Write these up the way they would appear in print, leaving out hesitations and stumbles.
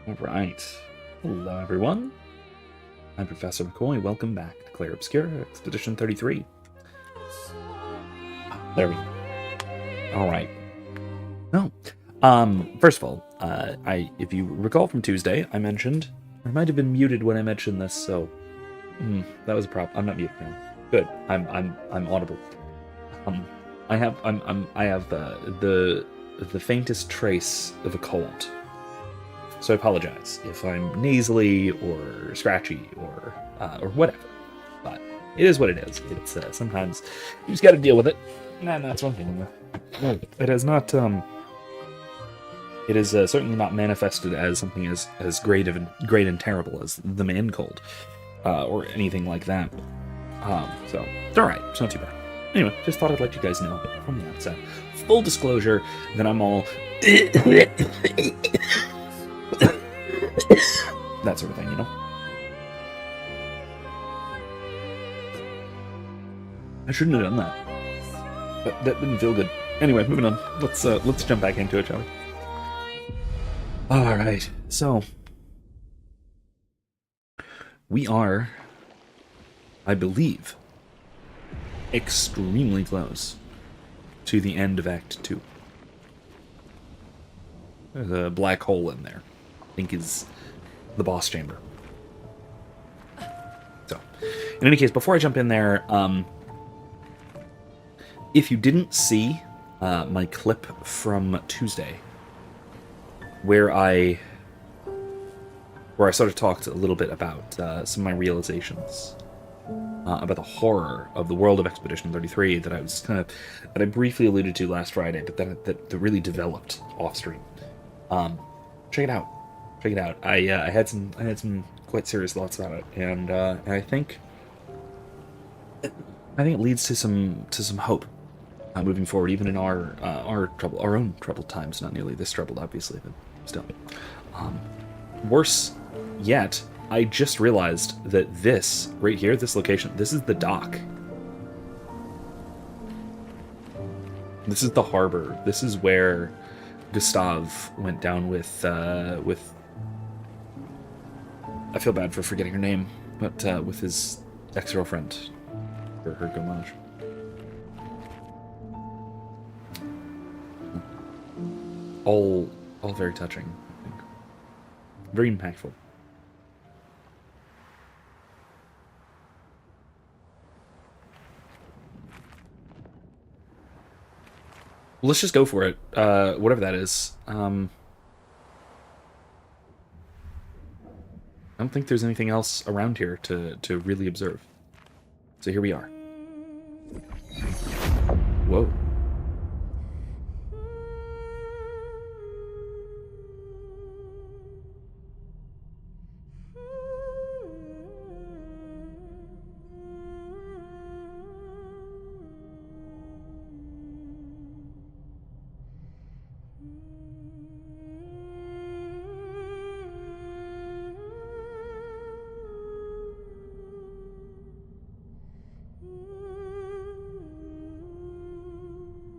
Alright. Hello, everyone. I'm Professor McCoy. Welcome back to Clair Obscur, Expedition 33. There we go. Alright. No. First of all, if you recall from Tuesday, I mentioned I might have been muted when I mentioned this, so that was a problem. I'm not muted now. Good. I'm audible. I have the faintest trace of a cold. So I apologize if I'm nasally or scratchy or whatever. But it is what it is. It's sometimes you just got to deal with it, and that's one thing. It has not. It is certainly not manifested as something as great and terrible as the man cold or anything like that. So it's all right. It's not too bad. Anyway, just thought I'd let you guys know from the outset. Full disclosure that I'm all. That sort of thing, you know? I shouldn't have done that. That didn't feel good. Anyway, moving on. Let's jump back into it, shall we? Alright, so we are, I believe, extremely close to the end of Act 2. There's a black hole in there. I think is the boss chamber. So, in any case, before I jump in there, if you didn't see my clip from Tuesday, where I sort of talked a little bit about some of my realizations about the horror of the world of Expedition 33 that I briefly alluded to last Friday, but that really developed off stream. Check it out. Check it out. I had some quite serious thoughts about it, and I think it leads to some hope moving forward, even in our own troubled times. Not nearly this troubled, obviously, but still. Worse yet, I just realized that this right here, this location, this is the dock. This is the harbor. This is where Gustav went down with. I feel bad for forgetting her name, but with his ex-girlfriend, or her gommage. All very touching, I think. Very impactful. Let's just go for it. Whatever that is. I don't think there's anything else around here to really observe. So here we are. Whoa.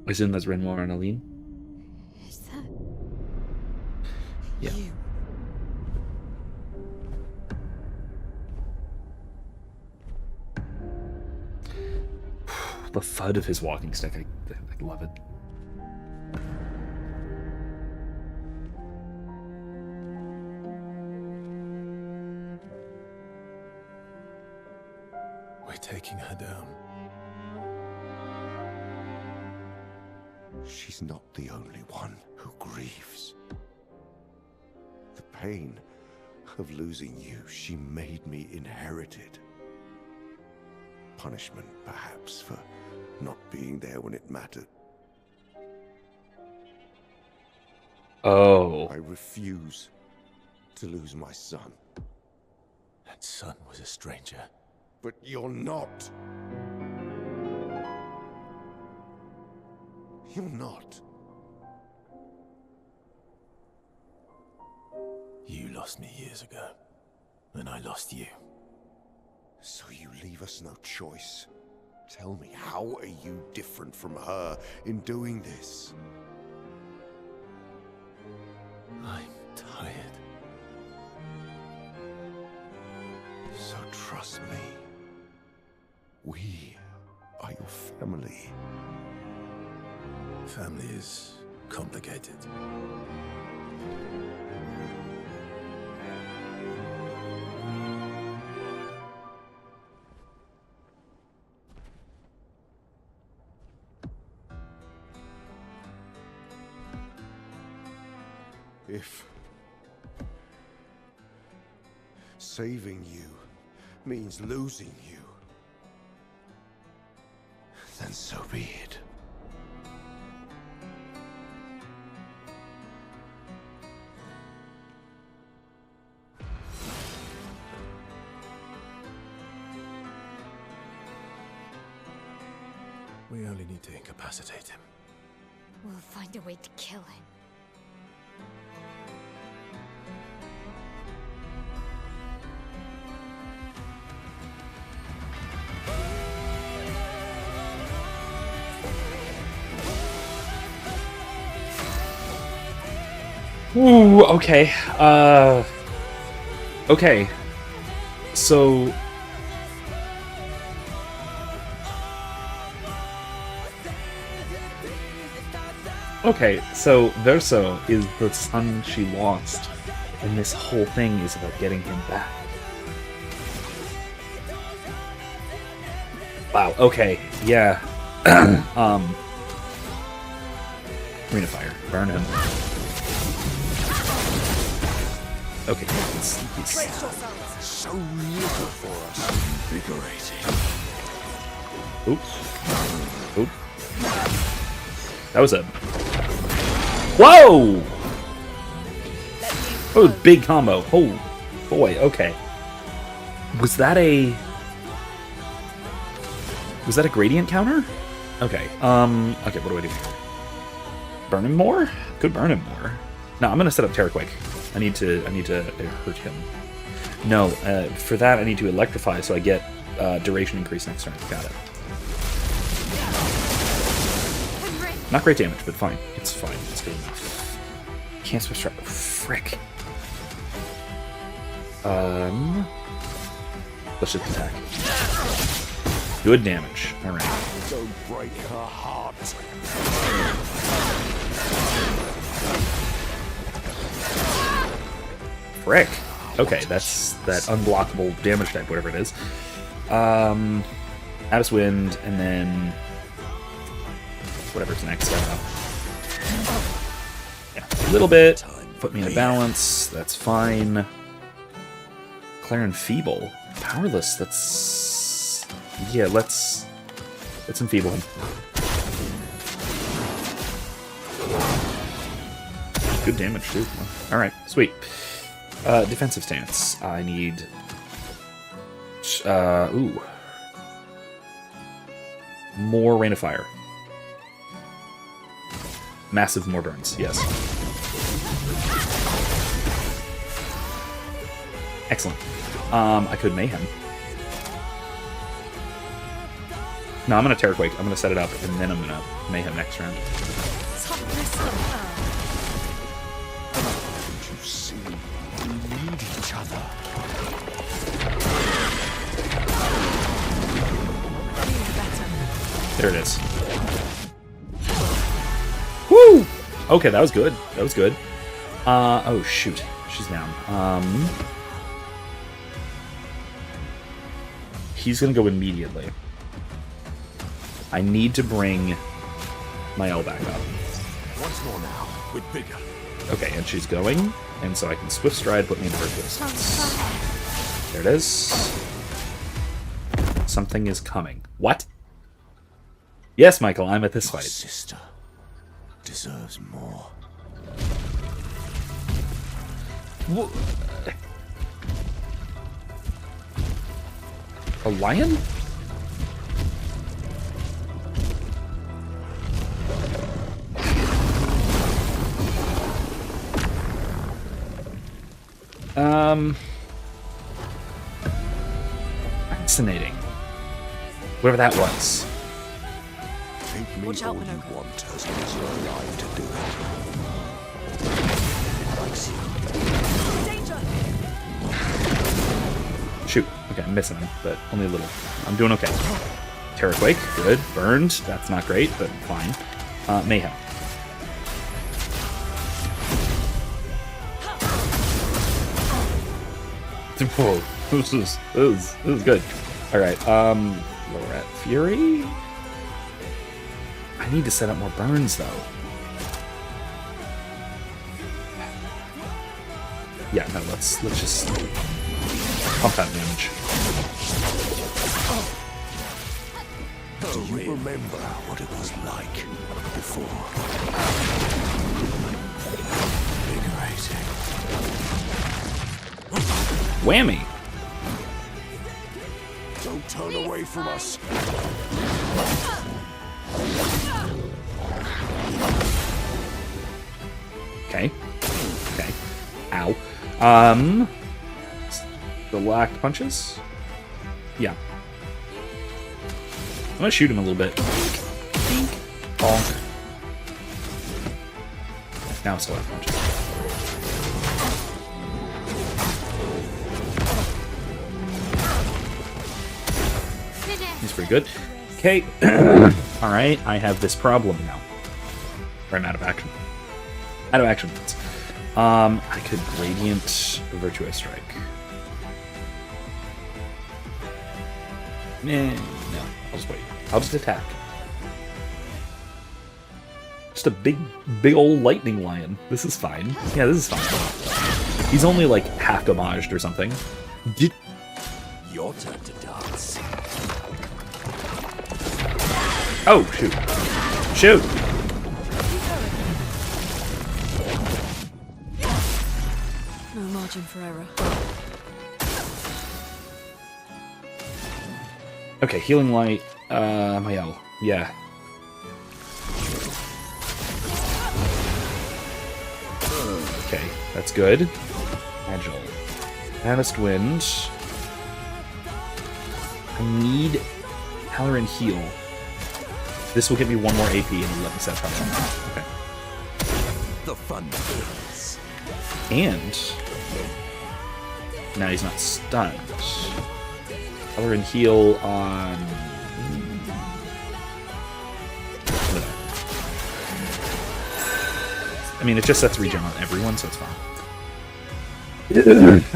I assume that's Renoir and Aline. Is that... Yeah. You? The thud of his walking stick, I love it. We're taking her down. She's not the only one who grieves. The pain of losing you, she made me inherited. Punishment, perhaps, for not being there when it mattered. Oh. I refuse to lose my son. That son was a stranger. But you're not. You're not. You lost me years ago, and I lost you. So you leave us no choice. Tell me, how are you different from her in doing this? I'm tired. We are your family. Family is complicated. If saving you means losing you, then so be it. We only need to incapacitate him. We'll find a way to kill him. Ooh, okay. Okay. So... Okay, so Verso is the son she lost, and this whole thing is about getting him back. Wow, okay, yeah. Ring of Fire, burn him. Okay, he's So little for us. Invigorating. Oops. Oop. That was a... Whoa! Oh, big combo. Oh, boy, okay. Was that a gradient counter? Okay, okay, what do I do here? Burn him more? Could burn him more. No, I'm gonna set up Terraquake. I need to hurt him. No, for that I need to electrify so I get duration increase next turn. Got it. Not great damage, but fine. It's fine. It's good enough. Can't switch strike. Frick. Let's just attack. Good damage. Alright. Don't break her heart. Frick. Okay, that's that unblockable damage type, whatever it is. Abyss Wind, and then whatever's next, I don't know. Yeah, a little bit. Put me in a balance. That's fine. Clair and Feeble. Powerless. That's... Yeah, let's enfeeble him. Good damage, too. Alright, sweet. Defensive stance. I need... ooh. More Rain of Fire. Massive more burns, yes. Excellent. I could Mayhem. No, I'm gonna Terraquake. I'm gonna set it up, and then I'm gonna Mayhem next round. Don't you see? We need each other. There it is. Woo! Okay, that was good. That was good. Oh shoot. She's down. He's gonna go immediately. I need to bring my L back up. Once more now, with vigor. Okay, and she's going, and so I can Swift Stride, put me in first distance. There it is. Something is coming. What? Yes, Michael, I'm at this Your fight. sister deserves more. A lion? Fascinating. Whatever that was. Think me Watch out, all you Pinocchio. want as long as you're alive to do it. Likes you. Danger! Shoot. Okay, I'm missing him, but only a little. I'm doing okay. Terraquake, good. Burned. That's not great, but fine. Mayhem. Whoa, this is good. All right, Lorette Fury. I need to set up more burns though. Yeah, no, let's just pump that damage. Do you remember what it was like before? Invigorating. Whammy! Don't turn away from us. Okay. Okay. Ow. The lacked punches? Yeah. I'm gonna shoot him a little bit. Bonk. Now still have punches. He's pretty good. Okay. Alright, I have this problem now. Or I'm out of action. Out of action. I could Radiant Virtuous Strike. No, I'll just wait. I'll just attack. Just a big old lightning lion. This is fine. Yeah, this is fine. He's only like half damaged or something. Your turn to dance. Oh, shoot. Shoot! No margin for error. Okay, Healing Light, my L. Yeah. Okay, that's good. Agile. Baddest Wind. I need Halloran Heal. This will give me one more AP and let me set pressure. Okay. The fun begins. And now he's not stunned. Halloran Heal on. I mean, it just sets regen on everyone, so it's fine.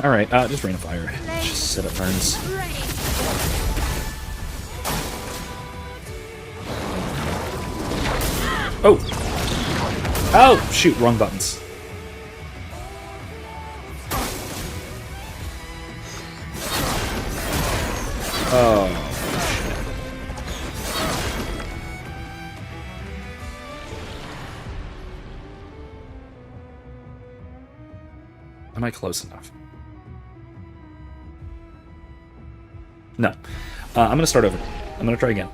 Alright, just Rain of Fire. Just set up burns. Oh! Oh! Shoot, wrong buttons. Oh, shit. Am I close enough? No. I'm gonna start over. I'm gonna try again.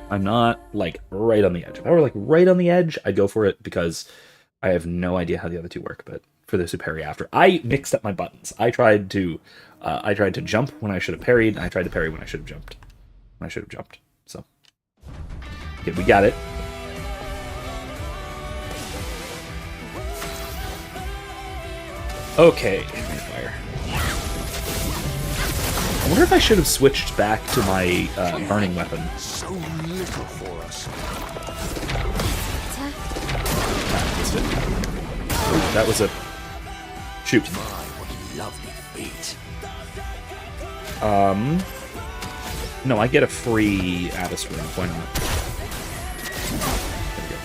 I'm not, like, right on the edge. If I were, like, right on the edge, I'd go for it because I have no idea how the other two work, but for those who parry after. I mixed up my buttons. I tried to jump when I should have parried, and I tried to parry when I should have jumped. So. Okay, we got it. Okay, fire. I wonder if I should have switched back to my burning weapon. So little for us. That was a shoot. My, what a lovely feat. No, I get a free Abyss Ring. Why not? There we go.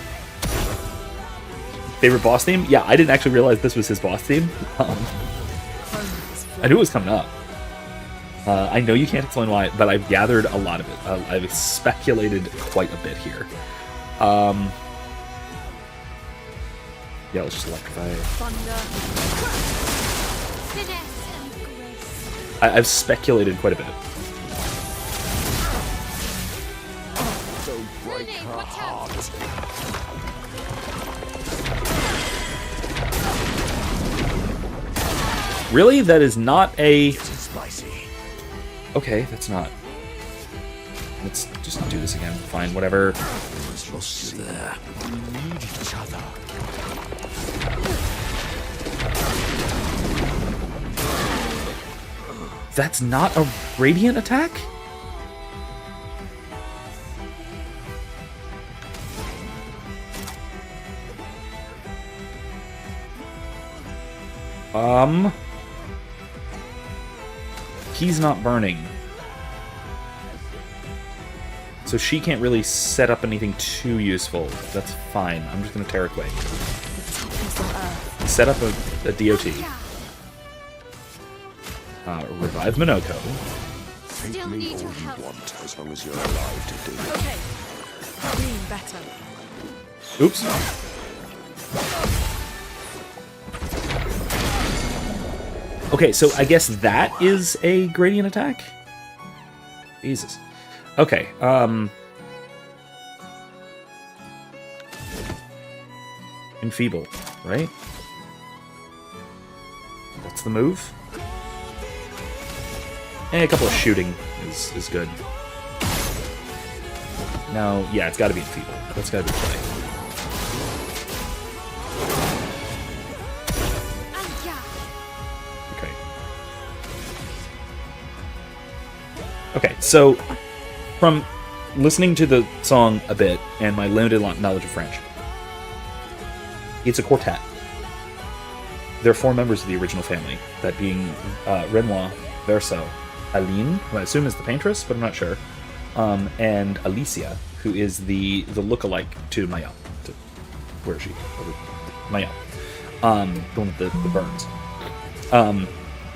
Favorite boss theme? Yeah, I didn't actually realize this was his boss theme. I knew it was coming up. I know you can't explain why, but I've gathered a lot of it. I've speculated quite a bit here. Yeah, let's just electrify. I've speculated quite a bit. Don't break her heart. Really? That is not a... Spicy. Okay, that's not... Let's just do this again. Fine, whatever. We'll see there. We need each other. That's not a radiant attack? He's not burning. So she can't really set up anything too useful. That's fine. I'm just gonna Terra Quake. Set up a DOT. Revive Minoko. Take me all you want, as long as you're alive to do it. Okay. Green better. Oops. Okay, so I guess that is a gradient attack? Jesus. Okay, Enfeeble, right? That's the move. And a couple of shooting is good. No, yeah, it's gotta be Enfeeble. That's gotta be the play. Okay, so from listening to the song a bit and my limited knowledge of French, it's a quartet. There are 4 members of the original family, that being Renoir, Verso, Aline, who I assume is the paintress, but I'm not sure, and Alicia, who is the lookalike to Maya. Where is she? Maya. The one with the burns.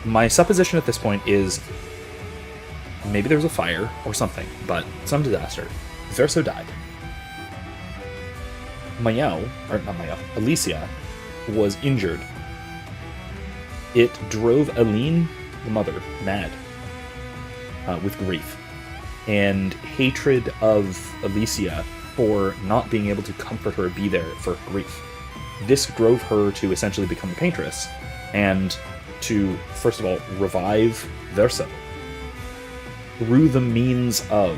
My supposition at this point is maybe there was a fire or something, but some disaster. Verso died. Alicia was injured. It drove Aline, the mother, mad with grief and hatred of Alicia for not being able to comfort her, be there for her grief. This drove her to essentially become the paintress and to, first of all, revive Verso through the means of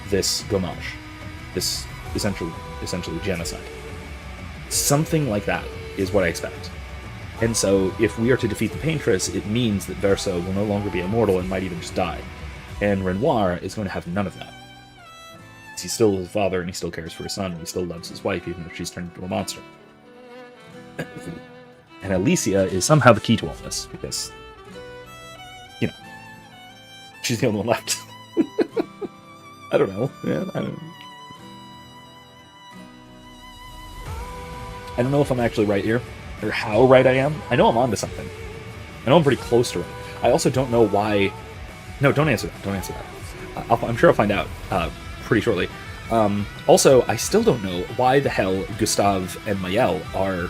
this gommage, this essentially genocide. Something like that is what I expect. And so, if we are to defeat the paintress, it means that Verso will no longer be immortal and might even just die. And Renoir is going to have none of that. He's still his father, and he still cares for his son, and he still loves his wife, even if she's turned into a monster. And Alicia is somehow the key to all this, because, you know, she's the only one left. I don't know. Yeah, I don't know if I'm actually right here, or how right I am. I know I'm onto something. I know I'm pretty close to it. I also don't know why... No, don't answer that. Don't answer that. I'm sure I'll find out pretty shortly. Also, I still don't know why the hell Gustave and Mayel are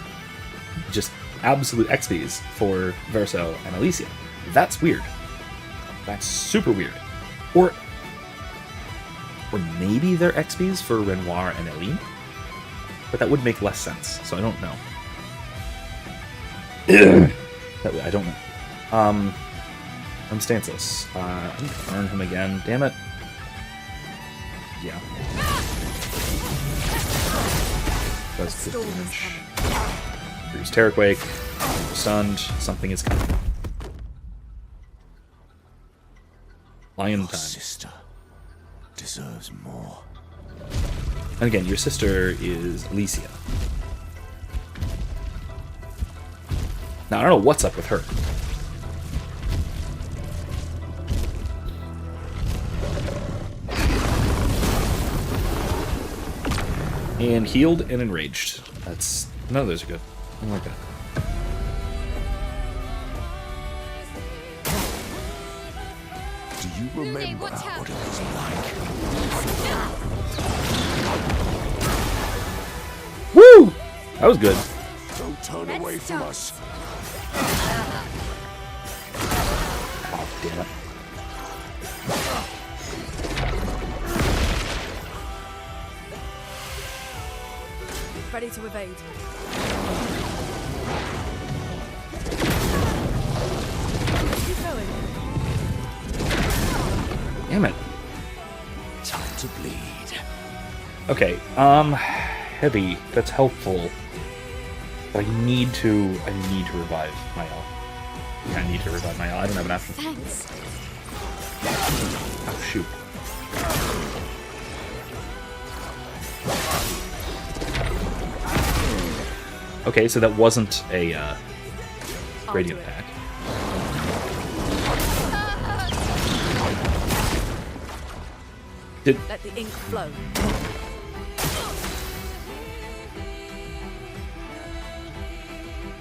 just absolute XPs for Verso and Alicia. That's weird. That's super weird. Or maybe they're XPs for Renoir and Aline? But that would make less sense, so I don't know. I don't know. Constancis. I need to burn him again. Damn it. Yeah. That's the damage. Here's Terraquake. Stunned. Something is coming. Lion Your time. sister deserves more. And again, your sister is Alicia. Now, I don't know what's up with her. And healed and enraged. That's... None of those are good. I don't like that. Do you remember what it was like? Woo! That was good. Don't turn away from us. Oh, damn it. Ready to evade. Keep going. Damn it. Time to bleed. Okay, heavy. That's helpful. But I need to revive Mayel. I need to revive my ally. I don't have an option. Thanks. Oh, shoot. Okay, so that wasn't a radiant attack. Let the ink flow.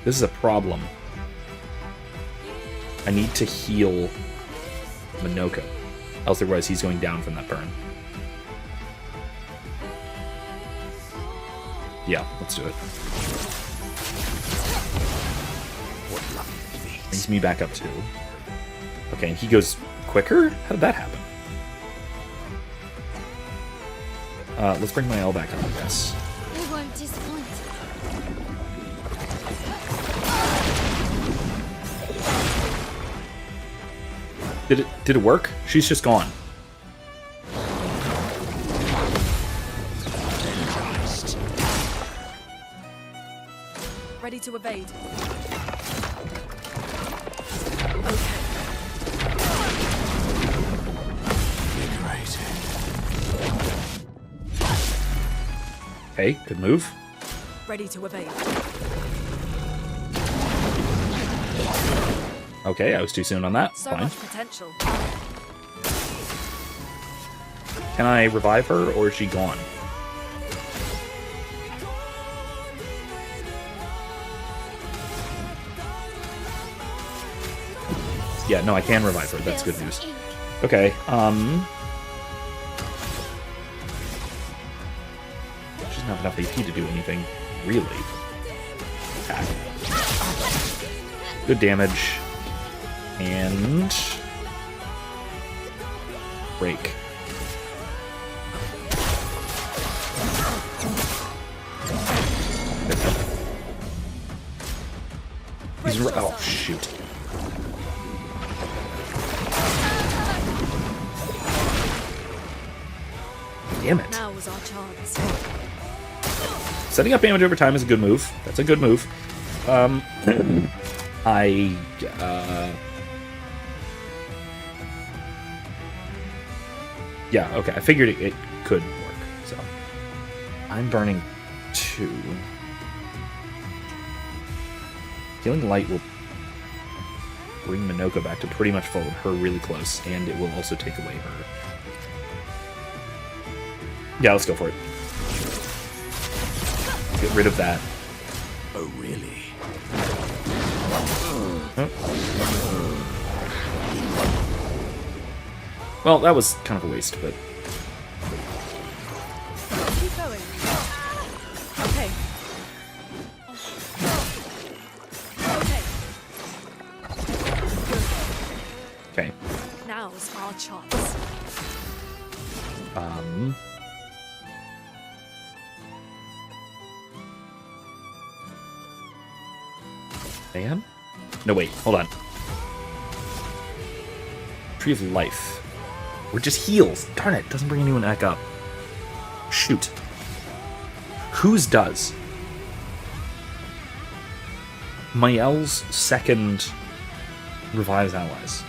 This is a problem. I need to heal Minoko. Else otherwise he's going down from that burn. Yeah, let's do it. Brings me back up too. Okay, and he goes quicker? How did that happen? Let's bring my L back on, I guess. You won't disappoint. Did it work? She's just gone. Ready to evade. Okay. Okay, good move. Ready to evade. Okay, I was too soon on that. So Fine. much potential. Can I revive her, or is she gone? Yeah, no, I can revive her. That's good news. Okay, she doesn't have enough AP to do anything, really. Attack. Good damage. And... break. He's oh, shoot. Damn it. Now was our chance. Setting up damage over time is a good move. That's a good move. Yeah, okay. I figured it could work, so. I'm burning 2. Healing Light will bring Minoko back to pretty much full, her really close, and it will also take away her. Yeah, let's go for it. Get rid of that. Oh, really? Well, that was kind of a waste, but... Keep going. Okay. Okay. Okay. Now's our chance. Man? No, wait, hold on. Tree of Life. Or just heals. Darn it, doesn't bring anyone back up. Shoot. Whose does? Mael's second revives allies.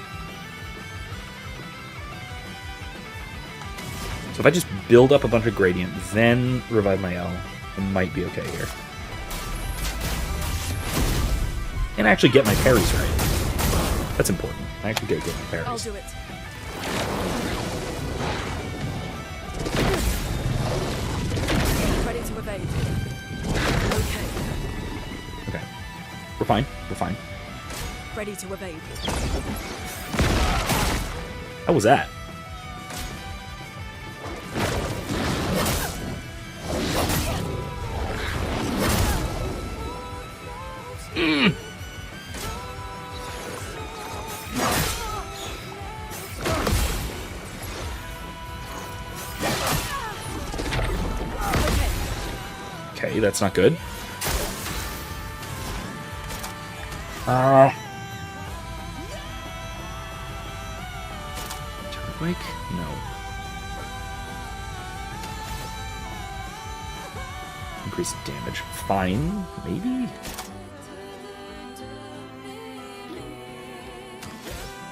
So if I just build up a bunch of gradient, then revive Mael, it might be okay here. And actually get my parries right. That's important. I actually get my parries. I'll do it. Ready to evade. Okay. Okay. We're fine. We're fine. Ready to evade. How was that? Okay, that's not good. Earthquake? No. Increase damage. Fine, maybe?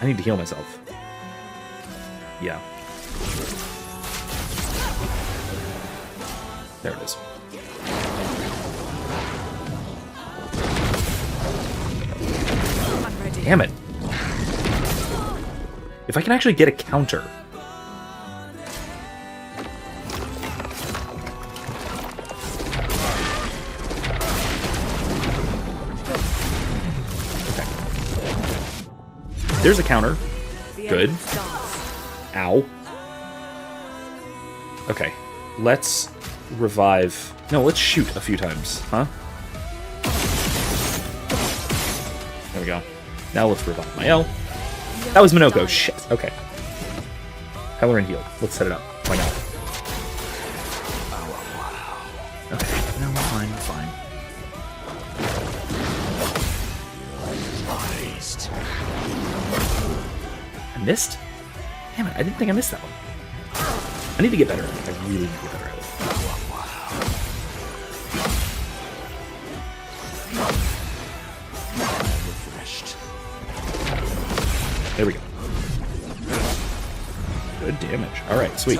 I need to heal myself. Yeah. There it is. I'm ready. Damn it. If I can actually get a counter. Okay. There's a counter. The Good. end starts. Ow. Okay. Let's revive. No, let's shoot a few times, huh? There we go. Now let's revive my L. That was Minoko. Shit. Okay. Halloran healed. Let's set it up. Why not? Okay. No, fine, fine. I missed? Damn it, I didn't think I missed that one. I need to get better at it. I really need to get better at it. There we go. Good damage. Alright, sweet.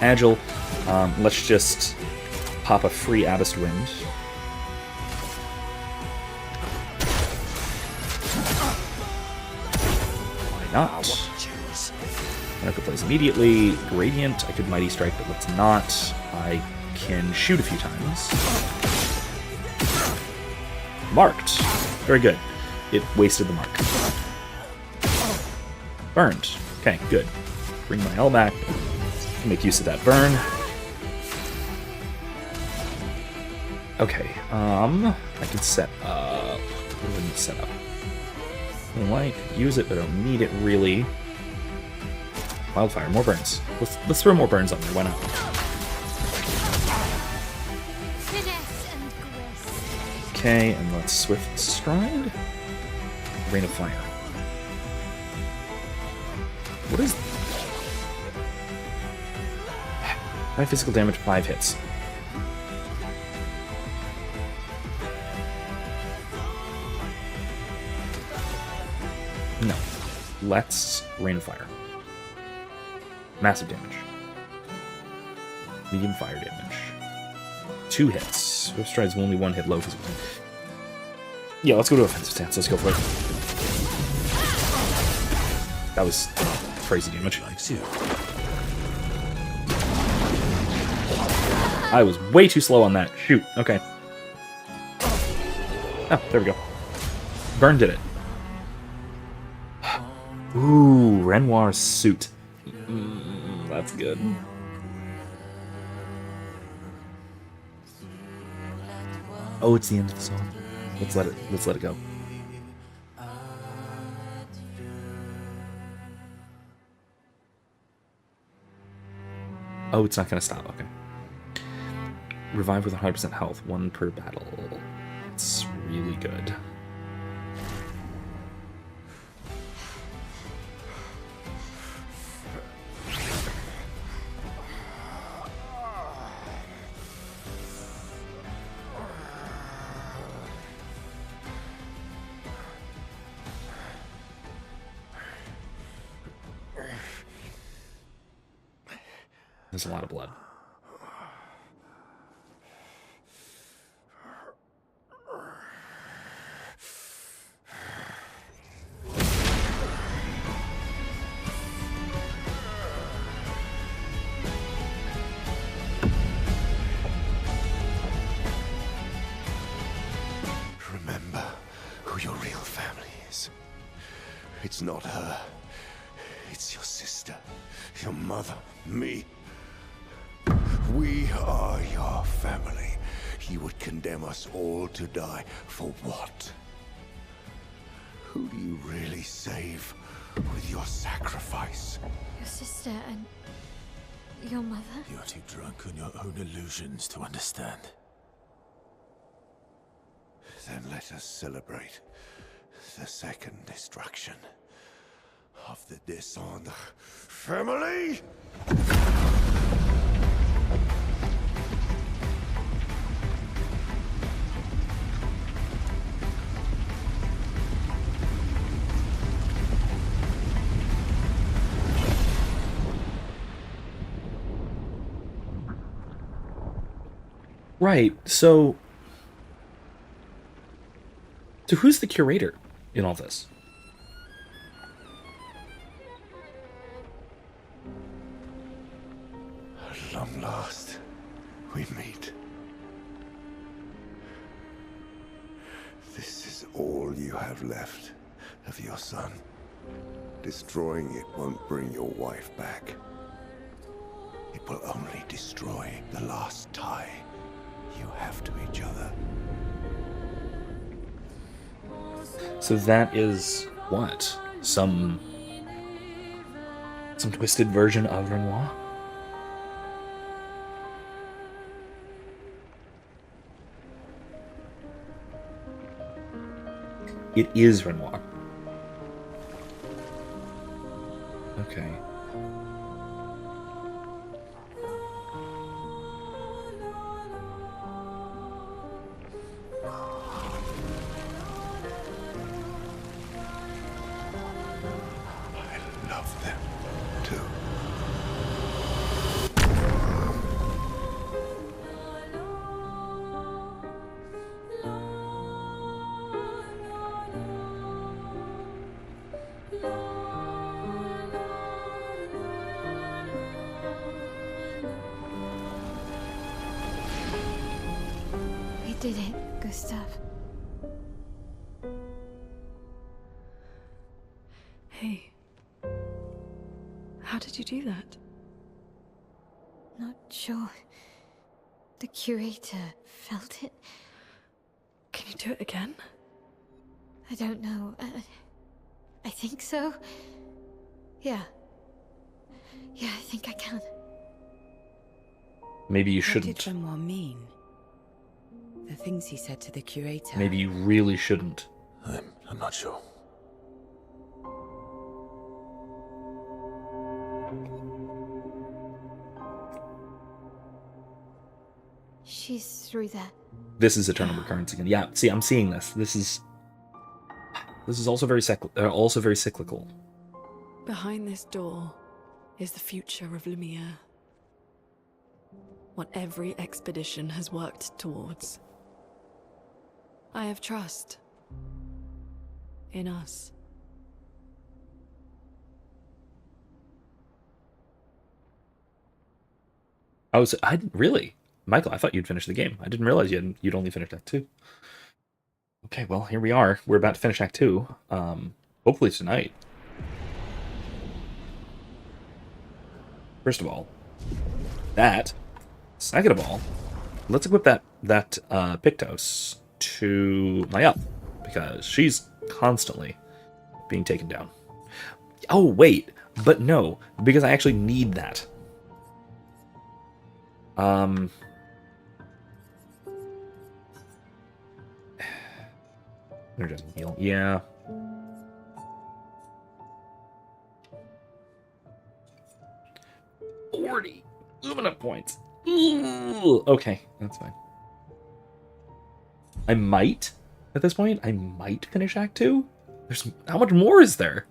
Agile. Let's just pop a free Abyssed Wind. Why not? Minoko plays immediately. Gradient. I could Mighty Strike, but let's not. I can shoot a few times. Marked. Very good. It wasted the mark. Burned. Okay, good. Bring my L back. Make use of that burn. Okay, I can set up... What do I need to set up? I could use it, but I don't need it really. Wildfire, more burns. Let's throw more burns on there, why not? Okay, and let's Swift Stride. Rain of Fire. What is... 5 physical damage, 5 hits. No. Let's Rain of Fire. Massive damage. Medium fire damage. 2 hits. Swift Stride's only 1 hit low physical. Yeah, let's go to offensive stance. Let's go for it. That was crazy damage. I was way too slow on that. Shoot. Okay. Oh, there we go. Burn did it. Ooh, Renoir's suit. That's good. Oh, it's the end of the song. Let's let it go. Oh, it's not gonna stop. Okay. Revive with 100% health, 1 per battle. It's really good. There's a lot of blood. Remember who your real family is. It's not her. It's your sister, your mother, me. We are your family. You would condemn us all to die for what? Who do you really save with your sacrifice? Your sister and your mother? You're too drunk on your own illusions to understand. Then let us celebrate the second destruction of the Descendre family. Right. So who's the curator in all this? At long last, we meet. This is all you have left of your son. Destroying it won't bring your wife back. It will only destroy the last tie you have to each other. So that is what? Some twisted version of Renoir? It is Renoir. Okay. I love them, too. We did it, Gustav. Hey. How did you do that? Not sure. The curator felt it. Can you do it again? I don't know. I think so. Yeah. Yeah, I think I can. Maybe you What shouldn't. did Renoir mean? The things he said to the curator. Maybe you really shouldn't. I'm not sure. She's through there. This is Eternal Recurrence again. Yeah, see, I'm seeing this. This is also very cyclical. Behind this door is the future of Lumiere. What every expedition has worked towards. I have trust in us. I didn't really, Michael. I thought you'd finished the game. I didn't realize you'd only finished Act 2. Okay, well here we are. We're about to finish Act 2. Hopefully tonight. First of all, that. Second of all, let's equip that Pictos to my up, because she's constantly being taken down. Oh wait, but no, because I actually need that. Energizing heal, yeah. $40 Lumina points. Ooh, okay, that's fine. I might, at this point, finish Act 2. How much more is there?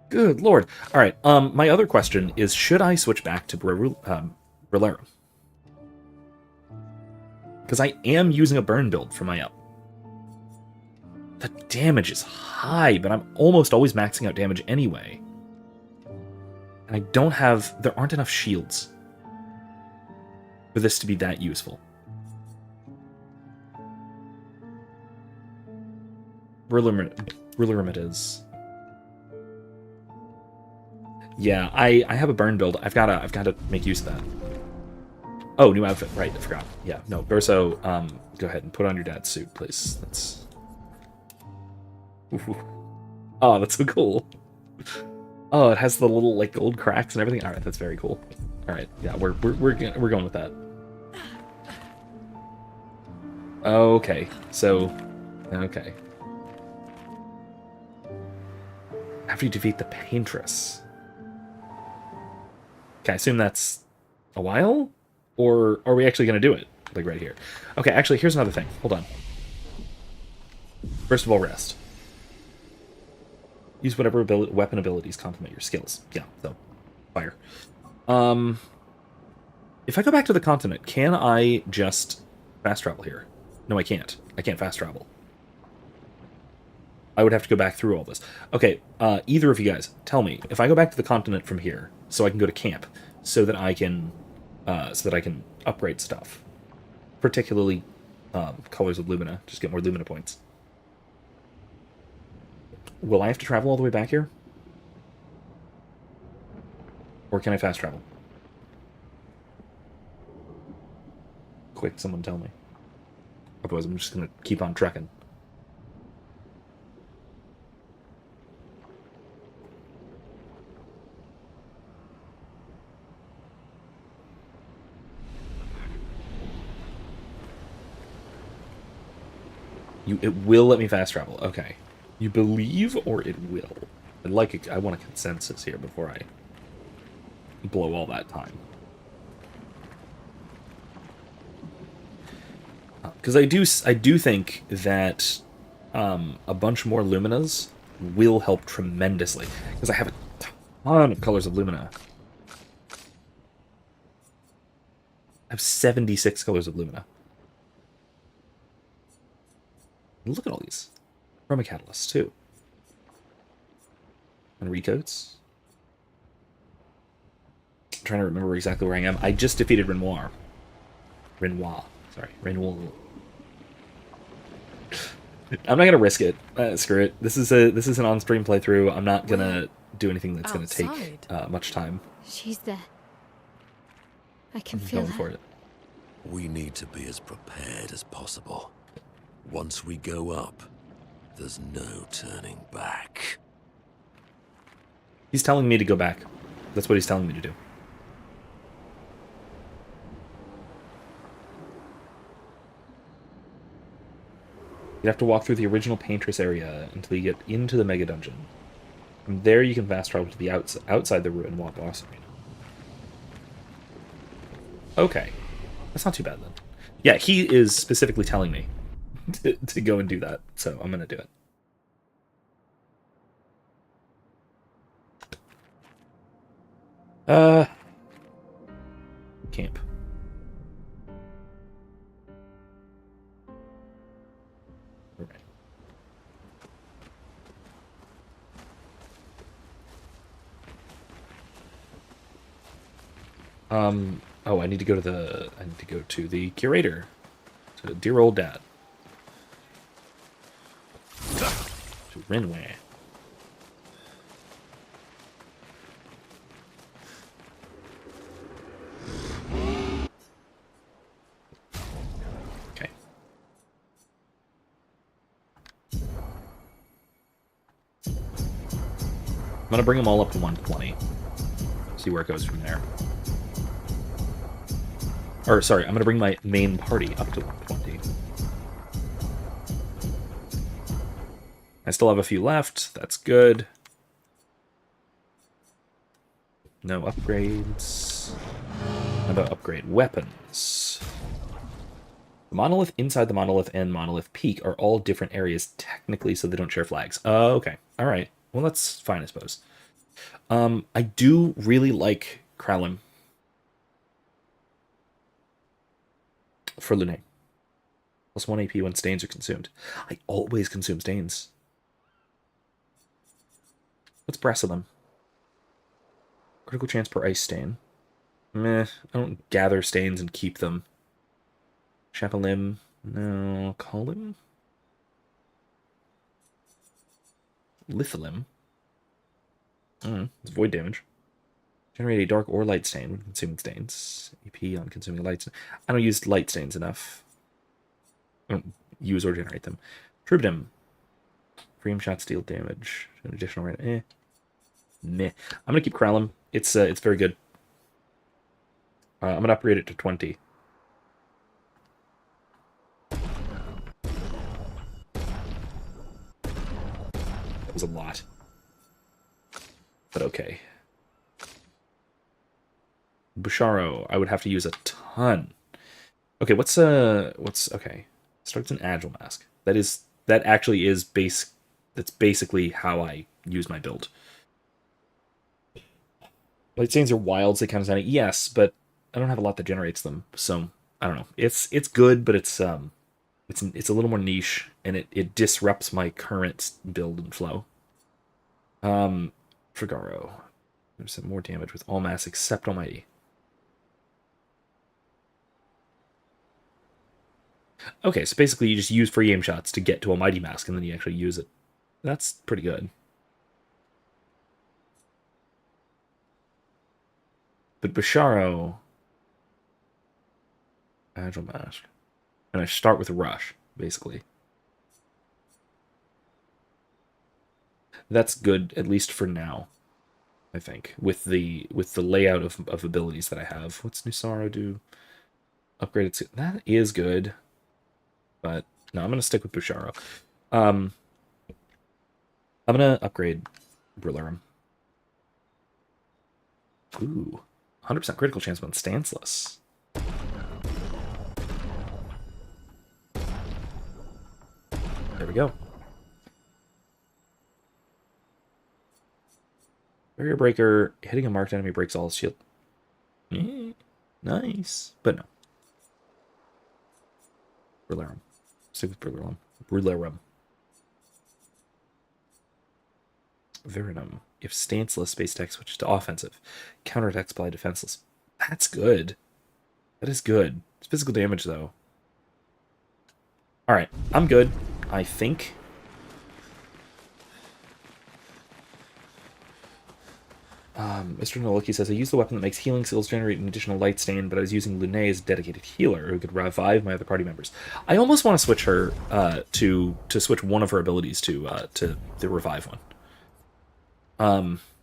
Good lord. All right. My other question is, should I switch back to Brillera? Because I am using a burn build for my up. The damage is high, but I'm almost always maxing out damage anyway. And there aren't enough shields for this to be that useful. Brillera it is. Yeah, I have a burn build. I've gotta make use of that. Oh, new outfit. Right, I forgot. Yeah, no, Berso, go ahead and put on your dad's suit, please. That's. Ooh. Oh, that's so cool. Oh, it has the little like gold cracks and everything. All right, that's very cool. All right, yeah, we're going with that. Okay, so, okay. After you defeat the Paintress. Okay, I assume that's a while? Or are we actually going to do it? Like right here. Okay, actually, here's another thing. Hold on. First of all, rest. Use whatever weapon abilities complement your skills. Yeah, so, fire. If I go back to the continent, can I just fast travel here? No, I can't. I can't fast travel. I would have to go back through all this. Okay, either of you guys, tell me, if I go back to the continent from here, so I can go to camp, so that I can upgrade stuff, particularly Colors of Lumina, just get more Lumina points. Will I have to travel all the way back here? Or can I fast travel? Quick, someone tell me. Otherwise, I'm just going to keep on trekking. It will let me fast travel. Okay. You believe, or it will? I want a consensus here before I blow all that time. Because I do think that a bunch more Luminas will help tremendously. Because I have a ton of Colors of Lumina. I have 76 Colors of Lumina. Look at all these. Chroma Catalysts, too. And recoats. I'm trying to remember exactly where I am. I just defeated Renoir. Sorry, Renoir. I'm not gonna risk it. Screw it. This is an on-stream playthrough. I'm not gonna do anything that's gonna take much time. She's there. I can I'm feel going her. for it. We need to be as prepared as possible. Once we go up, there's no turning back. He's telling me to go back. That's what he's telling me to do. You have to walk through the original Paintress area until you get into the Mega Dungeon. From there, you can fast travel to the outside the Ruin Wall boss arena. Okay. That's not too bad, then. Yeah, he is specifically telling me to go and do that, so I'm going to do it. Camp. Oh, I need to go to the curator. To dear old dad. To Renway. Okay. I'm gonna bring them all up to 120. See where it goes from there. Or, sorry, I'm going to bring my main party up to 120. I still have a few left. That's good. No upgrades. How about upgrade weapons? The monolith, inside the monolith, and monolith peak are all different areas technically, so they don't share flags. Oh, okay. All right. Well, that's fine, I suppose. I do really like Kralim. For Lune. Plus 1 AP when stains are consumed. I always consume stains. What's Brasilim? Critical chance per ice stain. Meh. I don't gather stains and keep them. Chapelim. No. Colim? Lithilim. It's void damage. Generate a dark or light stain when consuming stains. EP on consuming light stain. I don't use light stains enough. I don't use or generate them. Tribidum. Frame shot steal damage. An additional rate. Meh. I'm gonna keep Kralim. It's very good. I'm gonna upgrade it to 20. That was a lot. But okay. Busharo, I would have to use a ton. Okay, what's okay. Starts an agile mask. That actually is that's basically how I use my build. Light stains are wilds, they count as any. Yes, but I don't have a lot that generates them, so I don't know. It's good, but it's a little more niche, and it disrupts my current build and flow. Frigaro. There's some more damage with all mass except Almighty. Okay, so basically you just use free aim shots to get to Almighty Mask, and then you actually use it. That's pretty good. But Basharo... Agile Mask. And I start with Rush, basically. That's good, at least for now, I think, with the layout of abilities that I have. What's Nusaro do? Upgraded... That is good. But, no, I'm going to stick with Basharo. I'm going to upgrade Brillarum. Ooh. 100% critical chance on Stanceless. There we go. Barrier Breaker, hitting a marked enemy breaks all his shield. Nice. But no. Brillarum. Stick with Brillarum. Brillarum. Verenum. If stanceless, base attack switches to offensive. Counterattacks apply defenseless. That's good. That is good. It's physical damage, though. Alright, I'm good, I think. Mr. Noliki says, I use the weapon that makes healing skills generate an additional light stain, but I was using Lune as a dedicated healer who could revive my other party members. I almost want to switch her to switch one of her abilities to the revive one.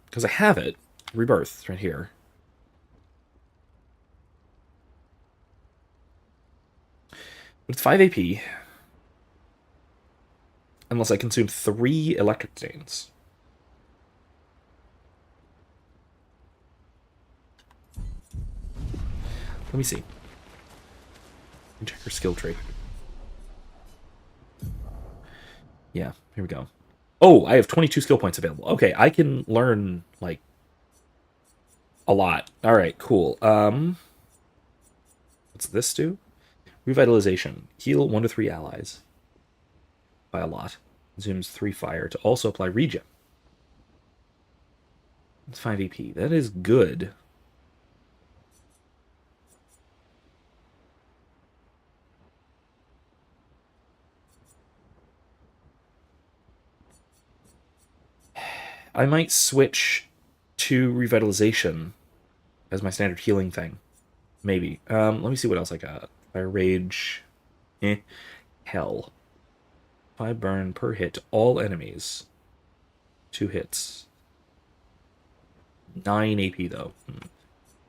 Because I have it. Rebirth, right here. But it's 5 AP. Unless I consume 3 electric stains. Let me see. Check her skill tree. Yeah, here we go. Oh, I have 22 skill points available. Okay, I can learn, like, a lot. Alright, cool. What's this do? Revitalization. Heal 1 to 3 allies. By a lot. Consumes 3 fire to also apply regen. It's 5 AP. That is good. I might switch to Revitalization as my standard healing thing. Maybe. Let me see what else I got. Fire Rage. Hell. 5 burn per hit to all enemies. 2 hits. 9 AP, though. I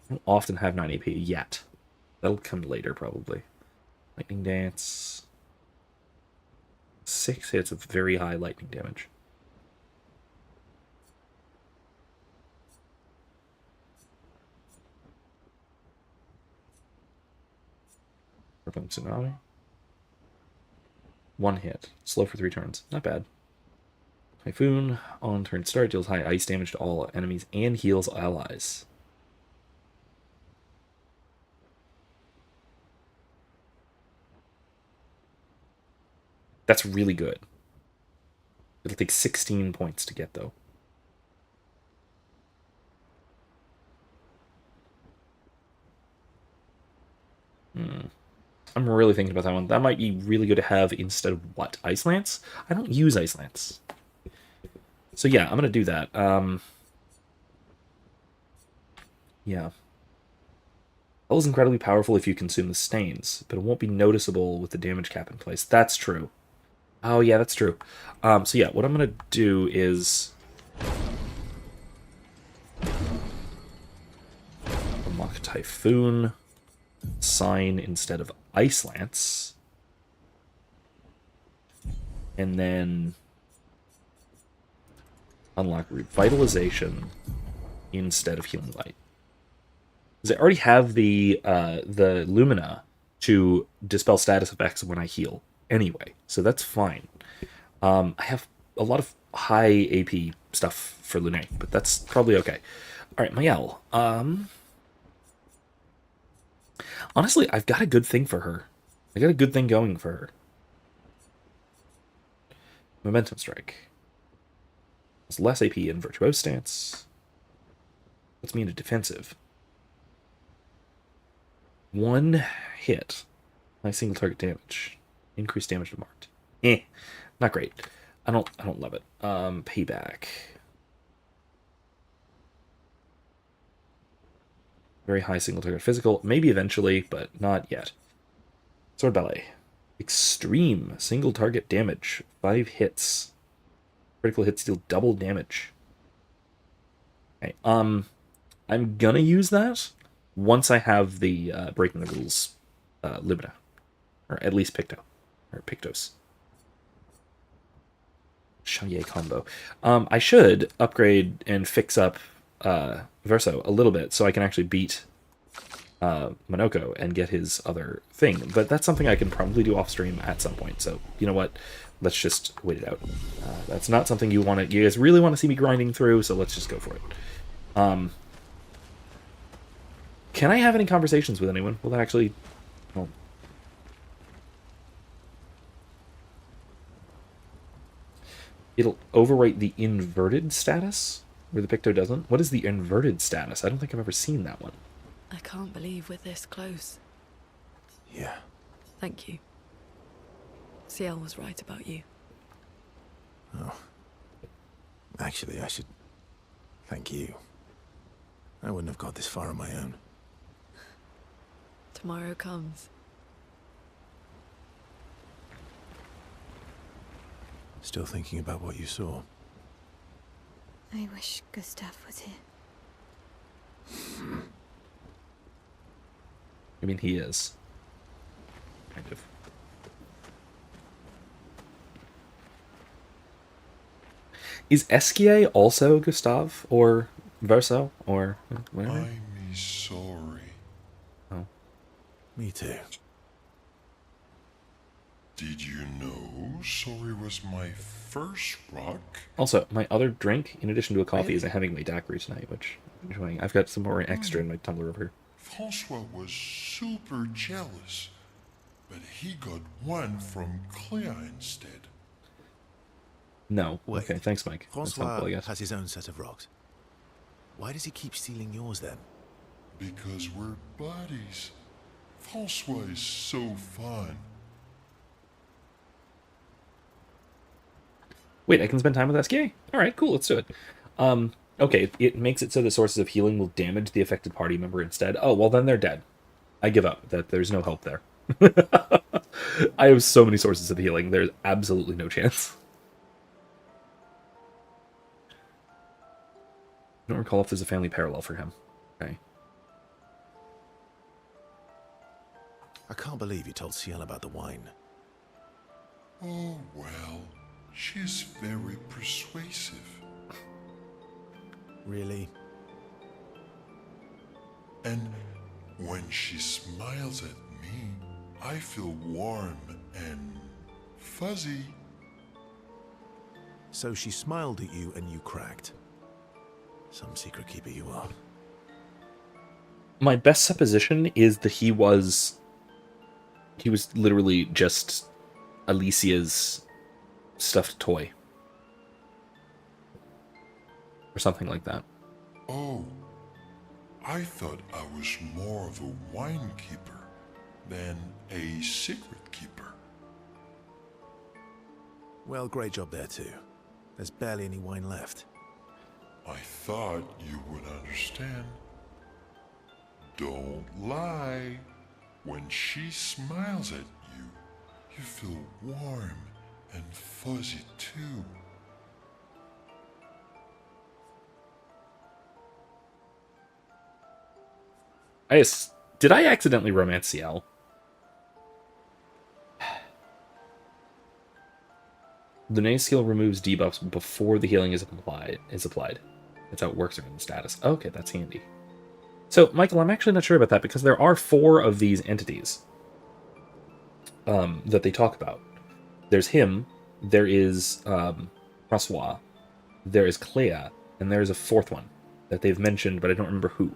don't often have 9 AP yet. That'll come later, probably. Lightning Dance. 6 hits of very high lightning damage. Tsunami. 1 hit. Slow for 3 turns. Not bad. Typhoon. On turn start, deals high ice damage to all enemies and heals allies. That's really good. It'll take 16 points to get, though. I'm really thinking about that one. That might be really good to have instead of what? Ice Lance? I don't use Ice Lance. So yeah, I'm going to do that. Yeah. That is incredibly powerful if you consume the stains, but it won't be noticeable with the damage cap in place. That's true. Oh yeah, that's true. So yeah, what I'm going to do is... unlock Typhoon. Sign instead of Ice Lance. And then unlock Revitalization instead of Healing Light. Because I already have the Lumina to dispel status effects when I heal anyway, so that's fine. I have a lot of high AP stuff for Lune, but that's probably okay. Alright, Mael. Honestly, I've got a good thing for her. I got a good thing going for her. Momentum Strike. It's less AP in Virtuose Stance. Puts me into defensive. One hit. My single target damage. Increased damage to marked. Not great. I don't love it. Payback. Very high single target physical. Maybe eventually, but not yet. Sword Ballet. Extreme single target damage. 5 hits. Critical hits deal double damage. Okay, I'm gonna use that once I have the Breaking the Rules Lumina. Or at least Picto. Or Pictos. Chevalier combo. I should upgrade and fix up Verso a little bit so I can actually beat Monoko and get his other thing. But that's something I can probably do off stream at some point. So, you know what? Let's just wait it out. That's not something you guys really want to see me grinding through, so let's just go for it. Can I have any conversations with anyone? Will that actually... Well, it'll overwrite the inverted status, where the Picto doesn't. What is the inverted status? I don't think I've ever seen that one. I can't believe we're this close. Yeah. Thank you. Ciel was right about you. Oh. Actually, I should thank you. I wouldn't have got this far on my own. Tomorrow comes. Still thinking about what you saw? I wish Gustav was here. I mean, he is. Kind of. Is Esquier also Gustav or Verso or whatever? I'm sorry. Oh. Me too. Did you know sorry was my first rock? Also, my other drink, in addition to a coffee, is a Hemingway daiquiri tonight, which I'm enjoying. I've got some more extra in my tumbler over here. Francois was super jealous, but he got one from Clair instead. No. Wait, Okay, thanks, Mike. That's Francois helpful, I guess. has his own set of rocks. Why does he keep stealing yours then? Because we're buddies. Francois is so fun. Wait, I can spend time with Esquier? Alright, cool, let's do it. Okay, it makes it so the sources of healing will damage the affected party member instead. Oh, well then they're dead. I give up. That there's no help there. I have so many sources of healing, there's absolutely no chance. I don't recall if there's a family parallel for him. Okay. I can't believe you told Ciel about the wine. Oh well, she's very persuasive. Really? And when she smiles at me, I feel warm and fuzzy. So she smiled at you and you cracked. Some secret keeper you are. My best supposition is that he was literally just Alicia's stuffed toy. Or something like that. Oh, I thought I was more of a wine keeper than a secret keeper. Well, great job there too. There's barely any wine left. I thought you would understand. Don't lie. When she smiles at you, you feel warm and fuzzy too. Did I accidentally romance Ciel? The Name skill removes debuffs before the healing is applied. That's how it works around the status. Okay, that's handy. So, Michael, I'm actually not sure about that because there are 4 of these entities that they talk about. There's him, there is Francois, there is Clea, and there is a 4th one that they've mentioned, but I don't remember who.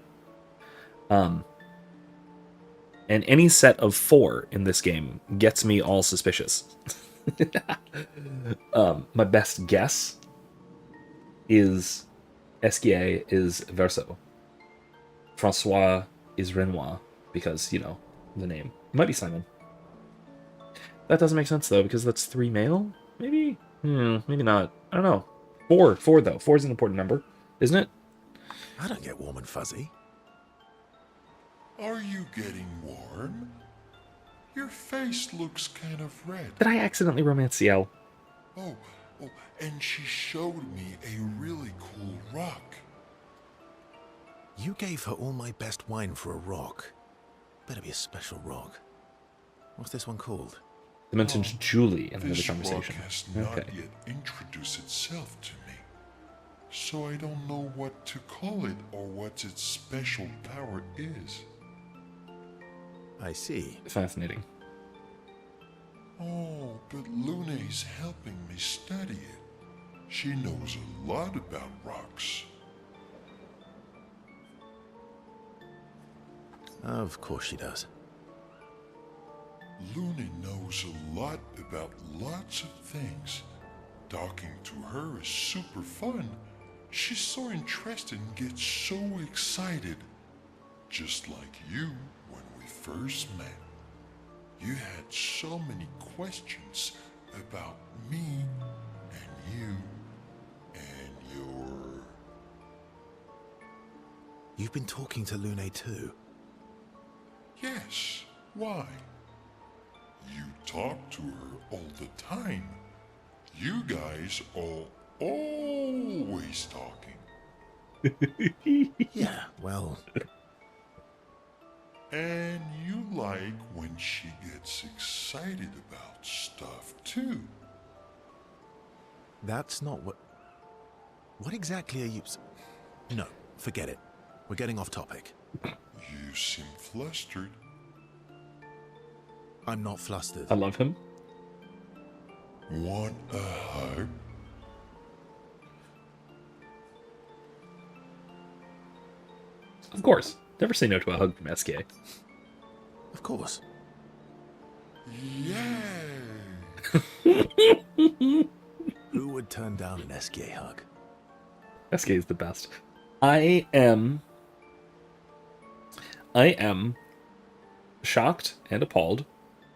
And any set of 4 in this game gets me all suspicious. My best guess is Esquier is Verso. Francois is Renoir, because, you know, the name. It might be Simon. That doesn't make sense, though, because that's 3 male? Maybe? Maybe not. I don't know. 4, though. 4 is an important number, isn't it? I don't get warm and fuzzy. Are you getting warm? Your face looks kind of red. Did I accidentally romance Ciel? Oh, and she showed me a really cool rock. You gave her all my best wine for a rock. Better be a special rock. What's this one called? They mentioned Julie in another This conversation. rock has not Okay. yet introduced itself to me, so I don't know what to call it or what its special power is. I see. Fascinating. Oh, but Luna's helping me study it. She knows a lot about rocks. Of course she does. Luna knows a lot about lots of things. Talking to her is super fun. She's so interested and gets so excited. Just like you when we first met. You had so many questions about me and you and your... You've been talking to Lune too. Yes, why? You talk to her all the time. You guys are always talking. Yeah, well, And you like when she gets excited about stuff too. that's not what... What exactly are you... No, forget it. We're getting off topic. You seem flustered. I'm not flustered. I love him. Want a hug? Of course. Never say no to a hug from SK. Of course. Yay! Who would turn down an SK hug? SK is the best. I am shocked and appalled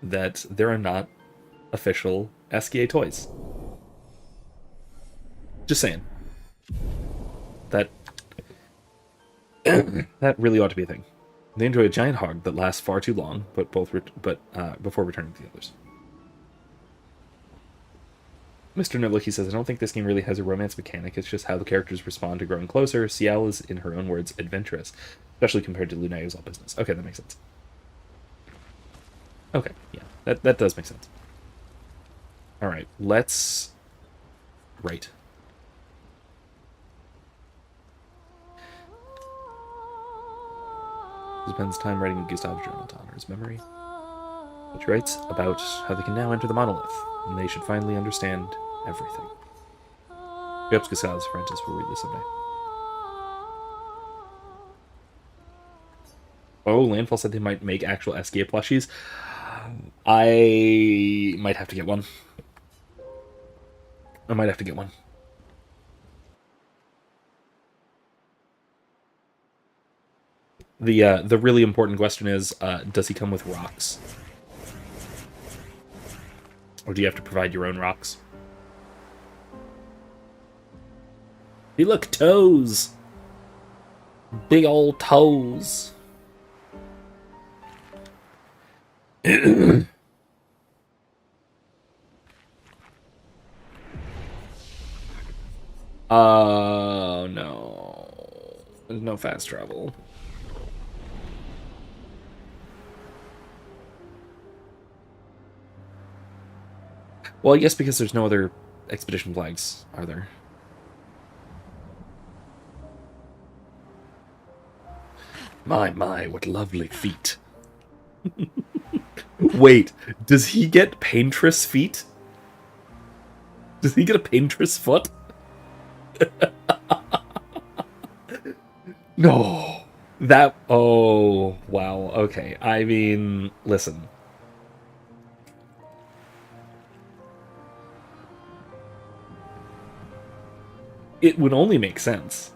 that there are not official SKA toys. Just saying. That that really ought to be a thing. They enjoy a giant hog that lasts far too long, but before returning to the others. Mr. Niblicki says, I don't think this game really has a romance mechanic. It's just how the characters respond to growing closer. Ciel is, in her own words, adventurous, especially compared to Lune, who's all business. Okay, that makes sense. Okay, yeah, that does make sense. All right, let's... Right. He spends time writing a Gustav's journal to honor his memory, which writes about how they can now enter the monolith, and they should finally understand everything. We hope Gustav's Francis will read this someday. Oh, Landfall said they might make actual SKA plushies. I might have to get one. The really important question is, does he come with rocks? Or do you have to provide your own rocks? Hey, look, toes! Big old toes. Oh, no. There's no fast travel. Well, I guess because there's no other expedition flags, are there? My, what lovely feet. Wait, does he get paintress feet? Does he get a paintress foot? No. That, oh, wow, okay. I mean, listen. It would only make sense.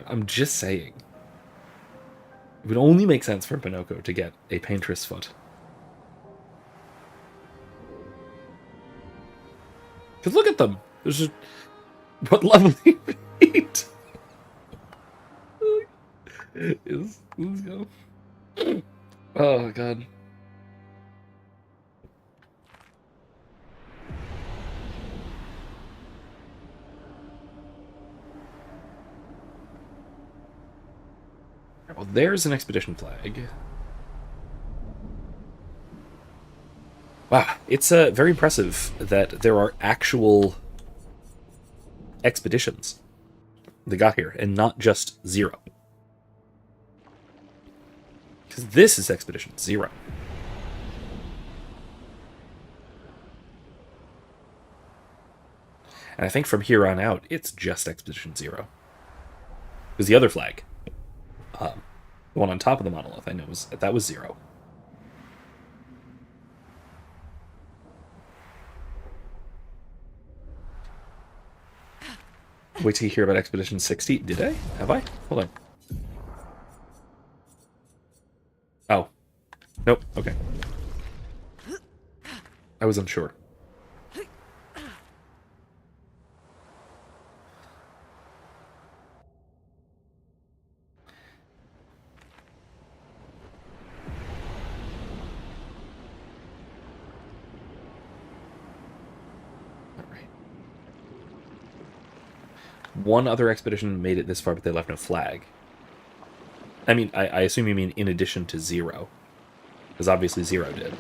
I'm just saying. It would only make sense for Pinocchio to get a painter's foot. Because look at them. There's just... What lovely feet. Let's go. Oh, God. Well, there's an expedition flag. Wow, it's very impressive that there are actual expeditions that got here, and not just 0. Because this is Expedition 0. And I think from here on out, it's just Expedition 0. Because the other flag, the one on top of the monolith, I know that was 0. Wait till you hear about Expedition 60. Did I? Have I? Hold on. Oh. Nope. Okay. I was unsure. One other expedition made it this far, but they left no flag. I mean, I assume you mean in addition to 0. Because obviously 0 did.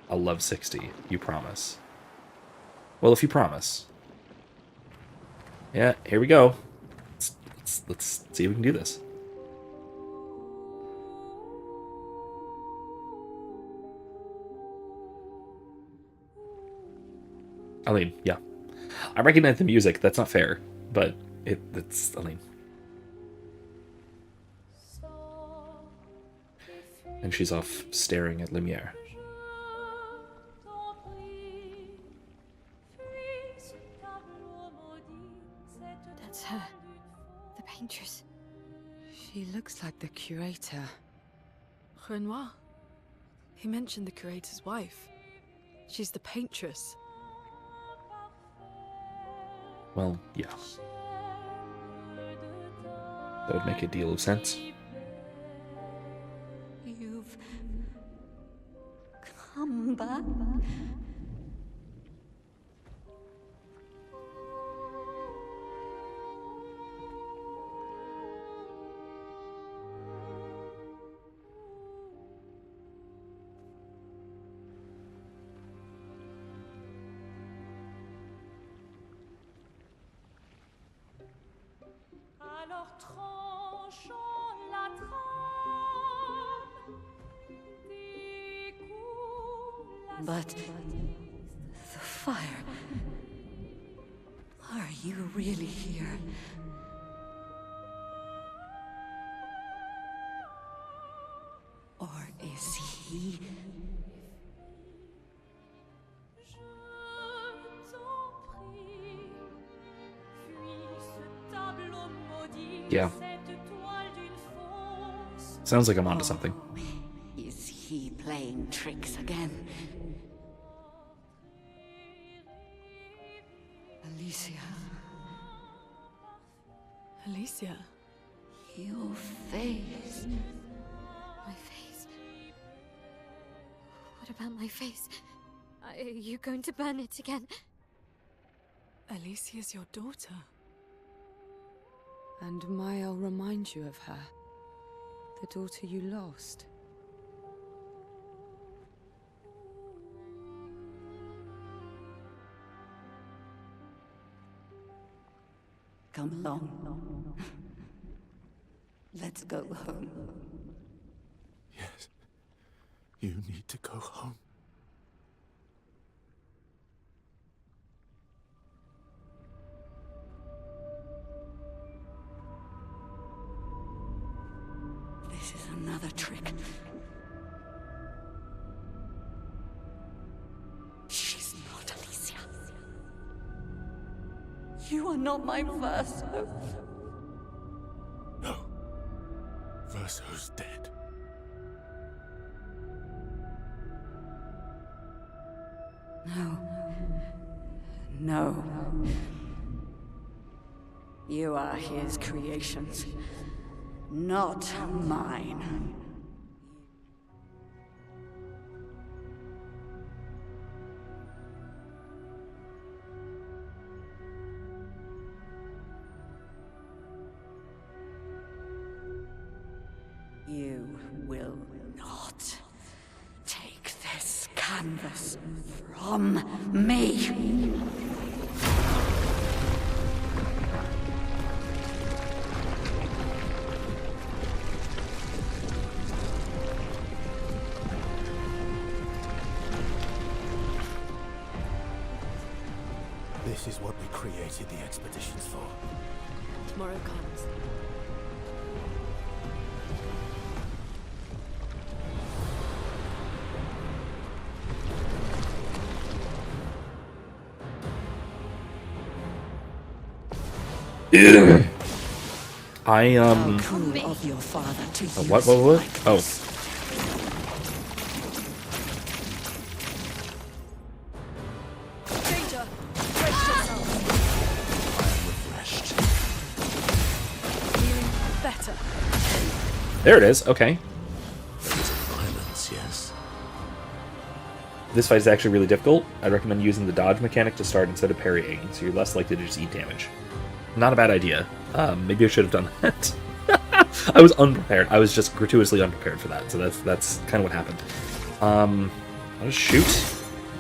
I'll love 60. You promise. Well, if you promise. Yeah, here we go. Let's see if we can do this. I mean, yeah. I recognize the music. That's not fair. But it's, I mean... And she's off staring at Lumiere. That's her. The paintress. She looks like the curator. Renoir. He mentioned the curator's wife. She's the paintress. Well, yeah. That would make a deal of sense. You've come back? Alors tranchons la trame, découle la But the fire. Are you really here? Or is he? Je t'en prie, fuis ce tableau maudit, Yeah. cette toile d'une fausse. Sounds like I'm onto something. Is he playing tricks again? Alicia, Alicia. your face. My face? What about my face? Are you going to burn it again? Alicia's your daughter. And Maya reminds you of her. The daughter you lost. Come along. Let's go home. Yes. You need to go home. Another trick. She's not Alicia. You are not my Verso. No. Verso's dead. No. No. You are his creations, not mine. You will not take this canvas from me. This is what we created the expeditions for. Tomorrow comes. How cool of your father to use What? you like Oh. this. Danger! Brace yourself. Refreshed. Feeling better. There it is. Okay. There is violence, yes. This fight is actually really difficult. I'd recommend using the dodge mechanic to start instead of parrying, so you're less likely to just eat damage. Not a bad idea. Maybe I should have done that. I was unprepared. I was just gratuitously unprepared for that, so that's kind of what happened. I'll just shoot.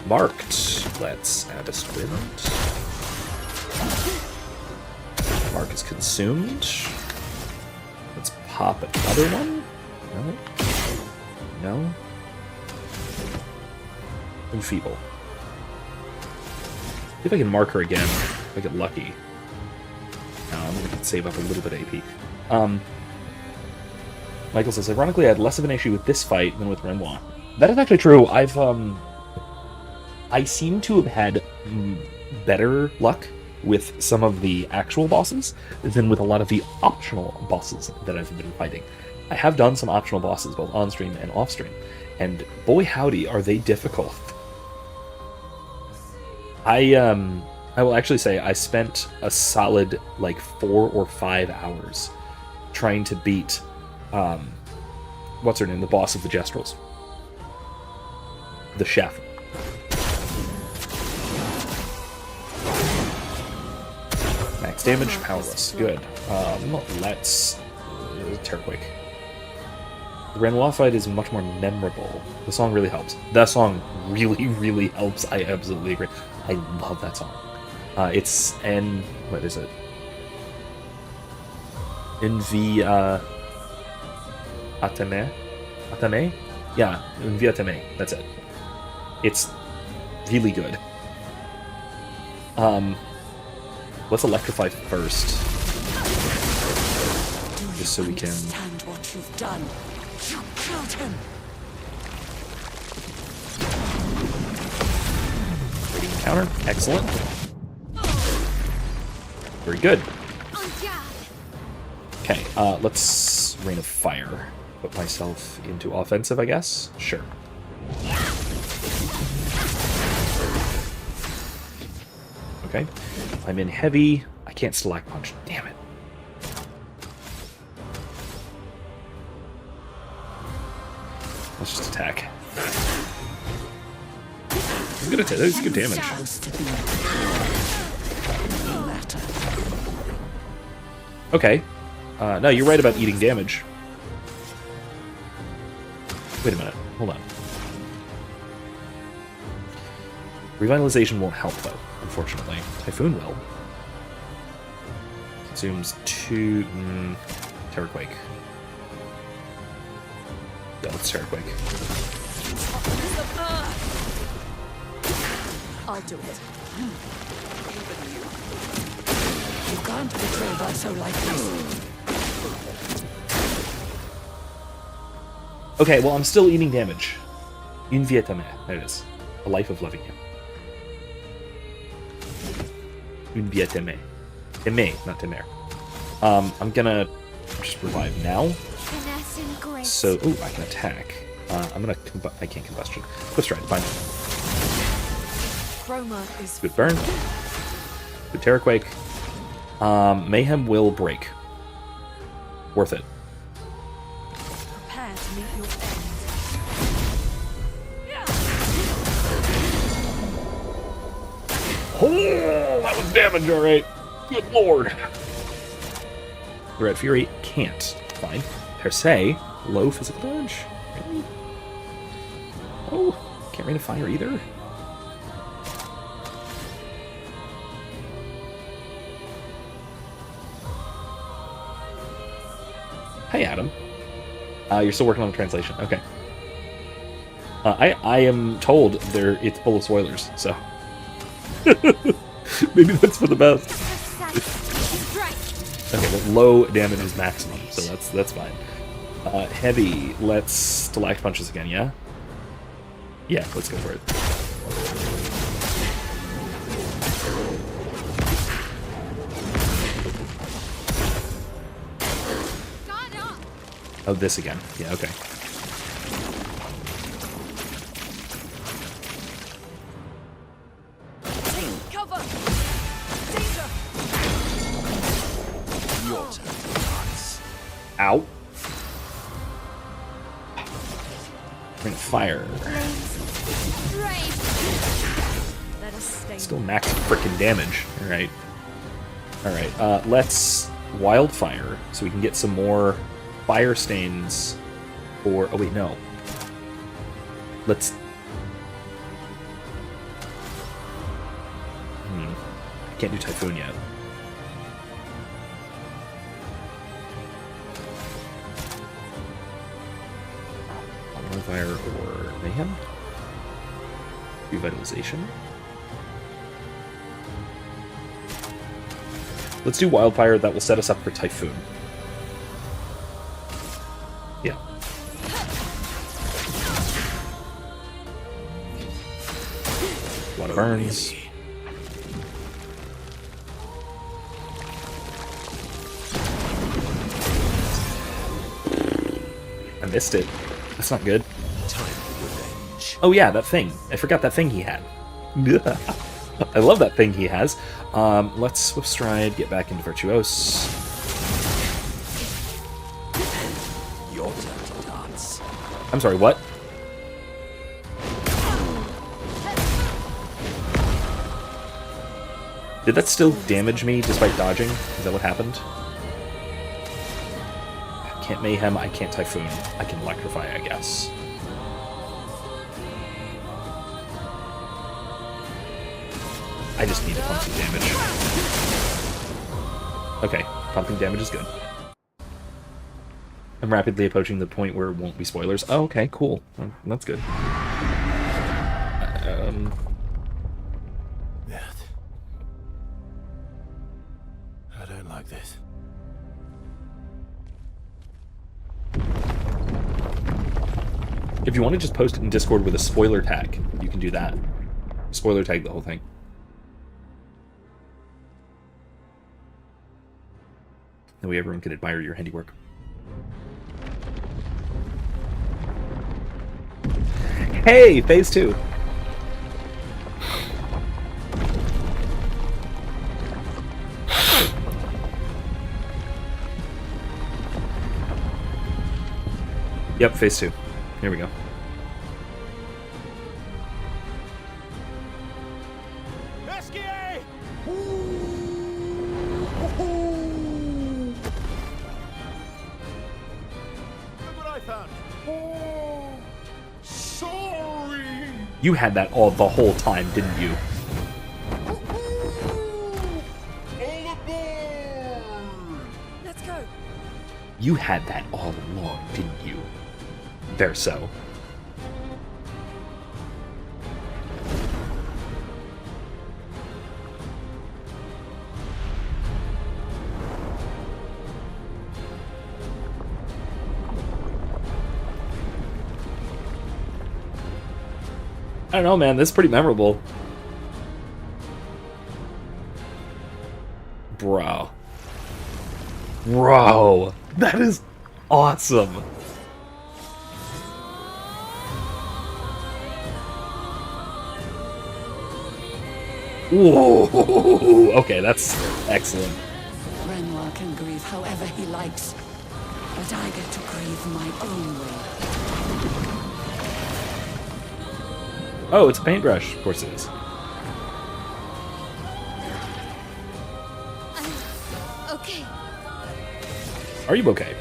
Marked. Let's add a squint. Mark is consumed. Let's pop another one. No. No. Enfeeble. See if I can mark her again. If I get lucky. I'm gonna save up a little bit of AP. Michael says, ironically, I had less of an issue with this fight than with Renoir. That is actually true. I seem to have had better luck with some of the actual bosses than with a lot of the optional bosses that I've been fighting. I have done some optional bosses, both on-stream and off-stream, and boy howdy, are they difficult. I will actually say I spent a solid, 4 or 5 hours trying to beat, what's her name, the boss of the Jestrels. The chef. Max damage, powerless. Good. Let's... Terrorquake. The Renoir fight is much more memorable. The song really helps. That song really, really helps. I absolutely agree. I love that song. It's en... what is it? Atame? Atame? Yeah, Atame. That's it. It's really good. Let's electrify first. Just so we can... Understand what you've done. You killed him. Rating counter. Excellent. Very good. Okay, let's Rain of Fire. Put myself into offensive, I guess? Sure. Okay. I'm in heavy. I can't select punch. Damn it. Let's just attack. It's good attack. It's good damage. Okay. No, you're right about eating damage. Wait a minute. Hold on. Revitalization won't help, though, unfortunately. Typhoon will. Consumes 2... Terrorquake. Yeah, let's Terrorquake. I'll do it. You can't betray Verso like this. Okay, well, I'm still eating damage. Une vie est aimée. There it is. A life of loving you. Une vie est aimée. Aimée, not temer. I'm gonna just revive now. Finesse and grace. So, ooh, I can attack. I'm gonna I can't combustion. Cliff stride, fine. Chroma is Good burn. Good Terraquake. Mayhem will break. Worth it. prepare to meet your end. Oh, that was damage, alright. Good lord. Red Fury can't. Fine. Per se, low physical damage. Really? Oh, can't rain of fire either. Hey, Adam. You're still working on the translation. Okay. I am told it's full of spoilers, so maybe that's for the best. Okay, well, low damage is maximum, so that's fine. Heavy. Let's Stalactite punches again. Yeah. Yeah, let's go for it. Oh, this again. Yeah, okay. Take cover! Danger! Your turn. Nice. Ow. Ring of fire. Let us stay. Still max freaking damage. Alright. Alright, let's wildfire so we can get some more fire stains for... Oh, wait, no. Let's... I can't do Typhoon yet. Wildfire or Mayhem? Revitalization? Let's do Wildfire. That will set us up for Typhoon. Yeah. A lot of burns. I missed it. That's not good. Time for revenge. Oh yeah, that thing. I forgot that thing he had. I love that thing he has. Let's Swift Stride, get back into Virtuose. Your turn to dance. I'm sorry, what? Did that still damage me despite dodging? Is that what happened? I can't Mayhem, I can't Typhoon. I can Electrify, I guess. I just need to pump some damage. Okay, pumping damage is good. I'm rapidly approaching the point where it won't be spoilers. Oh, okay, cool. That's good. Yeah. I don't like this. If you want to just post it in Discord with a spoiler tag, you can do that. Spoiler tag the whole thing. That way everyone can admire your handiwork. Hey, phase 2. Yep, phase 2. Here we go. Sorry! You had that all the whole time, didn't you? All aboard! Let's go. You had that all along, didn't you? Verso. don't know, man. This is pretty memorable. Bro. Bro. That is awesome. Whoa. Okay, that's excellent. Renoir can grieve however he likes, but I get to grieve my own way. Oh, it's a paintbrush. Of course it is. Okay. Are you okay?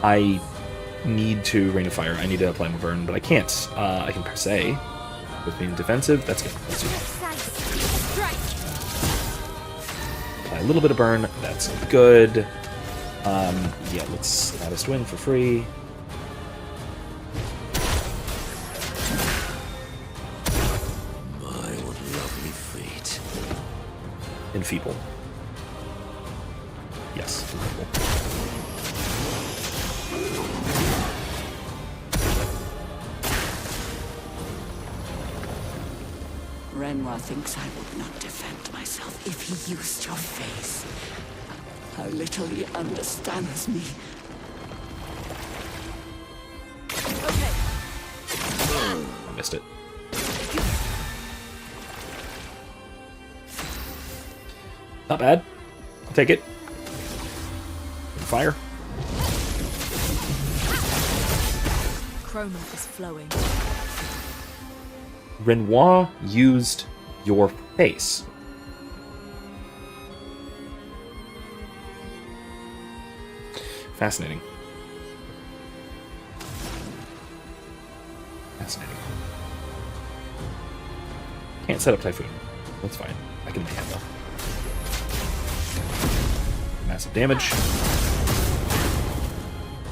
I need to Rain of Fire. I need to apply my burn, but I can't. I can per se. With being defensive, that's good. Let's do that. Apply a little bit of burn. That's good. Yeah, let's add a twin for free. My, what lovely feet. Enfeeble. Yes, enfeeble. Renoir thinks I would not defend myself if he used your face. How little he understands me. Okay. I missed it. Not bad. I'll take it. Fire. Chroma is flowing. Renoir used your face. Fascinating. Fascinating. Can't set up Typhoon. That's fine. I can handle. Massive damage.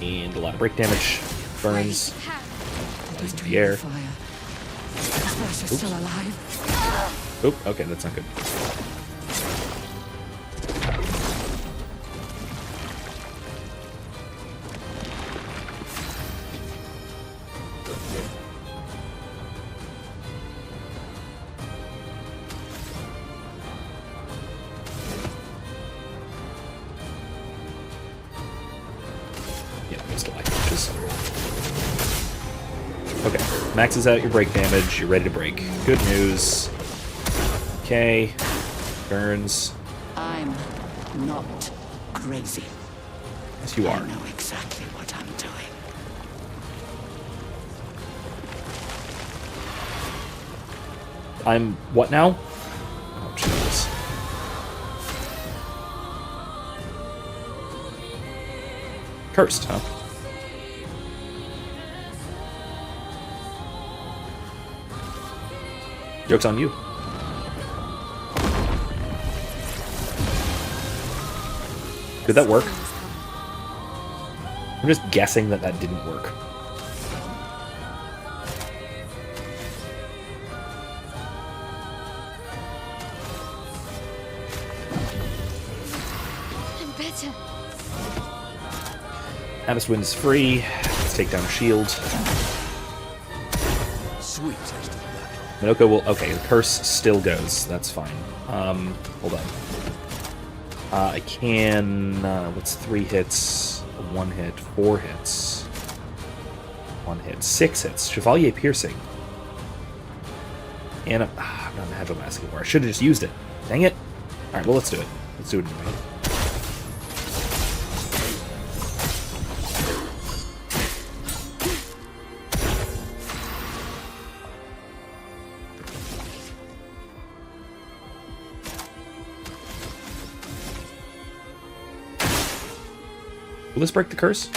And a lot of break damage. Burns. Into the air. Is still alive? Oop, okay, that's not good. Yeah, just like inches. Okay, maxes out your break damage. You're ready to break. Good news. Okay. Burns. I'm not crazy. Yes, you I are. know exactly what I'm doing. I'm what now? Oh, jeez. Cursed, huh? Joke's on you. Did that work? I'm just guessing that that didn't work. I'm better. Abyss Wind is free. Let's take down a shield. Sweet taste of battle. Minoko will... Okay, the curse still goes. That's fine. Hold on. I can... what's 3 hits? 1 hit. 4 hits. 1 hit. 6 hits. Chevalier Piercing. And... I'm not in Hedgehog Mask anymore. I should have just used it. Dang it. Alright, well, let's do it. Let's do it anyway. Will this break the curse?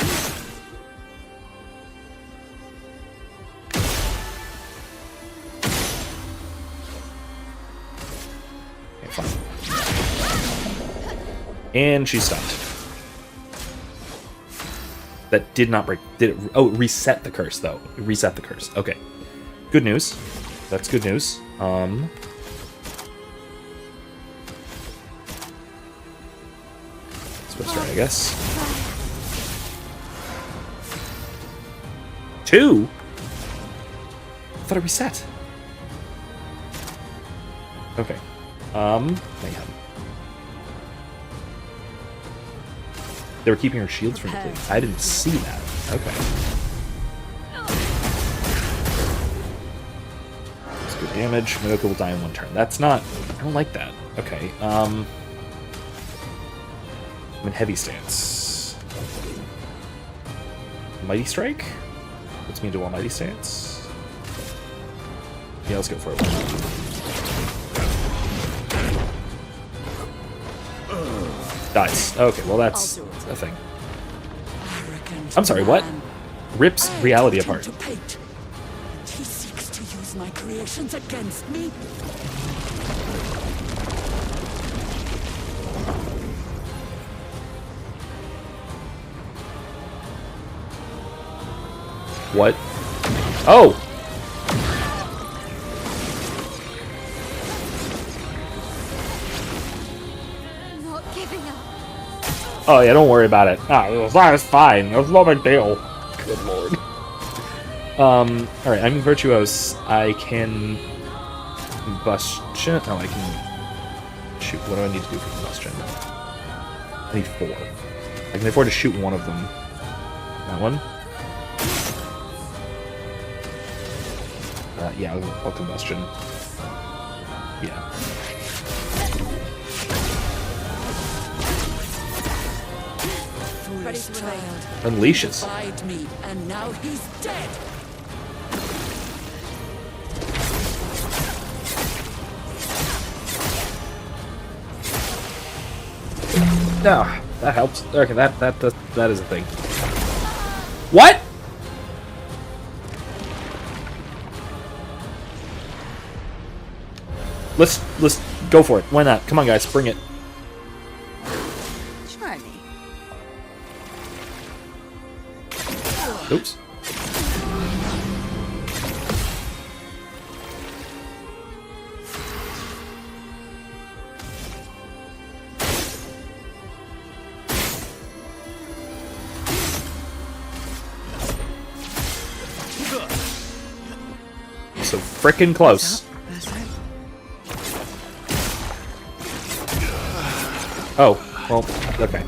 Okay, fine. And she's stunned. That did not break. Did it? Oh, it reset the curse, though. It reset the curse. Okay. Good news. That's good news. Switch start, I guess. 2? thought I reset. Okay. Mayhem. They were keeping her shields from depleting. I didn't see that. Okay. That's good damage. Madoka will die in 1 turn. That's not... I don't like that. Okay. I'm in heavy stance. Mighty Strike? Puts me into a Mighty Stance. Yeah, let's go for it. Dies. Okay, well that's a thing. I'm sorry, what? Rips reality apart. He seeks to use my creations against me. What? Oh! Oh yeah, don't worry about it. It's fine. It's not a big deal. Good lord. Alright, I'm Virtuose. I can combustion. Oh, I can shoot. What do I need to do for combustion? I need 4. I can afford to shoot one of them. That one? Yeah, I'll combustion. Yeah. Ready to Unleashes. defied me, and now he's dead. No, that helps. Okay, that is a thing. What? Let's go for it. Why not? Come on, guys, bring it. Try me. Oops. So frickin' close. Oh, well, okay.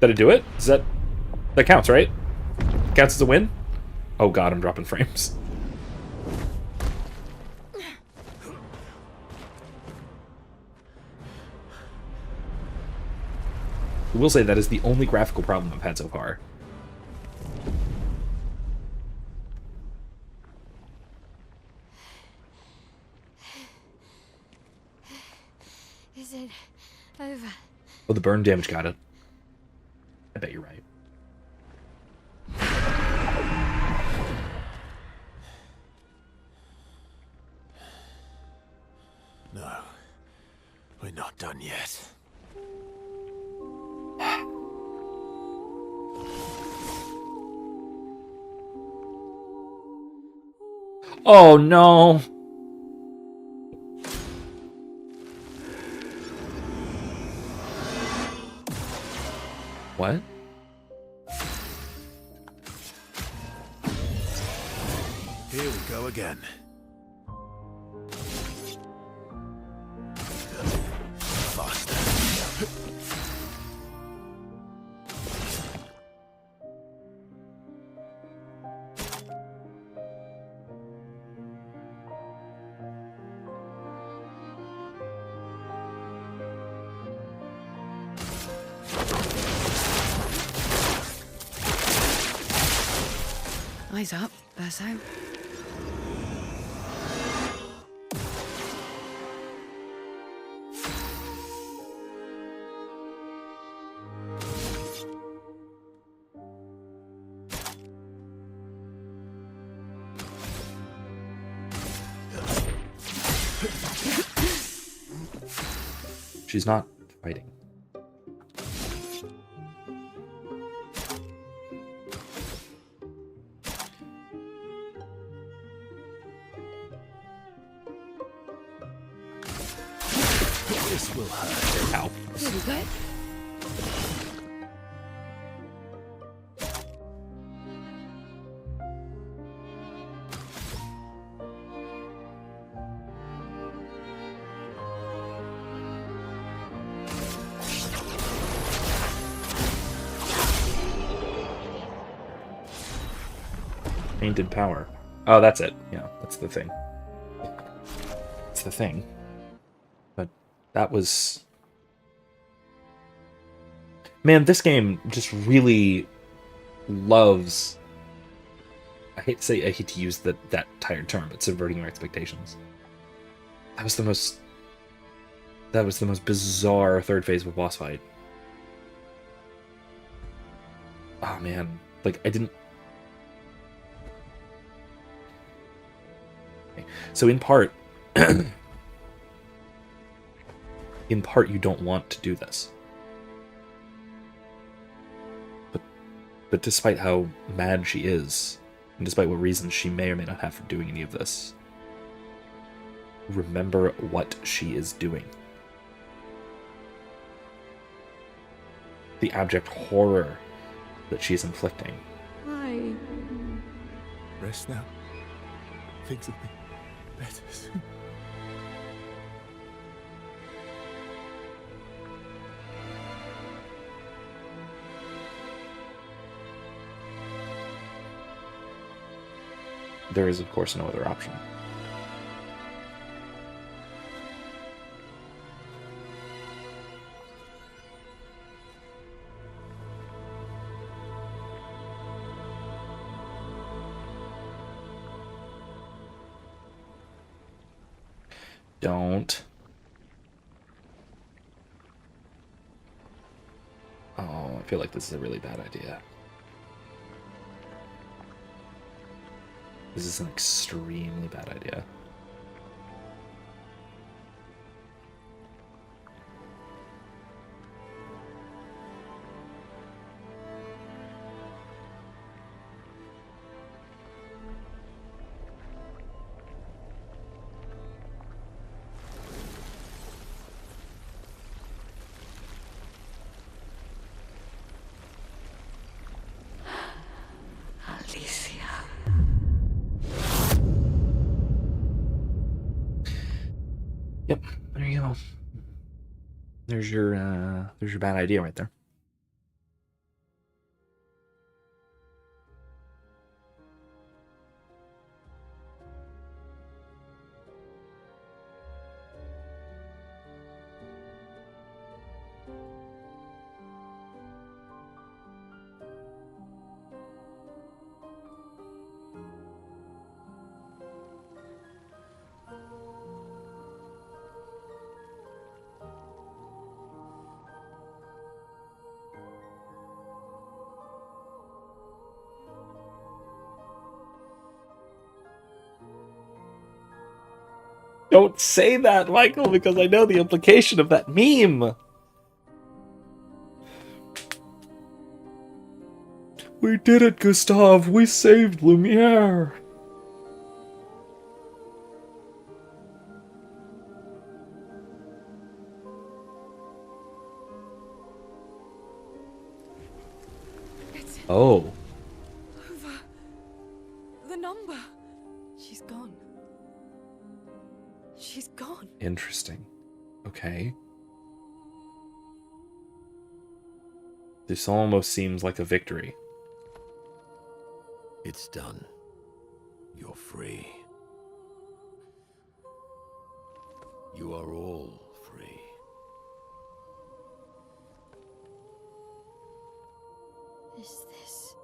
Did I do it? Is that counts, right? Counts as a win? Oh god, I'm dropping frames. I will say that is the only graphical problem I've had so far. Is it over? Oh, the burn damage got it. I bet you're right. No, we're not done yet. Oh no! What? Here we go again. Faster. Eyes up, Berso. She's not fighting. This will hurt. Ow. Here we go. Tainted power. Oh, that's it. Yeah, that's the thing. That's the thing. But that was... Man, this game just really loves... I hate to use that tired term, but subverting your expectations. That was the most bizarre third phase of a boss fight. Oh man, like I didn't. Okay. So in part, you don't want to do this, but despite how mad she is, and despite what reasons she may or may not have for doing any of this, remember what she is doing. The abject horror that she is inflicting. Why? Rest now. Things will be better soon. There is, of course, no other option. Don't. Oh, I feel like this is a really bad idea. This is an extremely bad idea. Yep, there you go. There's your bad idea right there. Don't say that, Michael, because I know the implication of that meme. We did it, Gustave. We saved Lumiere. Oh. Over. The number. She's gone. She's gone. Interesting. Okay. This almost seems like a victory. It's done. You're free. You are all free. Is this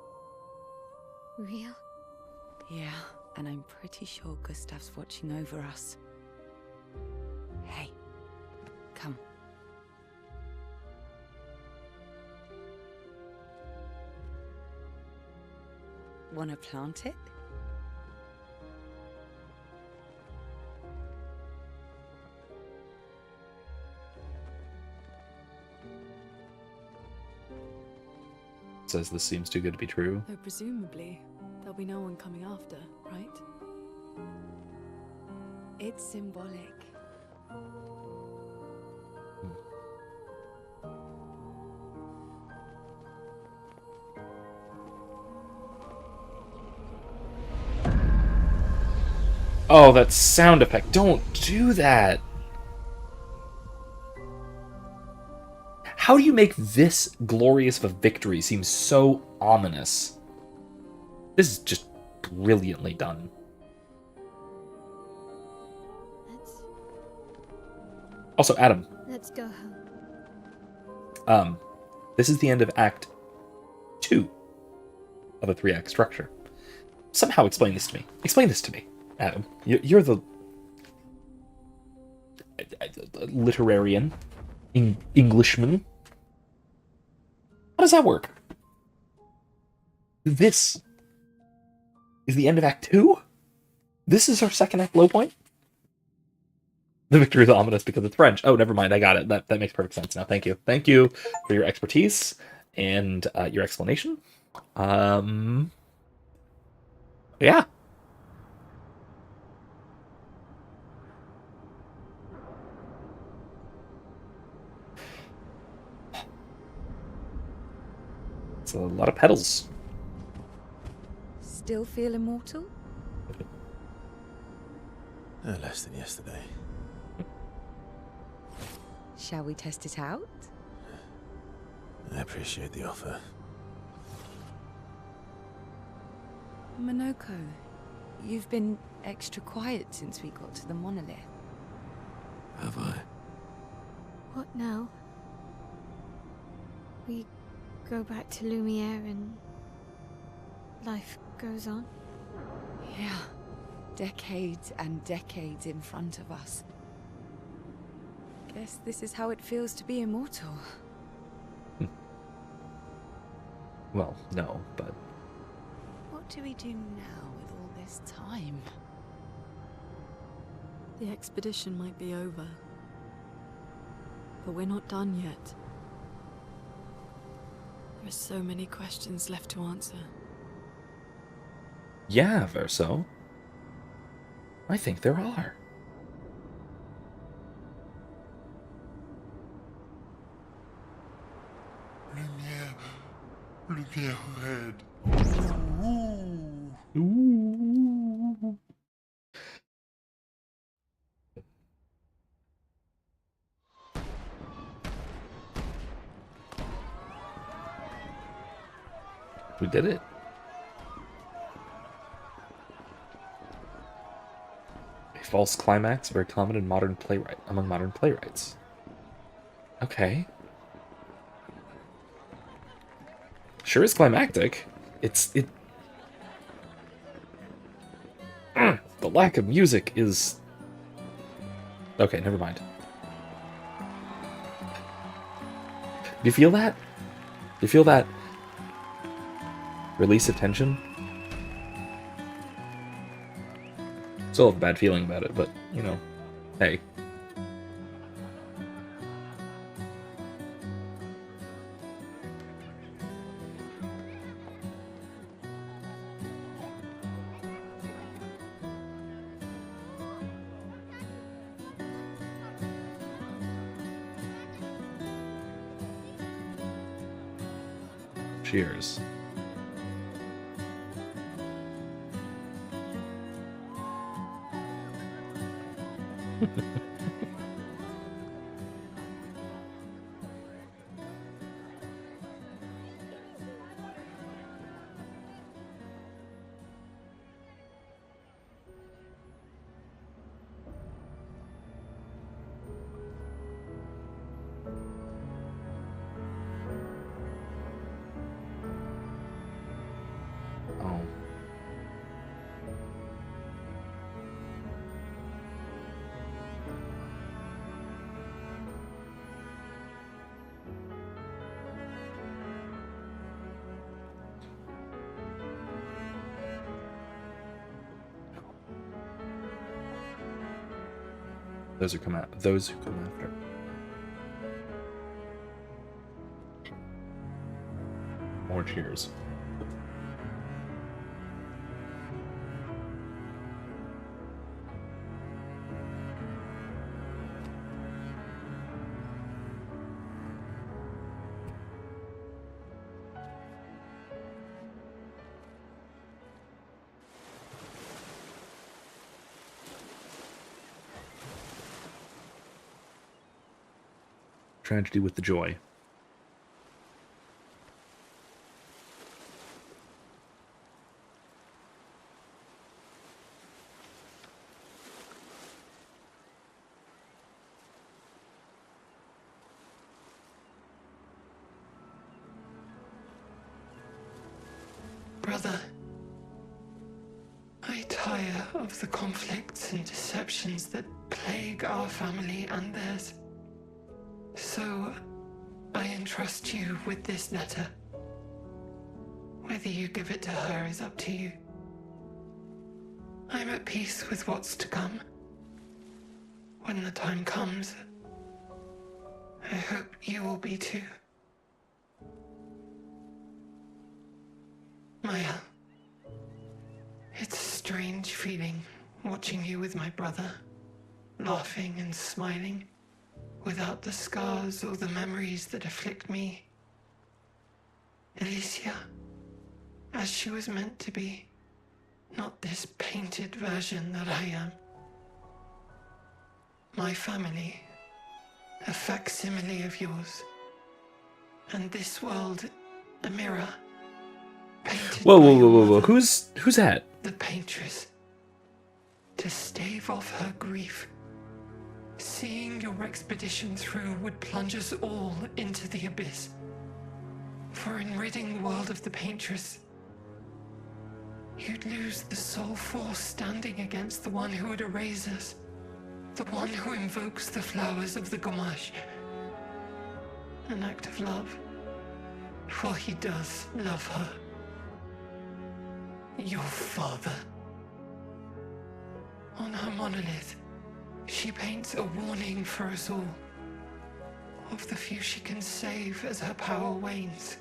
real? Yeah, and I'm pretty sure Gustav's watching over us. Hey, come. Wanna plant it? Says this seems too good to be true. Though presumably, there'll be no one coming after, right? It's symbolic. Oh, that sound effect. Don't do that. How do you make this glorious of a victory seem so ominous? This is just brilliantly done. Also, Adam. Let's go home. This is the end of Act 2 of a 3-act structure. Somehow explain this to me. Explain this to me, Adam. You're the literarian, Englishman. How does that work? This is the end of Act 2? This is our second act low point? The victory is ominous because it's French. Oh, never mind. I got it. That makes perfect sense now. Thank you. Thank you for your expertise and your explanation. Yeah. It's a lot of pedals. Still feel immortal? Less than yesterday. Shall we test it out? I appreciate the offer. Monoko, you've been extra quiet since we got to the monolith. Have I? What now? We go back to Lumiere and life goes on? Yeah. Decades and decades in front of us. Guess this is how it feels to be immortal. Well, no, but... What do we do now with all this time? The expedition might be over. But we're not done yet. There are so many questions left to answer. Yeah, Verso. I think there are. Lumiere red. Ooh. We did it. A false climax, very common in among modern playwrights. Okay. Sure is climactic. The lack of music is... Okay, never mind. Do you feel that? Do you feel that release of tension? Still have a bad feeling about it, but, you know, hey. Cheers. Oh. Those who come after. More cheers. Tragedy with the joy. brother. I tire of the conflicts and deceptions that plague our family and theirs. So, I entrust you with this letter. Whether you give it to her is up to you. I'm at peace with what's to come. When the time comes, I hope you will be too. Maya, it's a strange feeling watching you with my brother, laughing and smiling, without the scars or the memories that afflict me. Alicia, as she was meant to be, not this painted version that I am. My family, a facsimile of yours, and this world, a mirror, painted Whoa, by whoa, your whoa, whoa, whoa! mother, Who's that? the paintress, to stave off her grief. Seeing your expedition through would plunge us all into the abyss. For in ridding the world of the paintress, you'd lose the sole force standing against the one who would erase us, the one who invokes the flowers of the Gomash. An act of love, for he does love her. Your father. On her monolith, she paints a warning for us all, of the few she can save as her power wanes.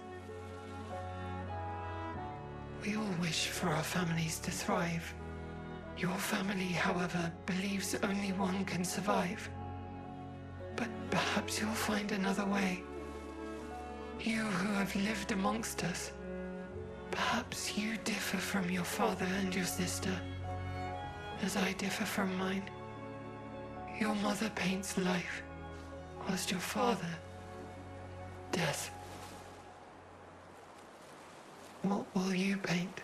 We all wish for our families to thrive. Your family, however, believes only one can survive. But perhaps you'll find another way. You who have lived amongst us, perhaps you differ from your father and your sister, as I differ from mine. Your mother paints life, whilst your father, death. What will you paint?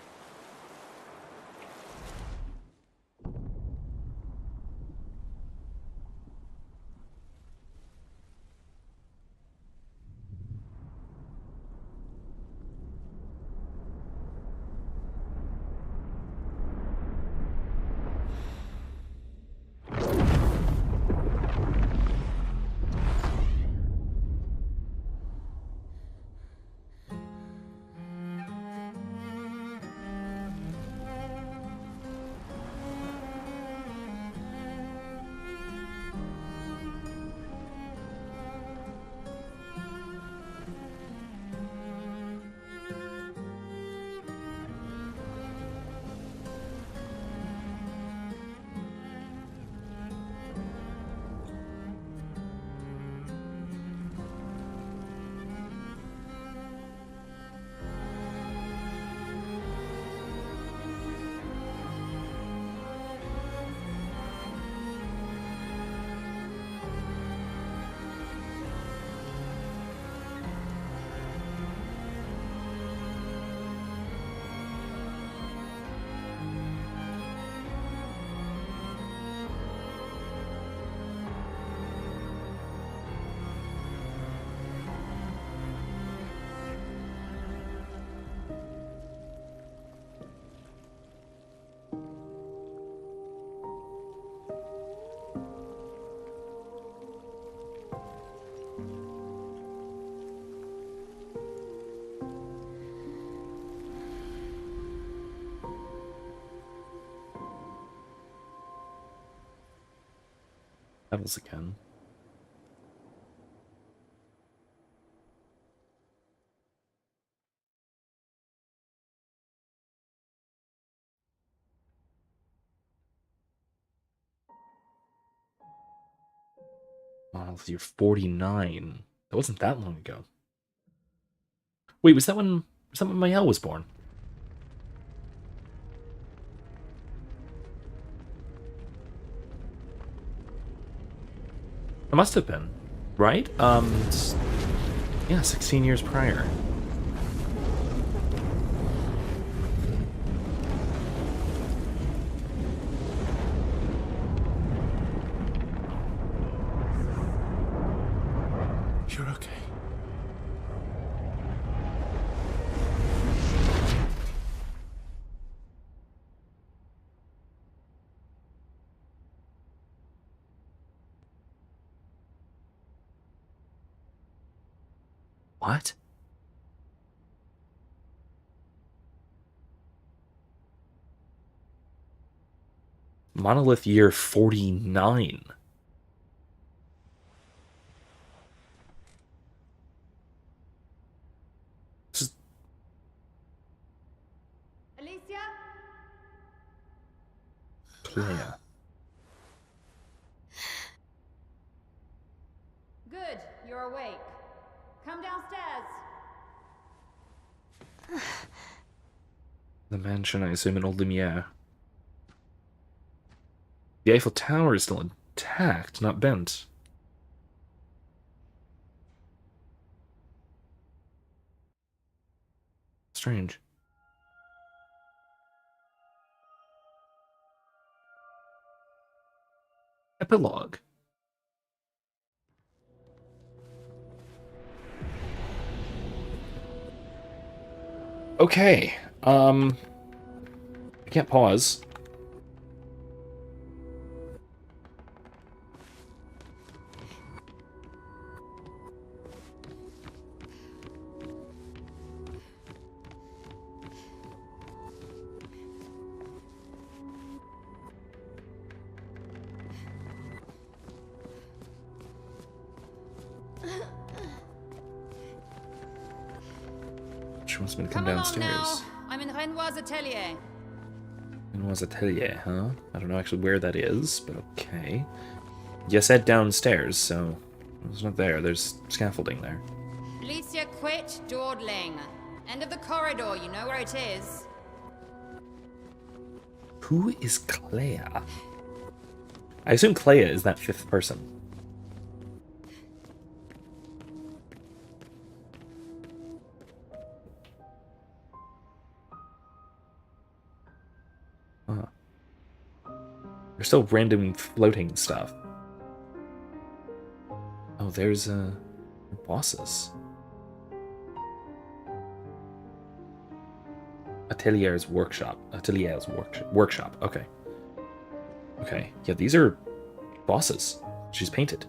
Levels again. Oh, so you're 49. That wasn't that long ago. Wait, was that when Mael was born? It must have been, right? Yeah, 16 years prior. You're okay. What? Monolith year 49. This is... Alicia? Clair. Good, you're awake. Come downstairs. The mansion, I assume, in Old Lumiere. The Eiffel Tower is still intact, not bent. Strange. Epilogue. Okay. I can't pause. She wants me to come downstairs. Now. I'm in Renoir's atelier. Renoir's atelier, huh? I don't know actually where that is, but okay. You said downstairs, so it's not there. There's scaffolding there. Alicia, quit dawdling. End of the corridor, you know where it is. Who is Clair? I assume Clair is that fifth person. Huh. There's still random floating stuff. Oh, there's bosses. Atelier's workshop. Atelier's workshop. Okay. Okay. Yeah, these are bosses. She's painted.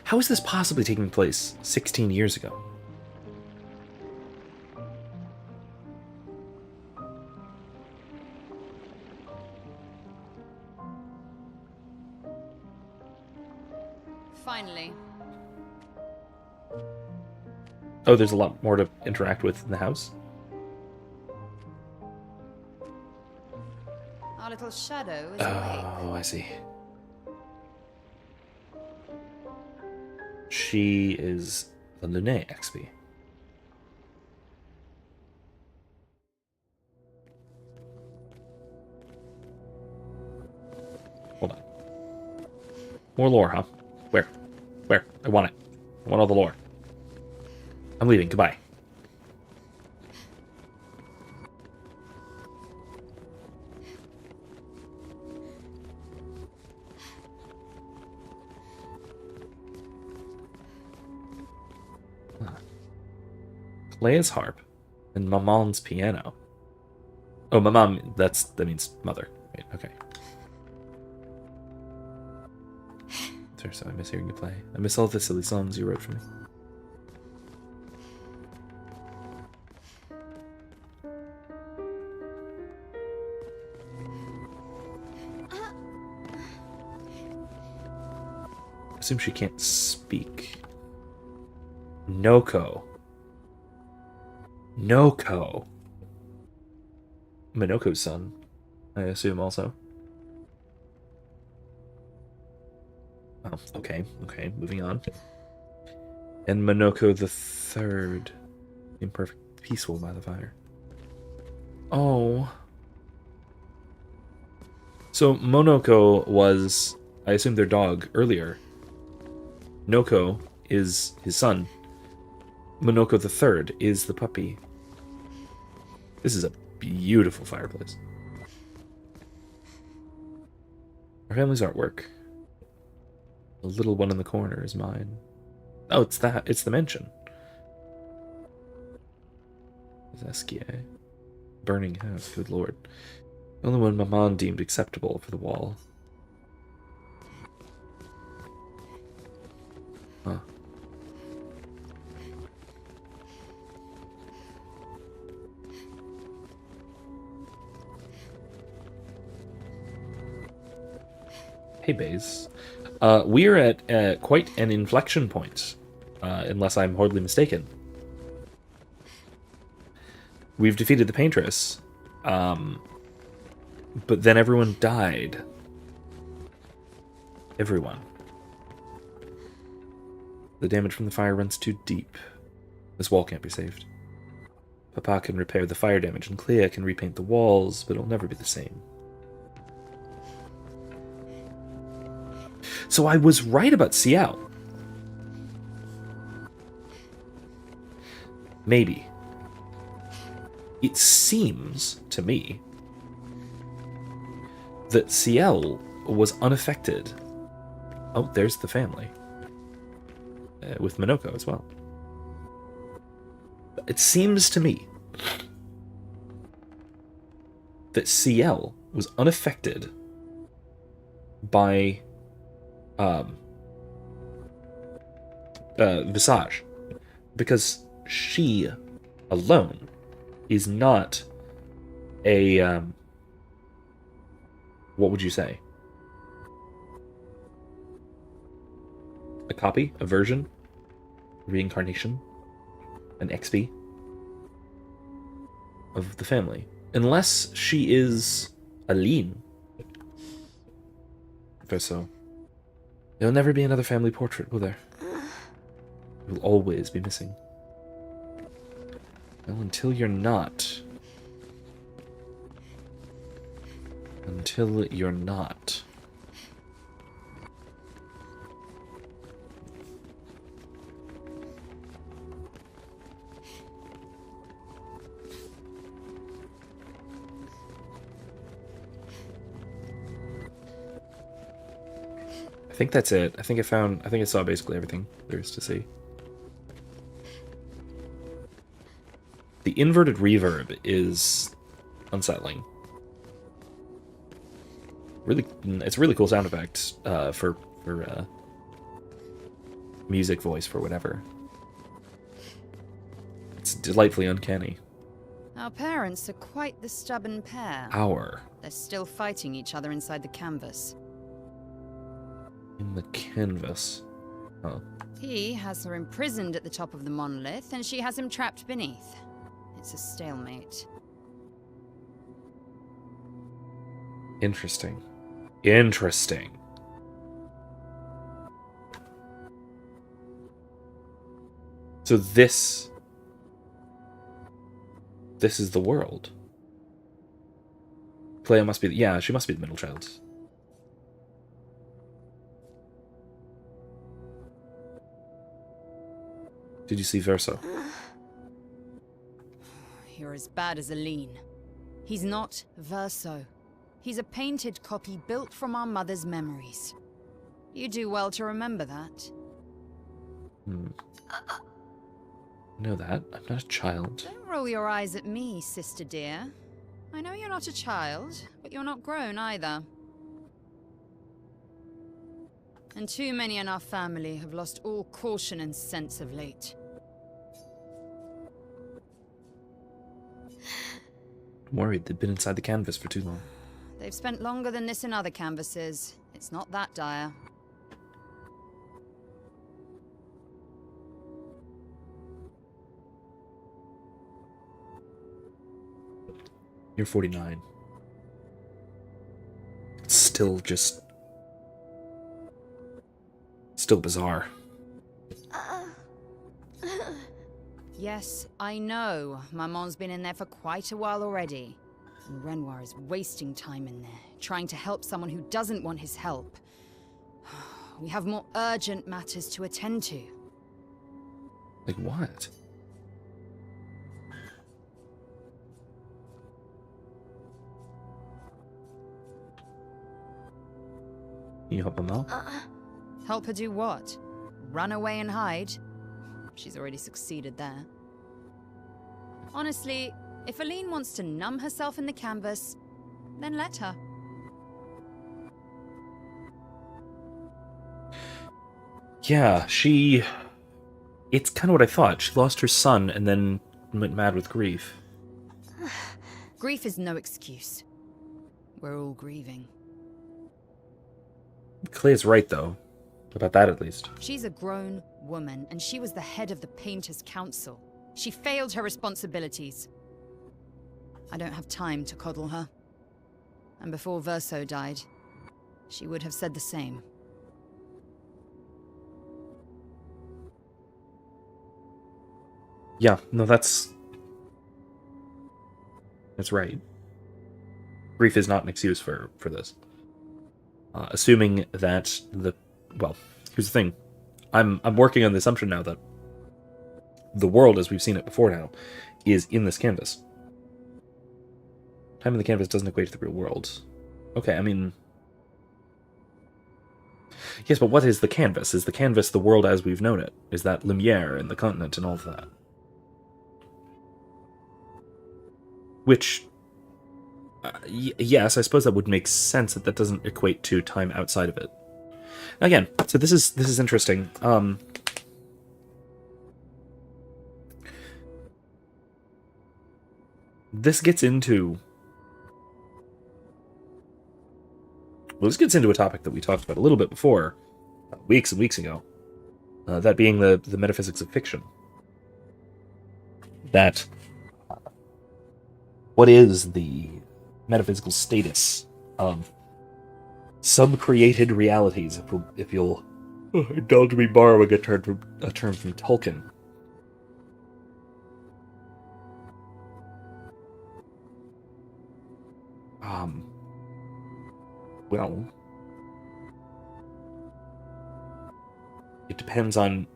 How is this possibly taking place 16 years ago? Finally. Oh, there's a lot more to interact with in the house? Our little shadow is awake. Oh, I see. She is the Lunet XP. Hold on. More lore, huh? Where? Where? I want it. I want all the lore. I'm leaving. Goodbye. Leia's harp and Maman's piano. Oh, Maman, that means mother. Right, okay. Seriously, I miss hearing you play. I miss all the silly songs you wrote for me. I assume she can't speak. Noko. Noko. Minoko's son, I assume also. Oh, okay, moving on. And Monoko the Third, imperfect, peaceful by the fire. Oh. So Monoko was, I assume, their dog earlier. Noko is his son. Monoko the Third is the puppy. This is a beautiful fireplace. Our family's artwork. The little one in the corner is mine. Oh, it's that. It's the mansion. It's Esquier. burning house, good lord. Only one Maman deemed acceptable for the wall. Huh. Hey, Baze. We're at quite an inflection point, unless I'm horribly mistaken. We've defeated the Paintress, but then everyone died. Everyone. The damage from the fire runs too deep. This wall can't be saved. Papa can repair the fire damage, and Clair can repaint the walls, but it'll never be the same. So I was right about Ciel. Maybe. It seems to me that Ciel was unaffected. Oh, there's the family. With Minoko as well. It seems to me that Ciel was unaffected by Visage, because she alone is not a what would you say? A copy, a version, reincarnation, an XP of the family, unless she is Aline. So there'll never be another family portrait, will there? It will always be missing. Well, until you're not. Until you're not. I think that's it. I think I saw basically everything there is to see. The inverted reverb is unsettling. Really, it's a really cool sound effect for music voice for whatever. It's delightfully uncanny. Our parents are quite the stubborn pair. They're still fighting each other inside the canvas. In the canvas. Huh. He has her imprisoned at the top of the monolith, and she has him trapped beneath. It's a stalemate. Interesting. Interesting. So this is the world. Clair must be... Yeah, she must be the middle child. Did you see Verso? You're as bad as Aline. He's not Verso. He's a painted copy built from our mother's memories. You do well to remember that. Know that. I'm not a child. Don't roll your eyes at me, sister dear. I know you're not a child, but you're not grown either. And too many in our family have lost all caution and sense of late. I'm worried they've been inside the canvas for too long. They've spent longer than this in other canvases. It's not that dire. You're 49. It's still just... still bizarre. Yes, I know. Maman's been in there for quite a while already. And Renoir is wasting time in there, trying to help someone who doesn't want his help. We have more urgent matters to attend to. Like what? Can you help him out? Help her do what? Run away and hide? She's already succeeded there. Honestly, If Aline wants to numb herself in the canvas, then let her. Yeah, it's kind of what I thought. She lost her son and then went mad with grief. Grief is no excuse. We're all grieving. Claire's right, though. About that, at least. She's a grown woman, and she was the head of the Painters' Council. She failed her responsibilities. I don't have time to coddle her. And before Verso died, she would have said the same. Yeah, no, that's right. Grief is not an excuse for this. Assuming that well, here's the thing. I'm working on the assumption now that the world, as we've seen it before now, is in this canvas. Time in the canvas doesn't equate to the real world. Okay, I mean... Yes, but what is the canvas? Is the canvas the world as we've known it? Is that Lumiere and the continent and all of that? Which... yes, I suppose that would make sense that doesn't equate to time outside of it. Again, so this is interesting. This gets into a topic that we talked about a little bit before, weeks and weeks ago. That being the metaphysics of fiction. That what is the metaphysical status of sub-created realities, if you'll indulge me borrowing a term from Tolkien. Well, it depends on,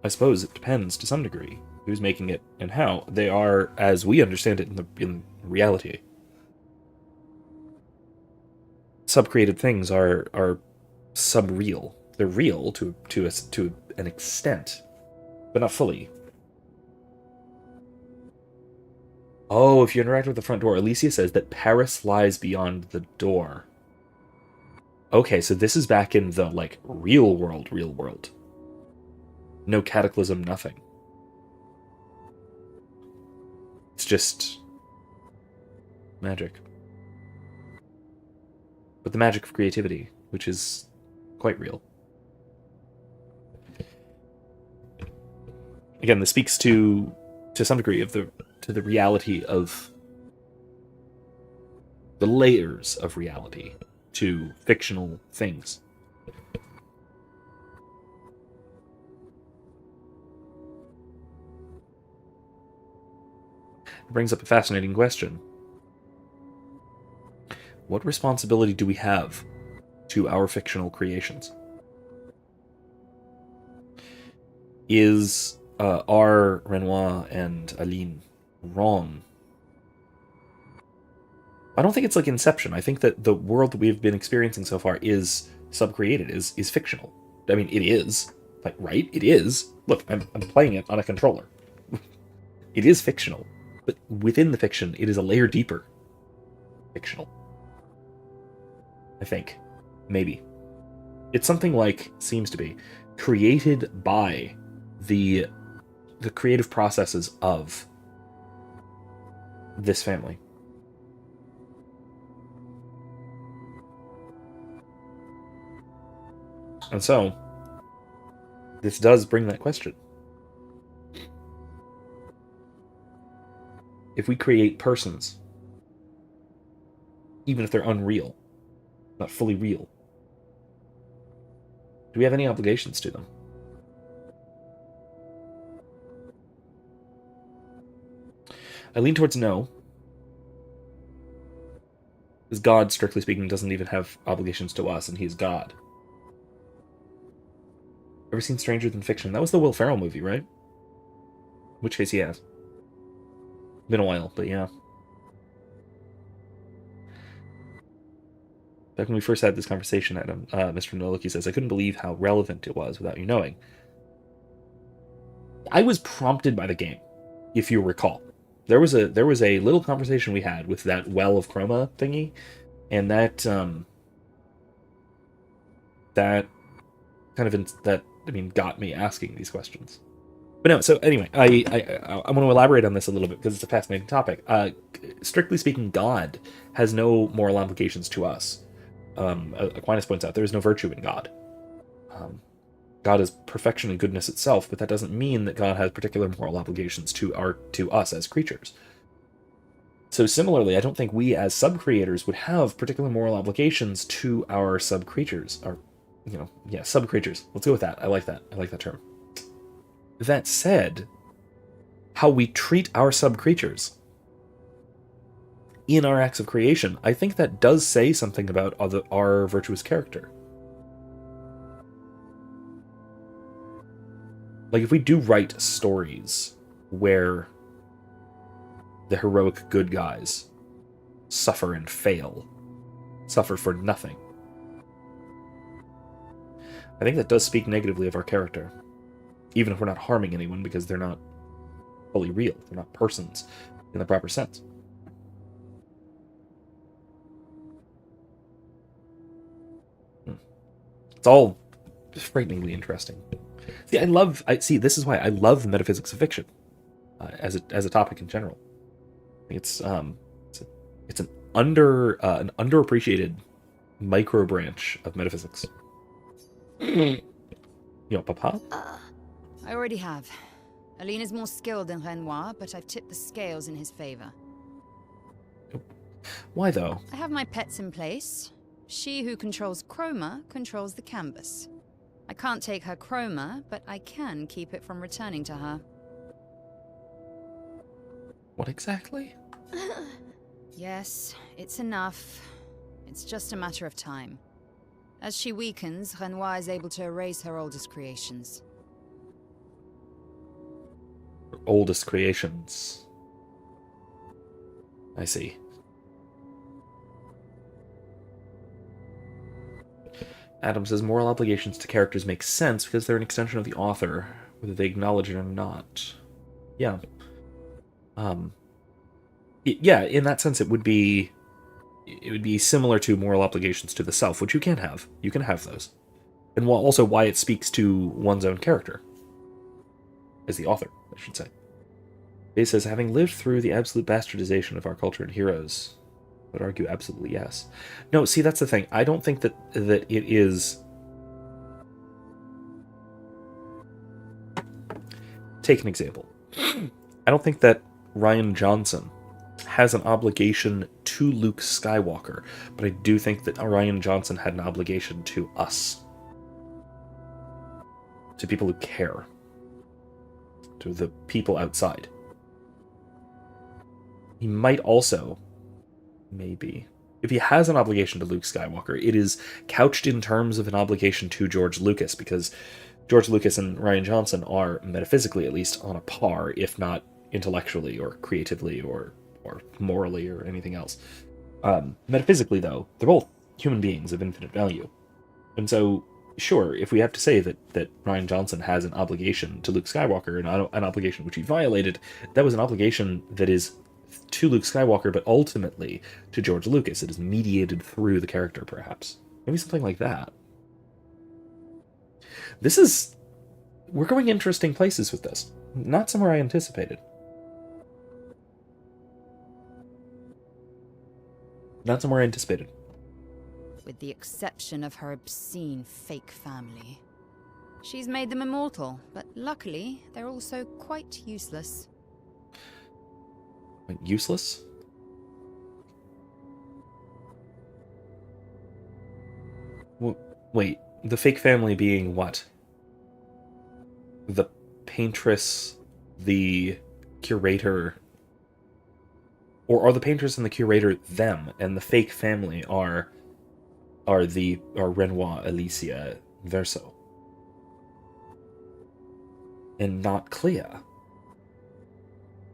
I suppose it depends to some degree, who's making it and how. They are, as we understand it in reality, sub-created things are sub-real. They're real to an extent, but not fully. Oh, if you interact with the front door, Alicia says that Paris lies beyond the door. Okay, so this is back in the, like, real world. No cataclysm, nothing. It's just magic. But the magic of creativity, which is quite real. Again, this speaks to some degree of the reality of the layers of reality to fictional things. It brings up a fascinating question. What responsibility do we have to our fictional creations? Are Renoir and Aline wrong? I don't think it's like Inception. I think that the world that we've been experiencing so far is sub-created, is fictional. I mean, it is. Like, right? It is. Look, I'm playing it on a controller. It is fictional. But within the fiction, it is a layer deeper fictional. I think. Maybe. It's something like, seems to be, created by the creative processes of this family. And so, this does bring that question. If we create persons, even if they're unreal, not fully real, do we have any obligations to them? I lean towards no. Because God, strictly speaking, doesn't even have obligations to us, and he's God. Ever seen Stranger Than Fiction? That was the Will Ferrell movie, right? In which case, he has. Been a while, but yeah. Back when we first had this conversation, Adam, Mr. Noloki says, I couldn't believe how relevant it was without you knowing. I was prompted by the game, if you recall. There was a little conversation we had with that well of chroma thingy, and that got me asking these questions. But no, so anyway, I want to elaborate on this a little bit because it's a fascinating topic. Strictly speaking, God has no moral obligations to us. Aquinas points out there is no virtue in God. God is perfection and goodness itself, but that doesn't mean that God has particular moral obligations to us as creatures. So similarly, I don't think we as sub-creators would have particular moral obligations to our sub-creatures. Sub-creatures. Let's go with that. I like that. I like that term. That said, how we treat our sub-creatures in our acts of creation, I think that does say something about our virtuous character. Like, if we do write stories where the heroic good guys suffer and fail, suffer for nothing, I think that does speak negatively of our character. Even if we're not harming anyone, because they're not fully real. They're not persons in the proper sense. It's all frighteningly interesting. This is why I love the metaphysics of fiction as a topic in general. It's an underappreciated micro branch of metaphysics. Papa? I already have. Aline is more skilled than Renoir, but I've tipped the scales in his favor. Why, though? I have my pets in place. She who controls chroma controls the canvas. I can't take her chroma, but I can keep it from returning to her. What exactly? Yes, it's enough. It's just a matter of time. As she weakens, Renoir is able to erase her oldest creations. Oldest creations. I see. Adam says moral obligations to characters make sense because they're an extension of the author, whether they acknowledge it or not. Yeah. In that sense, it would be similar to moral obligations to the self, which you can have. You can have those. And also why it speaks to one's own character. As the author, I should say. It says, having lived through the absolute bastardization of our culture and heroes, I would argue absolutely yes. No, see, that's the thing. I don't think that it is... Take an example. I don't think that Rian Johnson has an obligation to Luke Skywalker, but I do think that Rian Johnson had an obligation to us. To people who care. To the people outside. He might also, maybe, if he has an obligation to Luke Skywalker, it is couched in terms of an obligation to George Lucas, because George Lucas and Rian Johnson are, metaphysically at least, on a par, if not intellectually or creatively or morally or anything else. Metaphysically, though, they're both human beings of infinite value. And so, sure, if we have to say that Rian Johnson has an obligation to Luke Skywalker, an obligation which he violated, that was an obligation that is to Luke Skywalker, but ultimately to George Lucas. It is mediated through the character, perhaps. Maybe something like that. We're going interesting places with this. Not somewhere I anticipated. Not somewhere I anticipated. With the exception of her obscene fake family. She's made them immortal, but luckily, they're also quite useless. Useless? Wait, the fake family being what? The paintress, the curator, or are the paintress and the curator them, and the fake family are Renoir, Alicia, Verso, and not Clea?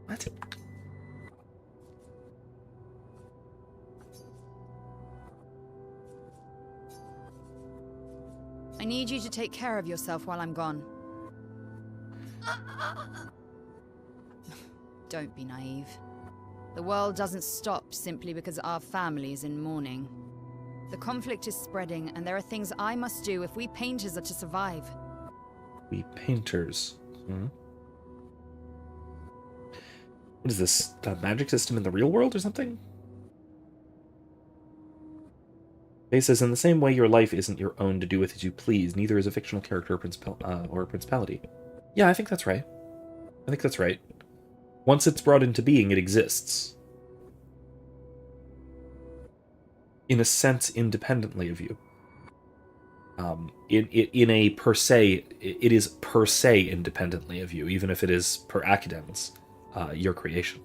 What? I need you to take care of yourself while I'm gone. Don't be naive. The world doesn't stop simply because our family is in mourning. The conflict is spreading, and there are things I must do if we painters are to survive. We painters. What is this? A magic system in the real world or something? He says, in the same way your life isn't your own to do with as you please, neither is a fictional character or a principality. Yeah, I think that's right. I think that's right. Once it's brought into being, it exists. In a sense, independently of you. In a per se, it is per se independently of you, even if it is per accidens, your creation.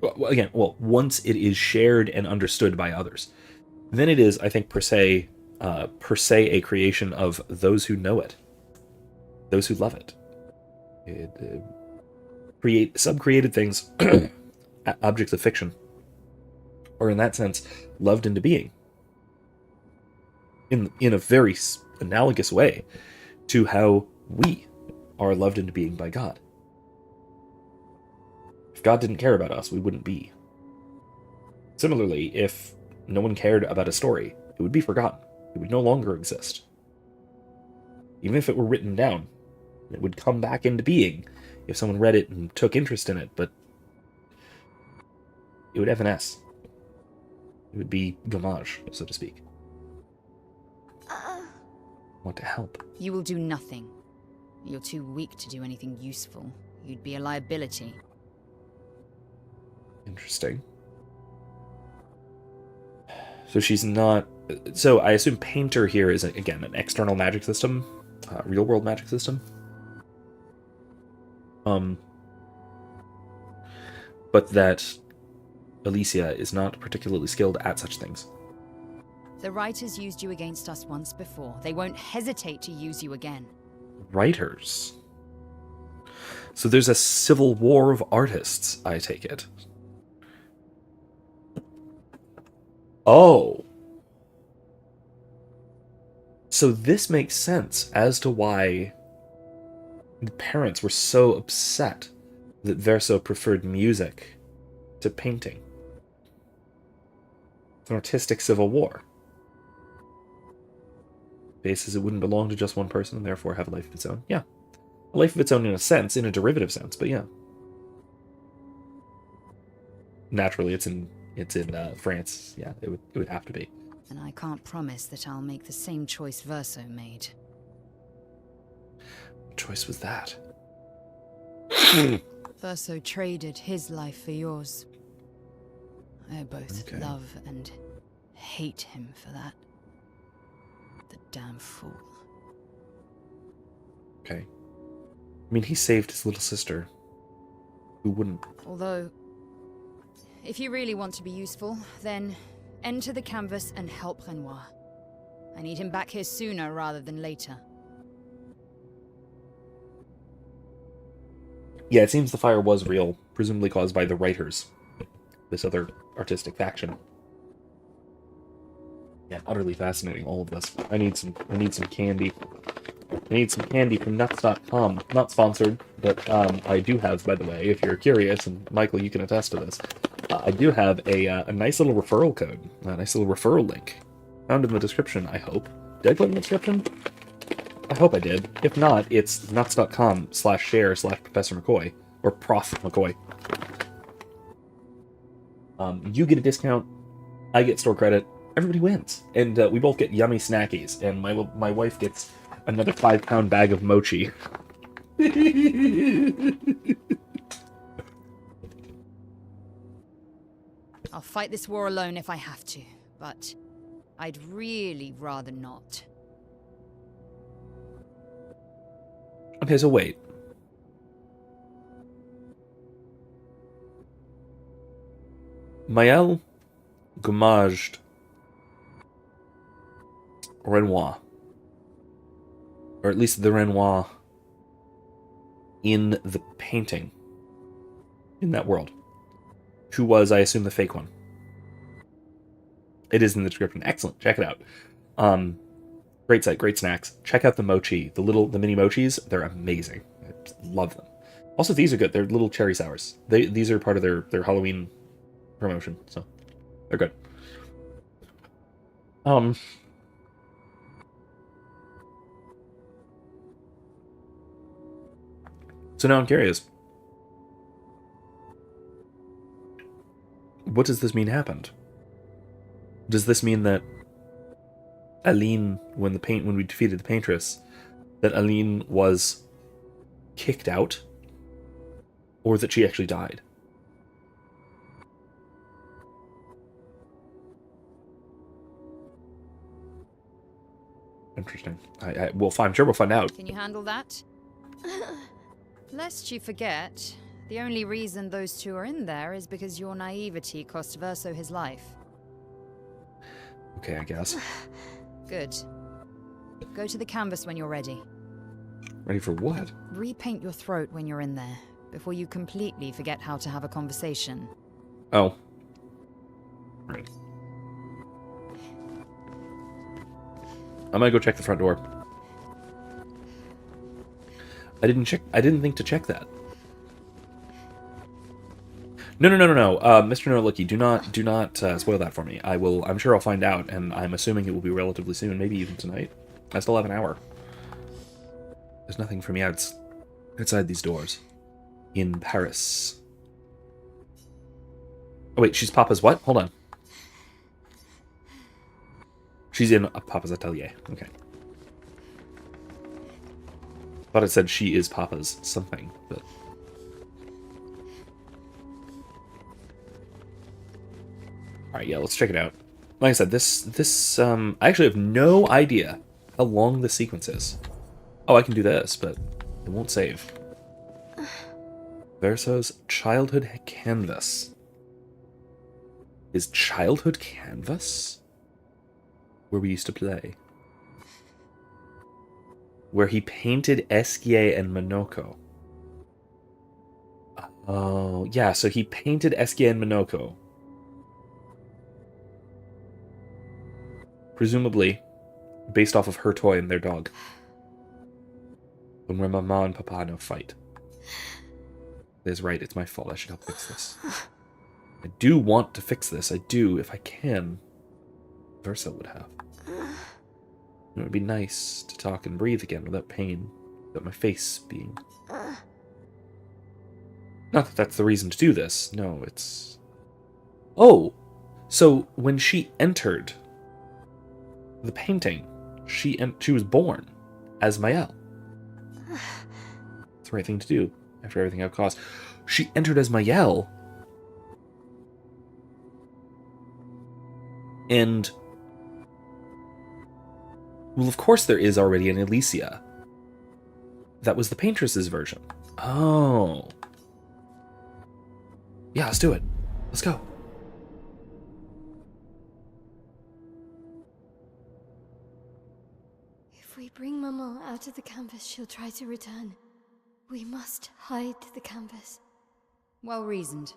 Well, once it is shared and understood by others, then it is, I think, per se a creation of those who know it, those who love it. Create sub-created things, objects of fiction, or in that sense, loved into being. In a very analogous way to how we are loved into being by God. If God didn't care about us, we wouldn't be. Similarly, if no one cared about a story, it would be forgotten. It would no longer exist. Even if it were written down, it would come back into being if someone read it and took interest in it, but it would evanesce. It would be gommage, so to speak. Want to help. You will do nothing. You're too weak to do anything useful. You'd be a liability. Interesting. So she's not... So I assume Painter here is, again, an external magic system. Real-world magic system. But that Alicia is not particularly skilled at such things. The writers used you against us once before. They won't hesitate to use you again. Writers? So there's a civil war of artists, I take it. Oh. So this makes sense as to why the parents were so upset that Verso preferred music to painting. It's an artistic civil war. Basis it wouldn't belong to just one person and therefore have a life of its own. Yeah. A life of its own in a sense, in a derivative sense, but yeah. Naturally, it's in France. Yeah, it would have to be. And I can't promise that I'll make the same choice Verso made. What choice was that? Verso traded his life for yours. I both love and hate him for that. The damn fool. Okay. I mean, he saved his little sister. Who wouldn't? Although, if you really want to be useful, then enter the canvas and help Renoir. I need him back here sooner rather than later. Yeah, it seems the fire was real, presumably caused by the writers. This other artistic faction. Yeah, utterly fascinating, all of this. I need some candy. I need some candy from nuts.com. Not sponsored, but I do have, by the way, if you're curious, and Michael, you can attest to this, I do have a nice little referral code, a nice little referral link. Found in the description, I hope. Did I put it in the description? I hope I did. If not, it's nuts.com/share/Professor McCoy, or Prof McCoy. You get a discount, I get store credit, everybody wins. And we both get yummy snackies, and my wife gets another 5-pound bag of mochi. I'll fight this war alone if I have to, but I'd really rather not. Okay, so wait. Maëlle gommaged Renoir. Or at least the Renoir in the painting. In that world. Who was, I assume, the fake one. It is in the description. Excellent. Check it out. Great site, great snacks. Check out the mochi. The mini mochis, they're amazing. I love them. Also, these are good. They're little cherry sours. These are part of their Halloween promotion, so they're good. So now I'm curious. What does this mean happened? Does this mean that Aline, when we defeated the Paintress, that Aline was kicked out? Or that she actually died? Interesting. I'm sure we'll find out. Can you handle that? Lest you forget, the only reason those two are in there is because your naivety cost Verso his life. Okay, I guess. Good. Go to the canvas when you're ready. Ready for what? Repaint your throat when you're in there, before you completely forget how to have a conversation. Oh. Right. I'm gonna go check the front door. I didn't think to check that. No. Mr. Nolicki, do not spoil that for me. I'm sure I'll find out, and I'm assuming it will be relatively soon, maybe even tonight. I still have an hour. There's nothing for me outside these doors. In Paris. Oh wait, she's Papa's what? Hold on. She's in Papa's atelier. Okay. Thought it said she is Papa's something, but... Alright, yeah, let's check it out. Like I said, I actually have no idea how long this sequence is. Oh, I can do this, but it won't save. Verso's childhood canvas. His childhood canvas? Where we used to play. Where he painted Esquier and Monoko. Oh, yeah, so he painted Esquier and Monoko. Presumably, based off of her toy and their dog. When Mama and Papa no fight. It is right, it's my fault, I should help fix this. I do want to fix this, I do, if I can. Verso would have. It would be nice to talk and breathe again without pain, without my face being... Not that that's the reason to do this, no, it's... Oh! So, when she entered the painting, she was born as Maëlle. It's the right thing to do, after everything I've caused. She entered as Maëlle, and... Well, of course there is already an Elysia. That was the Paintress's version. Oh. Yeah, let's do it. Let's go. If we bring Maman out of the canvas, she'll try to return. We must hide the canvas. Well reasoned.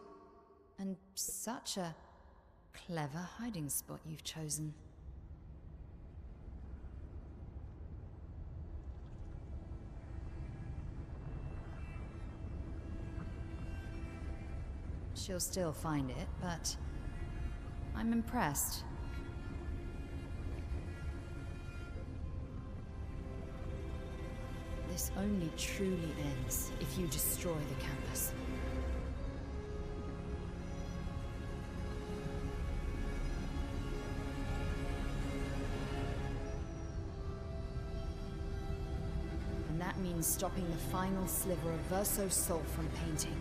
And such a clever hiding spot you've chosen. She'll still find it, but I'm impressed. This only truly ends if you destroy the canvas. And that means stopping the final sliver of Verso's soul from painting.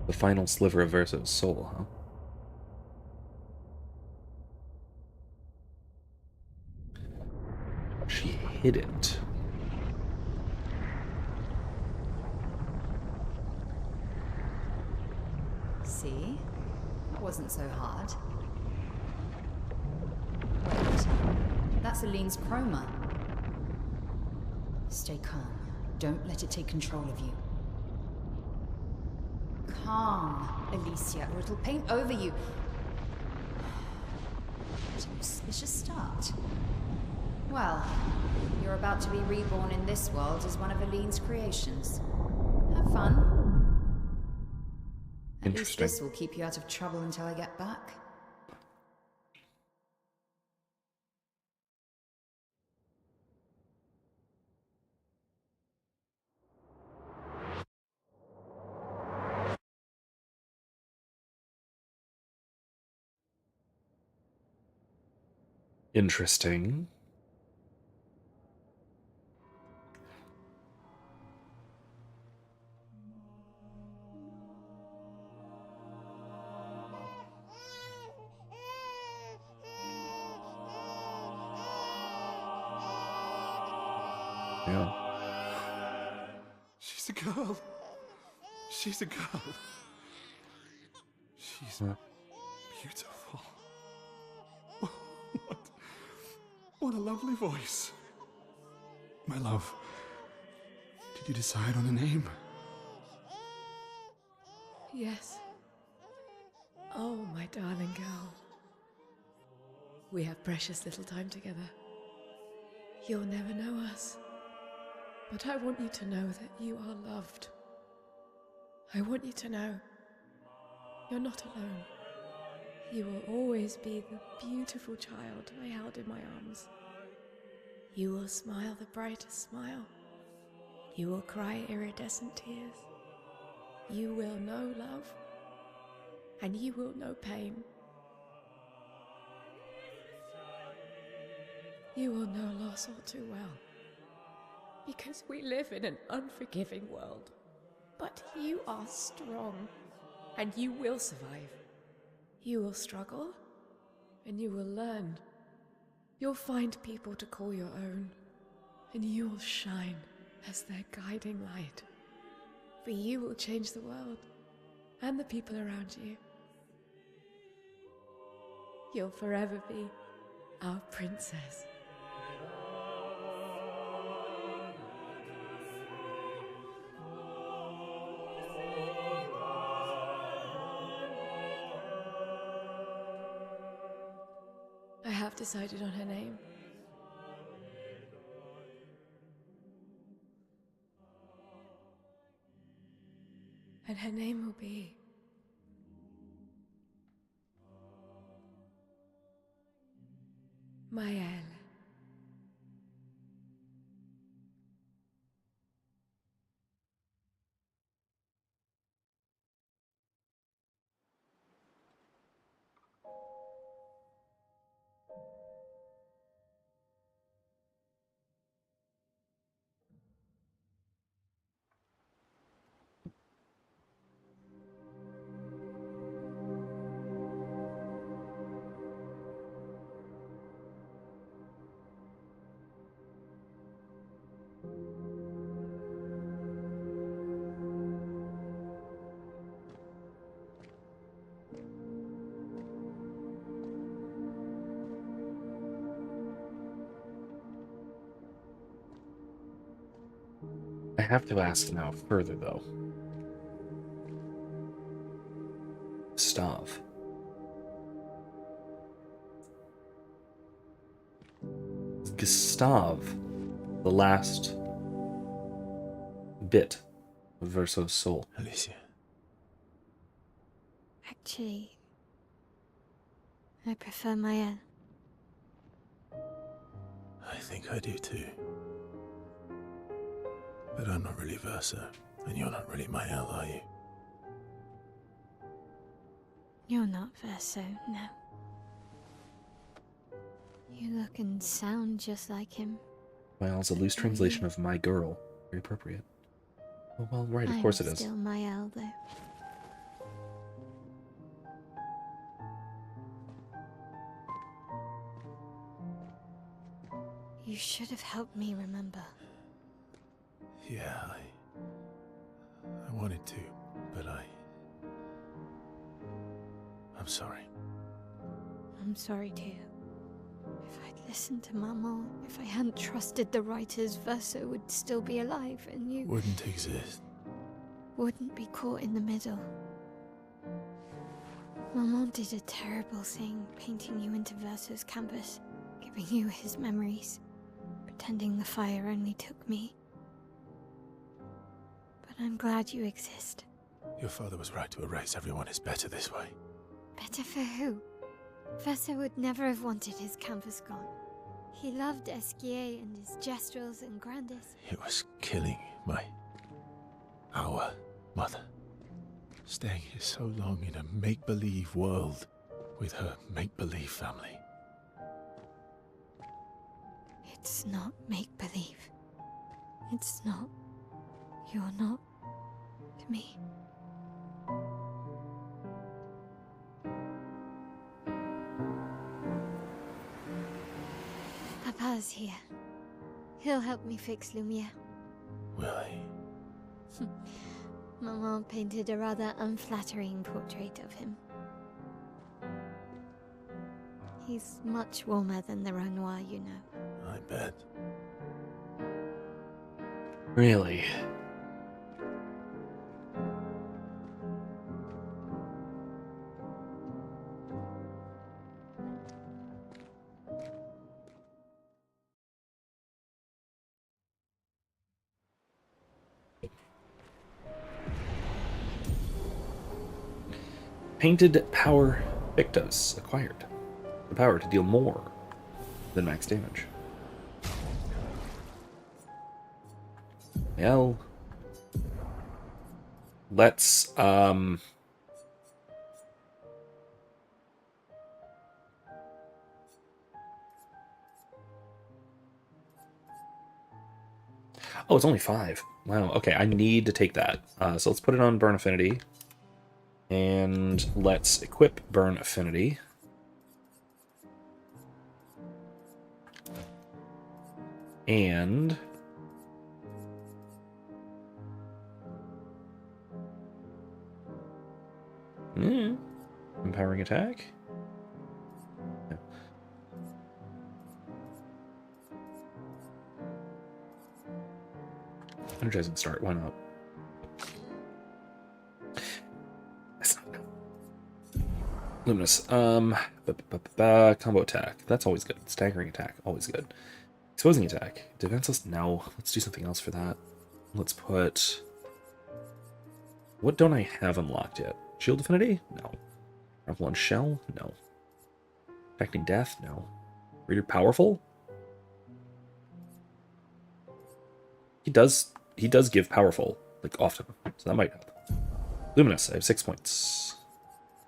The final sliver of Verso's soul, huh? She hid it. See? That wasn't so hard. Wait. That's Aline's chroma. Stay calm. Don't let it take control of you. calm, Alicia, or it'll paint over you. What an auspicious start. Well, you're about to be reborn in this world as one of Aline's creations. Have fun. At least this will keep you out of trouble until I get back. Interesting. Yeah. She's a girl. She's a girl. She's beautiful. What a lovely voice. My love, did you decide on a name? Yes. Oh, my darling girl. We have precious little time together. You'll never know us. But I want you to know that you are loved. I want you to know you're not alone. You will always be the beautiful child I held in my arms. You will smile the brightest smile. You will cry iridescent tears. You will know love, and you will know pain. You will know loss all too well, because we live in an unforgiving world. But you are strong, and you will survive. You will struggle, and you will learn. You'll find people to call your own, and you will shine as their guiding light. For you will change the world, and the people around you. You'll forever be our princess. I have decided on her name. And her name will be Maëlle. I have to ask now further, though. Gustav. Gustav, the last bit of Verso's soul. Alicia. Actually, I prefer Maëlle. I think I do too. But I'm not really Verso, and you're not really Maëlle, are you? You're not Verso, no. You look and sound just like him. Maëlle's a loose translation of my girl. Very appropriate. Oh, well, right, of course it is. Still Maëlle, though. You should have helped me remember. Yeah, I wanted to, but I'm sorry. I'm sorry too. If I'd listened to Maman, if I hadn't trusted the writers, Verso would still be alive, and you Wouldn't exist. wouldn't be caught in the middle. Maman did a terrible thing, painting you into Verso's canvas, giving you his memories, pretending the fire only took me. But I'm glad you exist. Your father was right to erase everyone is better this way. Better for who? Verso would never have wanted his canvas gone. He loved Esquier and his gestrels and grandes. It was killing our mother. Staying here so long in a make-believe world with her make-believe family. It's not make-believe. It's not. You're not to me. Papa's here. He'll help me fix Lumiere. Will he? Maman painted a rather unflattering portrait of him. He's much warmer than the Renoir, you know. I bet. Really? Painted Power Victus acquired. The power to deal more than max damage. Well, let's oh, it's only 5. Wow, okay, I need to take that. So let's put it on Burn Affinity. And let's equip Burn Affinity. And empowering attack. Yeah. Energizing start, why not? That's not enough. Luminous. Combo attack. That's always good. Staggering attack, always good. Exposing attack. Defenseless? No. Let's do something else for that. Let's put... What don't I have unlocked yet? Shield Affinity? No. Revlon Shell? No. Affecting Death? No. Reader Powerful? He does give Powerful, like, often. So that might help. Luminous, I have 6 points.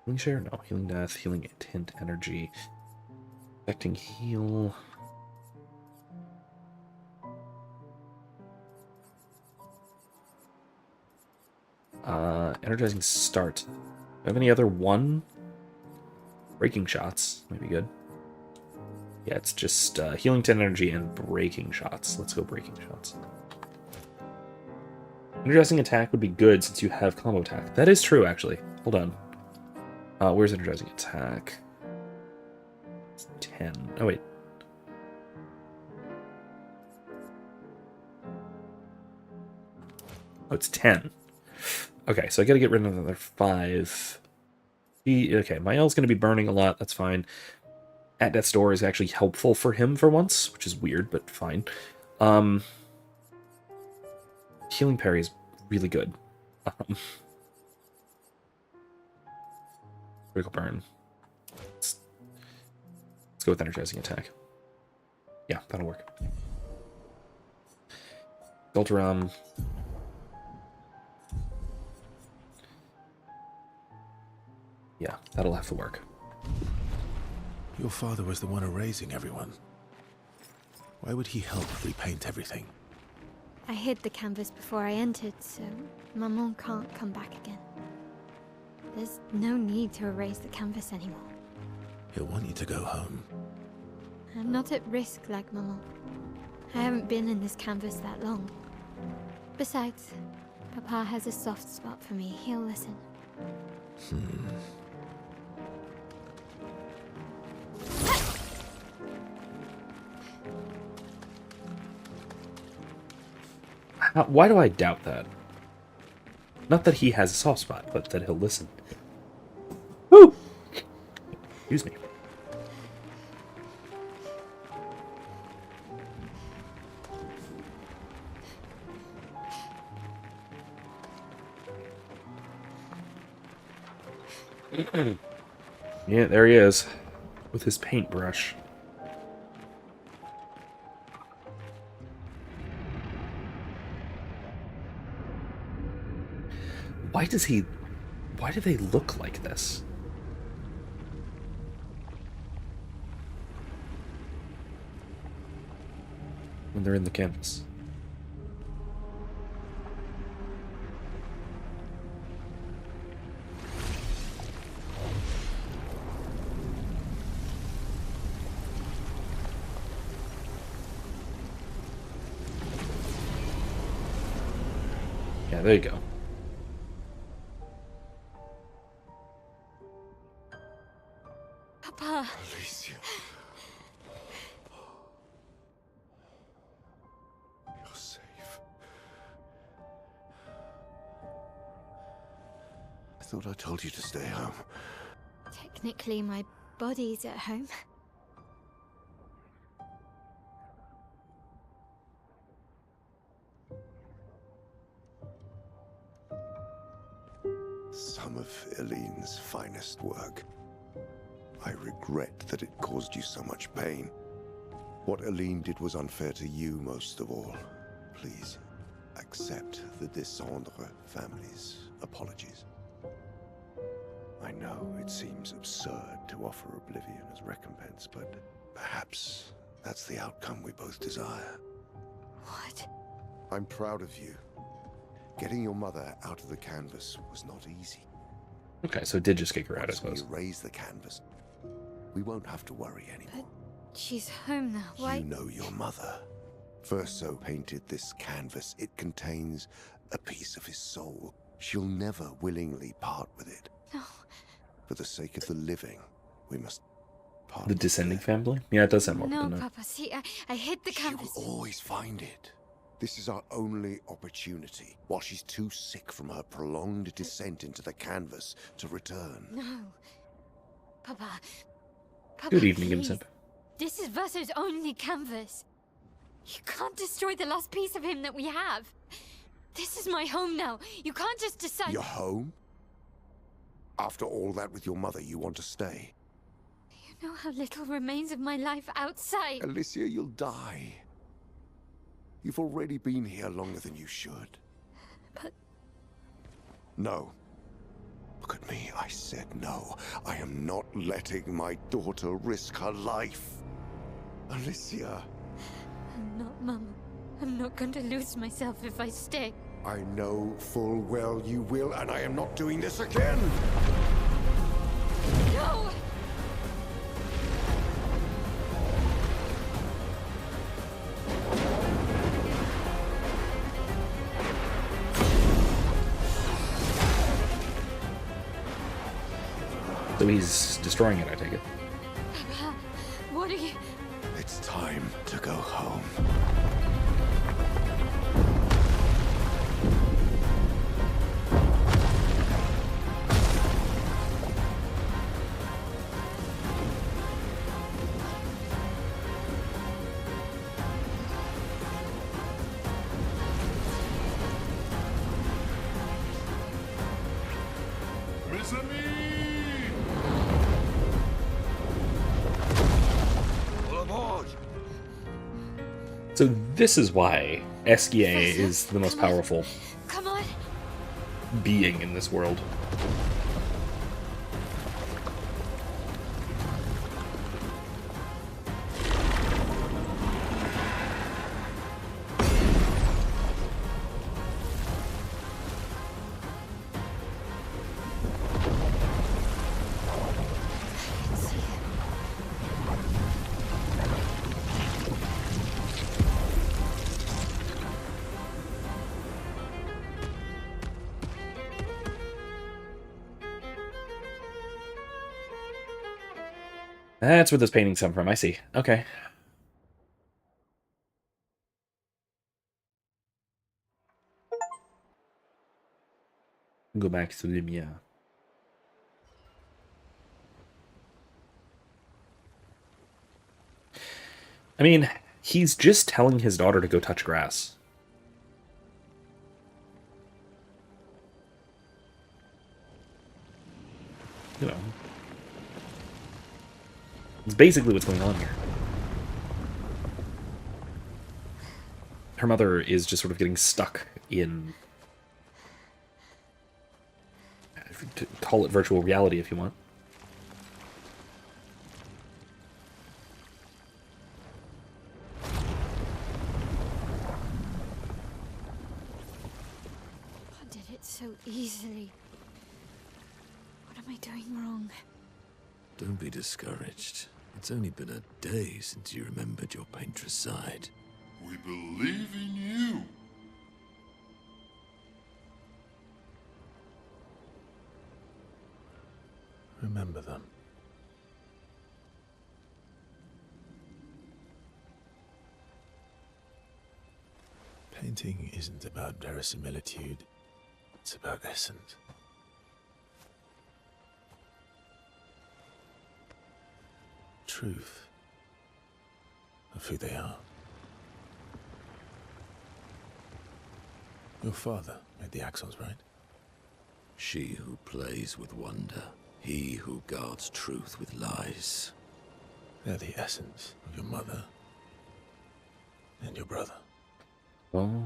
Healing Share? No. Healing Death, Healing Tint Energy. Affecting Heal... Energizing Start. Do I have any other one? Breaking Shots might be good. Yeah, it's just Healing 10 Energy and Breaking Shots. Let's go Breaking Shots. Energizing Attack would be good since you have Combo Attack. That is true, actually. Hold on. Where's Energizing Attack? It's 10. Oh, wait. Oh, it's 10. Okay, so I gotta get rid of another 5. Okay, my L's gonna be burning a lot, that's fine. At Death's Door is actually helpful for him for once, which is weird, but fine. Healing Parry is really good. Critical Burn. Let's go with Energizing Attack. Yeah, that'll work. Deltaram. Yeah, that'll have to work. Your father was the one erasing everyone. Why would he help repaint everything? I hid the canvas before I entered, so Maman can't come back again. There's no need to erase the canvas anymore. He'll want you to go home. I'm not at risk like Maman. I haven't been in this canvas that long. Besides, Papa has a soft spot for me. He'll listen. Why do I doubt that? Not that he has a soft spot, but that he'll listen. Woo! Excuse me. Yeah, there he is, with his paintbrush. Why do they look like this? When they're in the canvas. Yeah, there you go. Papa. Alicia. You're safe. I thought I told you to stay home. Technically, my body's at home. Some of Eileen's finest work. I regret that it caused you so much pain. What Eileen did was unfair to you most of all. Please, accept the Descendre family's apologies. I know it seems absurd to offer oblivion as recompense, but perhaps that's the outcome we both desire. What? I'm proud of you. Getting your mother out of the canvas was not easy. Okay, so it did just kick her out, I Once we suppose. erase the canvas, we won't have to worry anymore. She's home now. Why? You know your mother. Verso painted this canvas. It contains a piece of his soul. She'll never willingly part with it. No. For the sake of the living, we must part. The descending family? Yeah, it does sound more No, than that. Papa. See, I hid the canvas. She'll always find it. This is our only opportunity, while she's too sick from her prolonged descent into the canvas to return. No. Papa. Papa, Good evening, please. Vincent. This is Verso's only canvas. You can't destroy the last piece of him that we have. This is my home now. You can't just decide... Your home? After all that with your mother, you want to stay? You know how little remains of my life outside. Alicia, you'll die. You've already been here longer than you should. But... No. Look at me, I said no. I am not letting my daughter risk her life. Alicia. I'm not, Mama. I'm not going to lose myself if I stay. I know full well you will, and I am not doing this again! No! So he's destroying it, I take it. Papa, what are you... It's time to go home. So this is why Esquier is the most powerful Come on. being in this world. That's where those paintings come from, I see. Okay. Go back to Lumiere. I mean, he's just telling his daughter to go touch grass. You know. It's basically what's going on here. Her mother is just sort of getting stuck in... call it virtual reality if you want. I did it so easily. What am I doing wrong? Don't be discouraged. It's only been a day since you remembered your painter's side. We believe in you. Remember them. Painting isn't about verisimilitude. It's about essence. Truth of who they are. Your father made the axles, right? She who plays with wonder, he who guards truth with lies. They're the essence of your mother and your brother. Oh.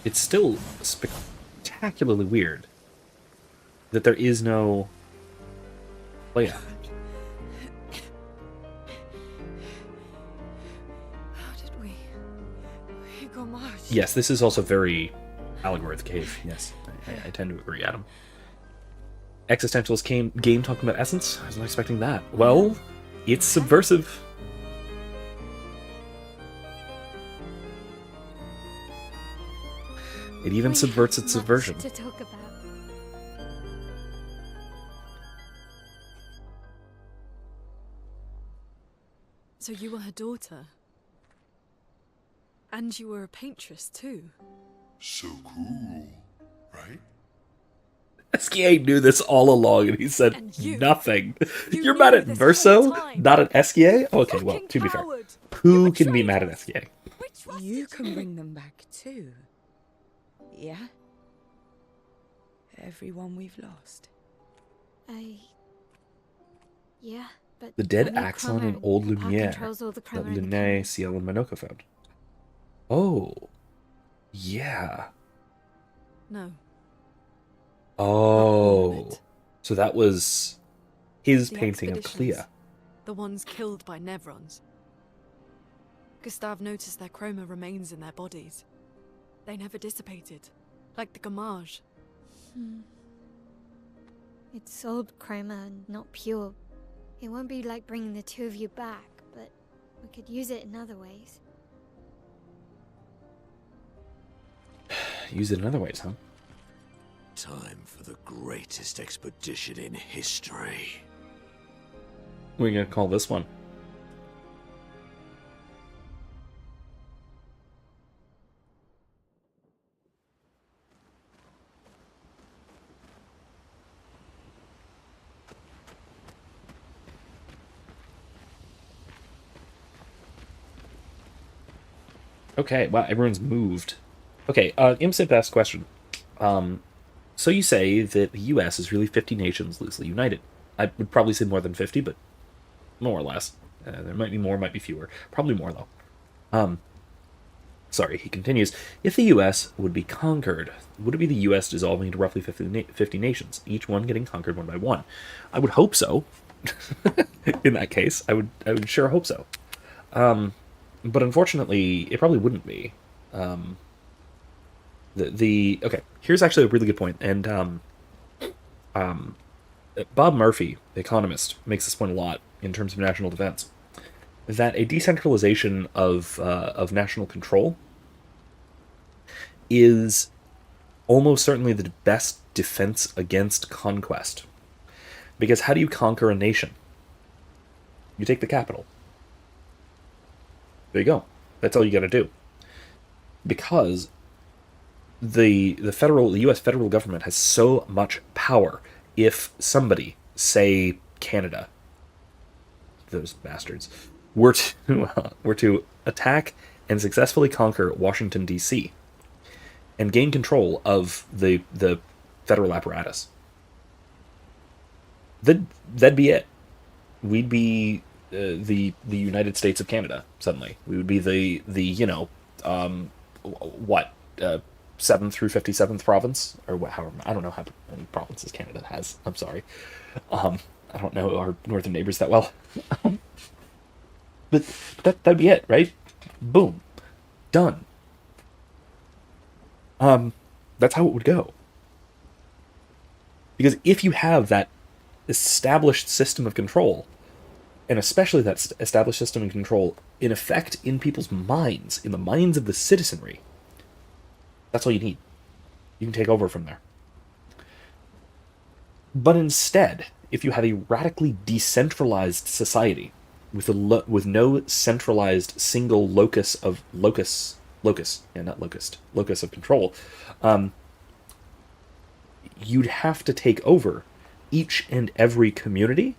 It's still spectacularly weird that there is no layout. How did we go March? Yes, this is also very Allegory of the Cave. Yes, I tend to agree, Adam. Existentialist game talking about essence? I was not expecting that. Well, it's subversive. It even subverts its subversion. To talk about. So you were her daughter? And you were a paintress too? So cool, right? Esquier knew this all along, and he said nothing. You're mad at Verso, not at Esquier? Okay, well, to be fair, who can be mad at Esquier? You can bring them back too. Yeah? Everyone we've lost. Yeah, but The dead only Axon Chroma and Old Papa Lumiere controls all the that Chroma in the Linnae, canvas. Ciel, and Minoka found. Oh. Yeah. No. Oh. So that was his The painting of expeditions, Clea. The ones killed by Nevrons. Gustave noticed their chroma remains in their bodies. They never dissipated, like the Gamage. It's sold chroma and not pure. It won't be like bringing the two of you back, but we could use it in other ways. Use it in other ways, huh? Time for the greatest expedition in history. What are you going to call this one? Okay, wow, everyone's moved. Okay, Imsip asked a question. So you say that the U.S. is really 50 nations loosely united. I would probably say more than 50, but more or less. There might be more, might be fewer. Probably more, though. Sorry, he continues. If the U.S. would be conquered, would it be the U.S. dissolving into roughly 50 nations, each one getting conquered one by one? I would hope so. In that case, I would sure hope so. But unfortunately, it probably wouldn't be. Okay, here's actually a really good point, and Bob Murphy, the economist, makes this point a lot in terms of national defense. That a decentralization of national control is almost certainly the best defense against conquest. Because how do you conquer a nation? You take the capital. There you go. That's all you got to do. Because the U.S. federal government has so much power. If somebody, say Canada, those bastards, were to attack and successfully conquer Washington D.C. and gain control of the federal apparatus, that'd be it. We'd be the United States of Canada. Suddenly, we would be the 7th through 57th province, or however, I don't know how many provinces Canada has. I'm sorry, I don't know our northern neighbors that well, but that'd be it, right? Boom, done. That's how it would go. Because if you have that established system of control, and especially that established system of control in effect in people's minds, in the minds of the citizenry, that's all you need. You can take over from there. But instead, if you have a radically decentralized society with no centralized single locus of control, you'd have to take over each and every community,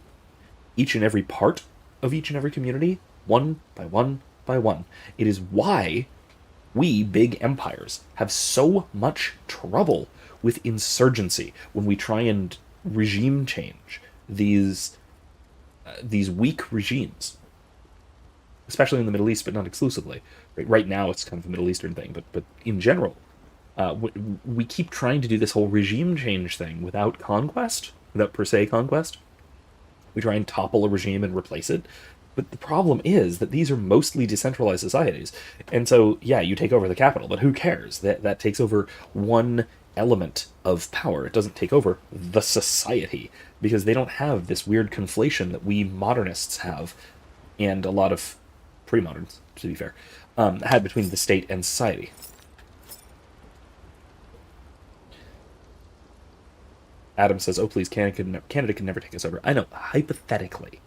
each and every part of each and every community, one by one by one. It is why we, big empires, have so much trouble with insurgency when we try and regime change these weak regimes, especially in the Middle East, but not exclusively. Right now, it's kind of a Middle Eastern thing, but in general, we keep trying to do this whole regime change thing without per se conquest. We try and topple a regime and replace it. But the problem is that these are mostly decentralized societies. And so, yeah, you take over the capital, but who cares? That takes over one element of power. It doesn't take over the society, because they don't have this weird conflation that we modernists have, and a lot of pre-moderns, to be fair, had between the state and society. Adam says, "Oh please, Canada can never take us over." I know, hypothetically.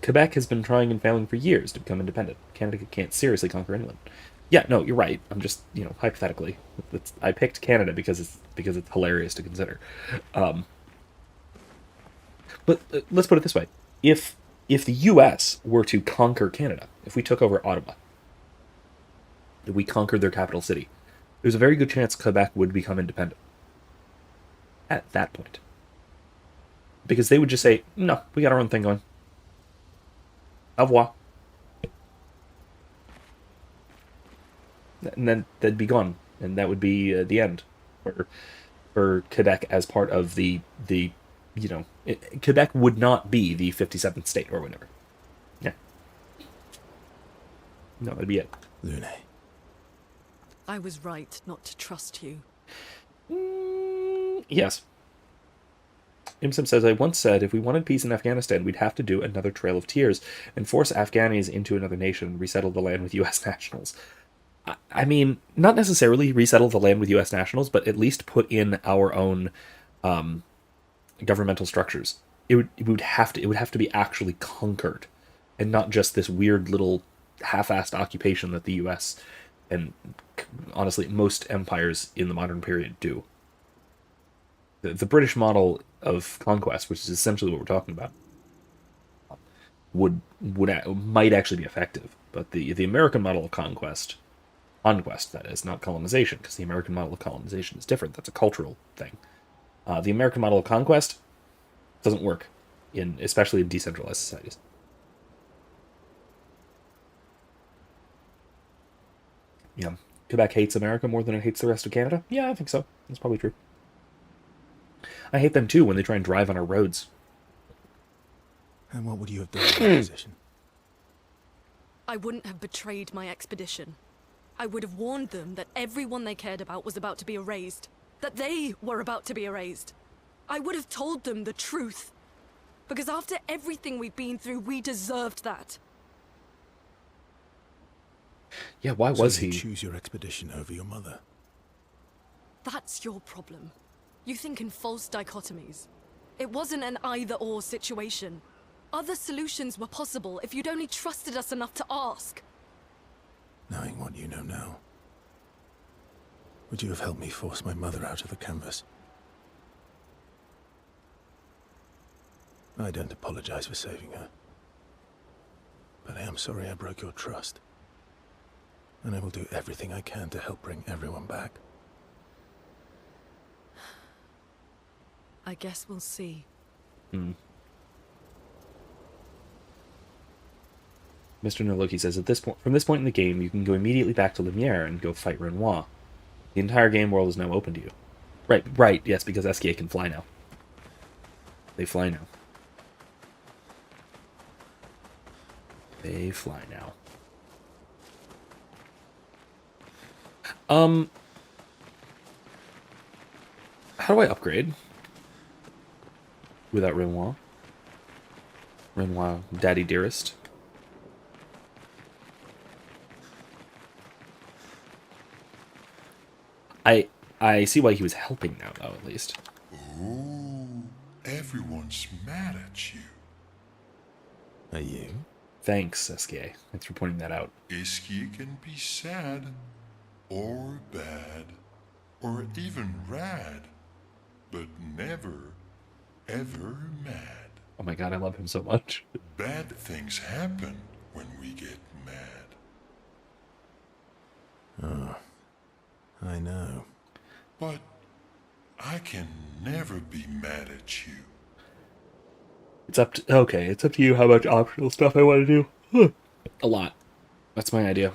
Quebec has been trying and failing for years to become independent. Canada can't seriously conquer England. Yeah, no, you're right. I'm just, hypothetically. I picked Canada because it's hilarious to consider. But let's put it this way: if the U.S. were to conquer Canada, if we took over Ottawa, if we conquered their capital city, there's a very good chance Quebec would become independent at that point. Because they would just say, no, we got our own thing going. Au revoir. And then they'd be gone. And that would be the end for Quebec as part of Quebec would not be the 57th state or whatever. Yeah. No, that'd be it. Lune. I was right not to trust you. Yes. Imsim says, "I once said if we wanted peace in Afghanistan, we'd have to do another Trail of Tears and force Afghanis into another nation and resettle the land with U.S. nationals." I mean, not necessarily resettle the land with U.S. nationals, but at least put in our own governmental structures. It would have to be actually conquered, and not just this weird little half-assed occupation that the U.S. and honestly most empires in the modern period do. The British model of conquest, which is essentially what we're talking about, might actually be effective, but the American model of conquest, that is, not colonization, because the American model of colonization is different. That's a cultural thing. The American model of conquest doesn't work, especially in decentralized societies. Yeah, Quebec hates America more than it hates the rest of Canada. Yeah, I think so. That's probably true. I hate them too when they try and drive on our roads. And what would you have done in that position? I wouldn't have betrayed my expedition. I would have warned them that everyone they cared about was about to be erased. That they were about to be erased. I would have told them the truth. Because after everything we've been through, we deserved that. Yeah, why was he? Choose your expedition over your mother. That's your problem. You think in false dichotomies. It wasn't an either-or situation. Other solutions were possible if you'd only trusted us enough to ask. Knowing what you know now, would you have helped me force my mother out of the canvas? I don't apologize for saving her, but I am sorry I broke your trust. And I will do everything I can to help bring everyone back. I guess we'll see. Mr. Noloki says, from this point in the game, you can go immediately back to Lumiere and go fight Renoir. The entire game world is now open to you. Right, yes, because SKA can fly now. They fly now. They fly now. How do I upgrade without Renoir? Renoir, Daddy Dearest. I see why he was helping now, though, at least. Oh, everyone's mad at you. Are you? Thanks, SKA. Thanks for pointing that out. Iskia can be sad, or bad, or even rad, but never, ever mad. Oh my god, I love him so much. Bad things happen when we get mad. Oh, I know. But I can never be mad at you. It's up to you how much optional stuff I want to do. A lot. That's my idea.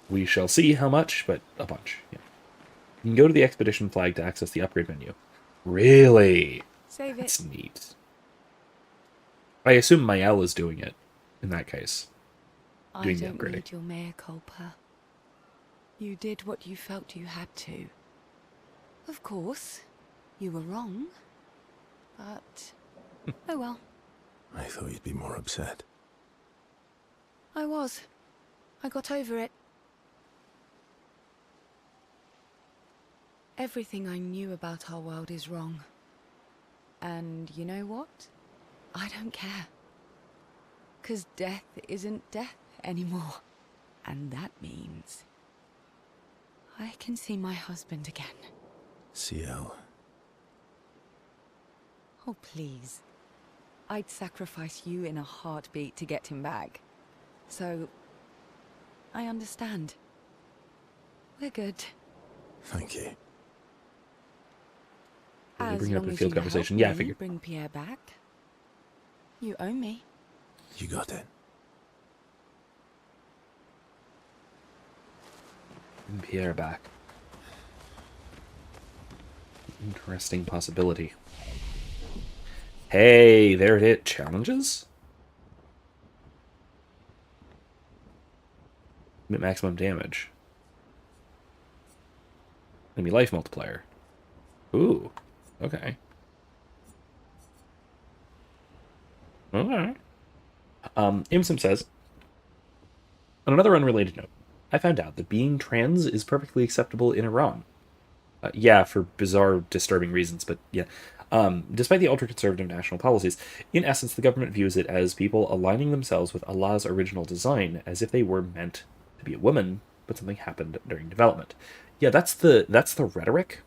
We shall see how much, but a bunch. Yeah. You can go to the expedition flag to access the upgrade menu. Really? Save That's it. neat. I assume Mael is doing it in that case. Doing the I don't upgrading. need your mea culpa. You did what you felt you had to. Of course, you were wrong. But, oh well. I thought you'd be more upset. I was. I got over it. Everything I knew about our world is wrong. And you know what? I don't care. 'Cause death isn't death anymore. And that means I can see my husband again. CL. Oh, please. I'd sacrifice you in a heartbeat to get him back. So, I understand. We're good. Thank you. You're As bringing up long a as field you conversation. help Yeah, I me figured. bring Pierre back. You owe me. You got it. And Pierre back. Interesting possibility. Hey, there it is. Challenges? Maximum damage. Enemy life multiplier. Ooh. Okay. Alright. Imsim says, on another unrelated note, I found out that being trans is perfectly acceptable in Iran. Yeah, for bizarre, disturbing reasons, but yeah. Despite the ultra-conservative national policies, in essence, the government views it as people aligning themselves with Allah's original design, as if they were meant to be a woman, but something happened during development. Yeah, that's the rhetoric.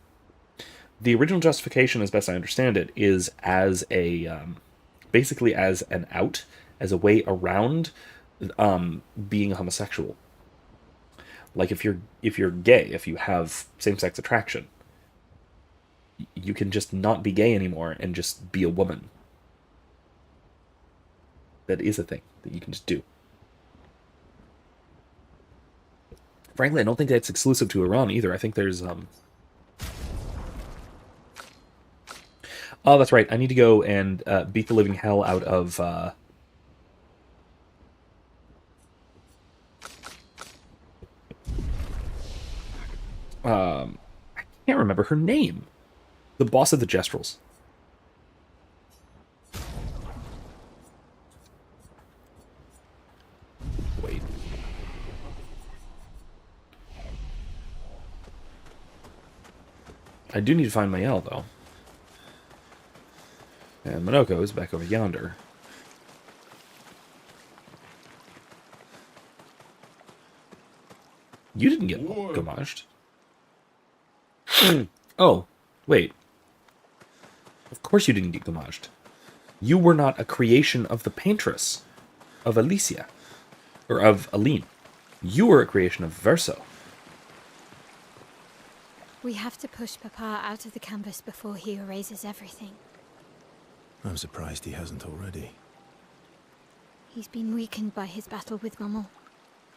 The original justification, as best I understand it, is as a basically as an out, as a way around being homosexual. Like if you're gay, if you have same-sex attraction, you can just not be gay anymore and just be a woman. That is a thing that you can just do. Frankly, I don't think that's exclusive to Iran either. I think there's Oh, that's right. I need to go and beat the living hell out of I can't remember her name. The boss of the Gestrels. Wait. I do need to find Mael, though. And Monoko is back over yonder. You didn't get gomaged. Oh, wait. Of course you didn't get gomaged. You were not a creation of the paintress of Alicia. Or of Aline. You were a creation of Verso. We have to push Papa out of the canvas before he erases everything. I'm surprised he hasn't already. He's been weakened by his battle with Maman.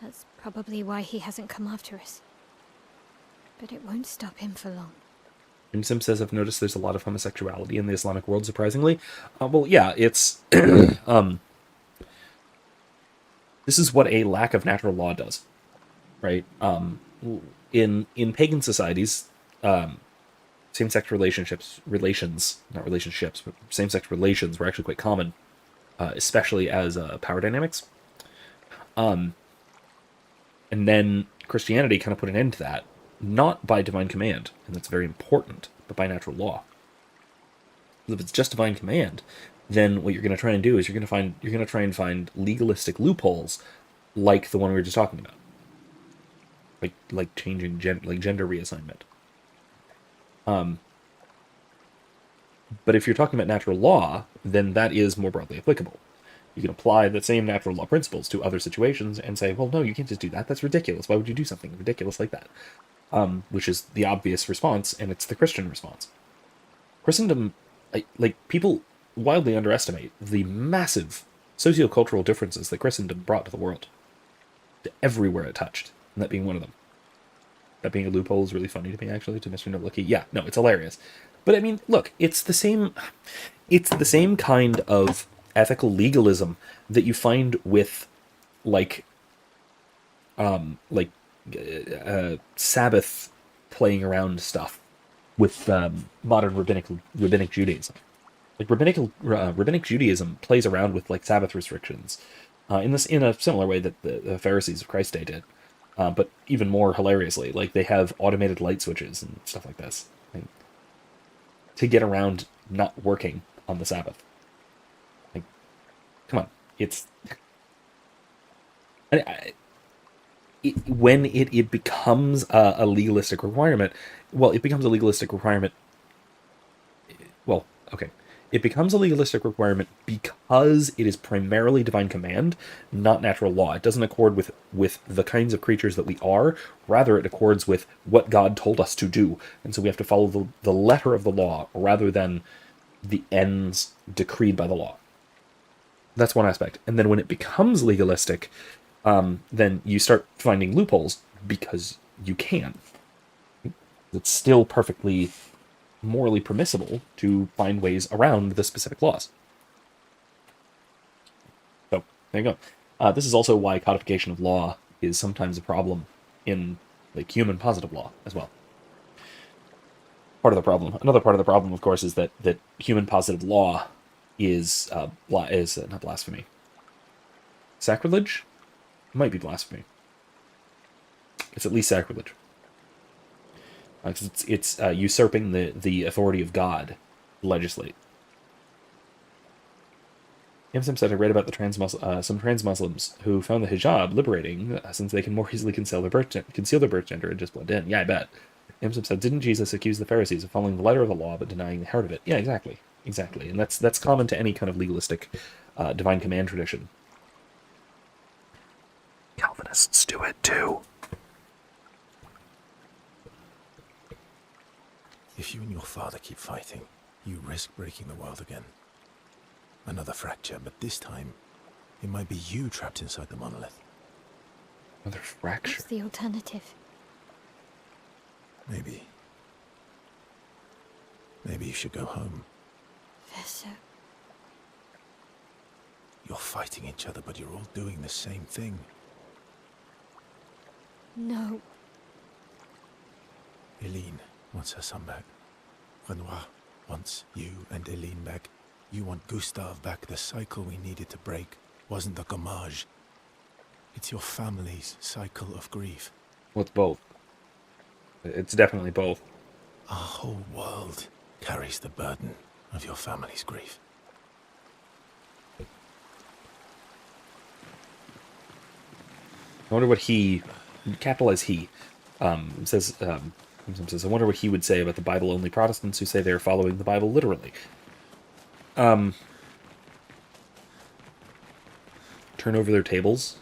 That's probably why he hasn't come after us. But it won't stop him for long. Sim says, I've noticed there's a lot of homosexuality in the Islamic world, surprisingly. Well, yeah, it's... this is what a lack of natural law does, right? In pagan societies, same-sex same-sex relations were actually quite common, especially as power dynamics. And then Christianity kind of put an end to that, not by divine command, and that's very important, but by natural law. If it's just divine command, then what you're going to try and do is you're going to try and find legalistic loopholes, like the one we were just talking about, like changing gender reassignment. But if you're talking about natural law, then that is more broadly applicable. You can apply the same natural law principles to other situations and say, well, no, you can't just do that. That's ridiculous. Why would you do something ridiculous like that? Which is the obvious response, and it's the Christian response. Christendom, people wildly underestimate the massive sociocultural differences that Christendom brought to the world, to everywhere it touched, and that being one of them. That being a loophole is really funny to me, actually, to Mr. Noblucky. Yeah, no, it's hilarious. But I mean, look, it's the same kind of ethical legalism that you find with, Sabbath playing around stuff with modern rabbinic Judaism. Rabbinic Judaism plays around with Sabbath restrictions in a similar way that the Pharisees of Christ's day did, but even more hilariously. They have automated light switches and stuff like this to get around not working on the Sabbath. Come on, it's when it becomes a legalistic requirement. Well, it becomes a legalistic requirement. Well, okay. It becomes a legalistic requirement because it is primarily divine command, not natural law. It doesn't accord with the kinds of creatures that we are. Rather, it accords with what God told us to do. And so we have to follow the letter of the law rather than the ends decreed by the law. That's one aspect. And then when it becomes legalistic, then you start finding loopholes because you can. It's still perfectly morally permissible to find ways around the specific laws. So, there you go. This is also why codification of law is sometimes a problem in human positive law as well. Part of the problem. Another part of the problem, of course, is that human positive law is not blasphemy. Sacrilege? It might be blasphemy. It's at least sacrilege. Because it's usurping the authority of God to legislate. Yamsim said, I read about some trans Muslims who found the hijab liberating since they can more easily conceal their birth gender and just blend in. Yeah, I bet. Yamsim said, didn't Jesus accuse the Pharisees of following the letter of the law but denying the heart of it? Yeah, exactly. And that's common to any kind of legalistic divine command tradition. Calvinists do it too. If you and your father keep fighting, you risk breaking the world again. Another fracture, but this time, it might be you trapped inside the monolith. Another fracture? What's the alternative? Maybe you should go home. Verso. You're fighting each other, but you're all doing the same thing. No. Eileen wants her son back. Renoir wants you and Eileen back. You want Gustave back. The cycle we needed to break wasn't the gommage. It's your family's cycle of grief. Well, it's both. It's definitely both. Our whole world carries the burden of your family's grief. I wonder what he, capitalize he, says, says, I wonder what he would say about the Bible-only Protestants who say they are following the Bible literally. Turn over their tables,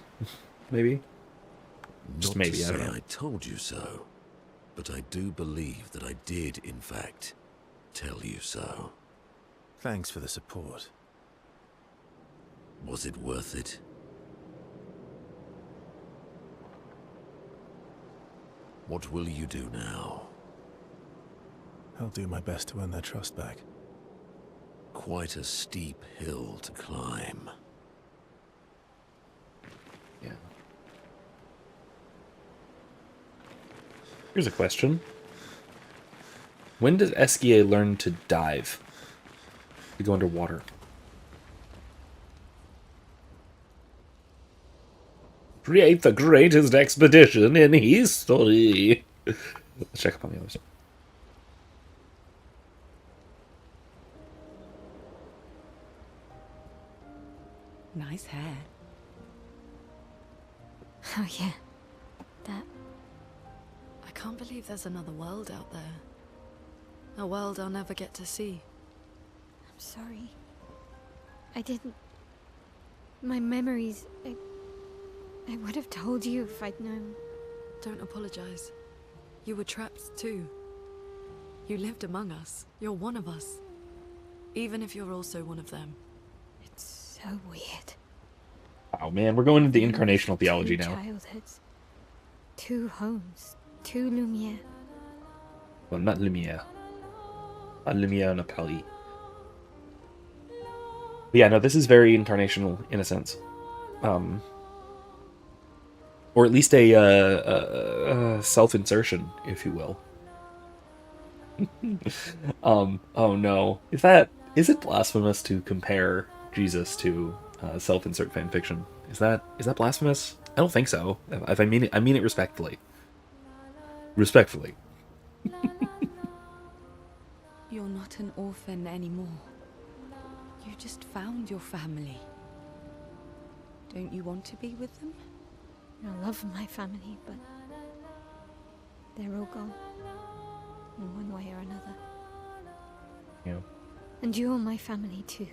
maybe? Just Not maybe, to I don't say know. I told you so, but I do believe that I did, in fact, tell you so. Thanks for the support. Was it worth it? What will you do now? I'll do my best to earn their trust back. Quite a steep hill to climb. Yeah. Here's a question. When does Esquier learn to dive? To go underwater? Create the greatest expedition in history. Let's check up on the other side. Nice hair. Oh, yeah. That. I can't believe there's another world out there. A world I'll never get to see. I'm sorry. I didn't. My memories. I would have told you if I'd known. Don't apologize. You were trapped too. You lived among us. You're one of us. Even if you're also one of them. It's so weird. Oh man, we're going into incarnational theology Two now. childhoods. 2 homes. 2 Lumiere. Well, not Lumiere. Not Lumiere on a Paris. But yeah, no, this is very incarnational in a sense. Or at least a self-insertion, if you will. Oh no. Is it blasphemous to compare Jesus to self-insert fanfiction? Is that blasphemous? I don't think so. If I mean it respectfully. Respectfully. You're not an orphan anymore. You just found your family. Don't you want to be with them? I love my family, but they're all gone. In one way or another. Yeah. And you're my family too.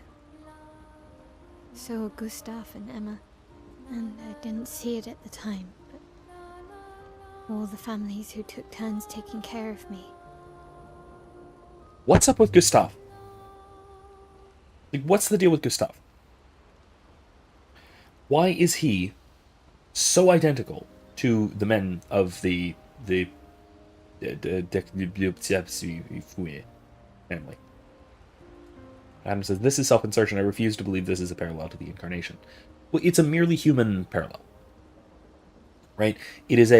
So are Gustav and Emma. And I didn't see it at the time, but all the families who took turns taking care of me. What's up with Gustav? Like, what's the deal with Gustav? Why is he so identical to the men of the family? Adam says, this is self-insertion. I refuse to believe this is a parallel to the incarnation. Well, it's a merely human parallel. Right? It's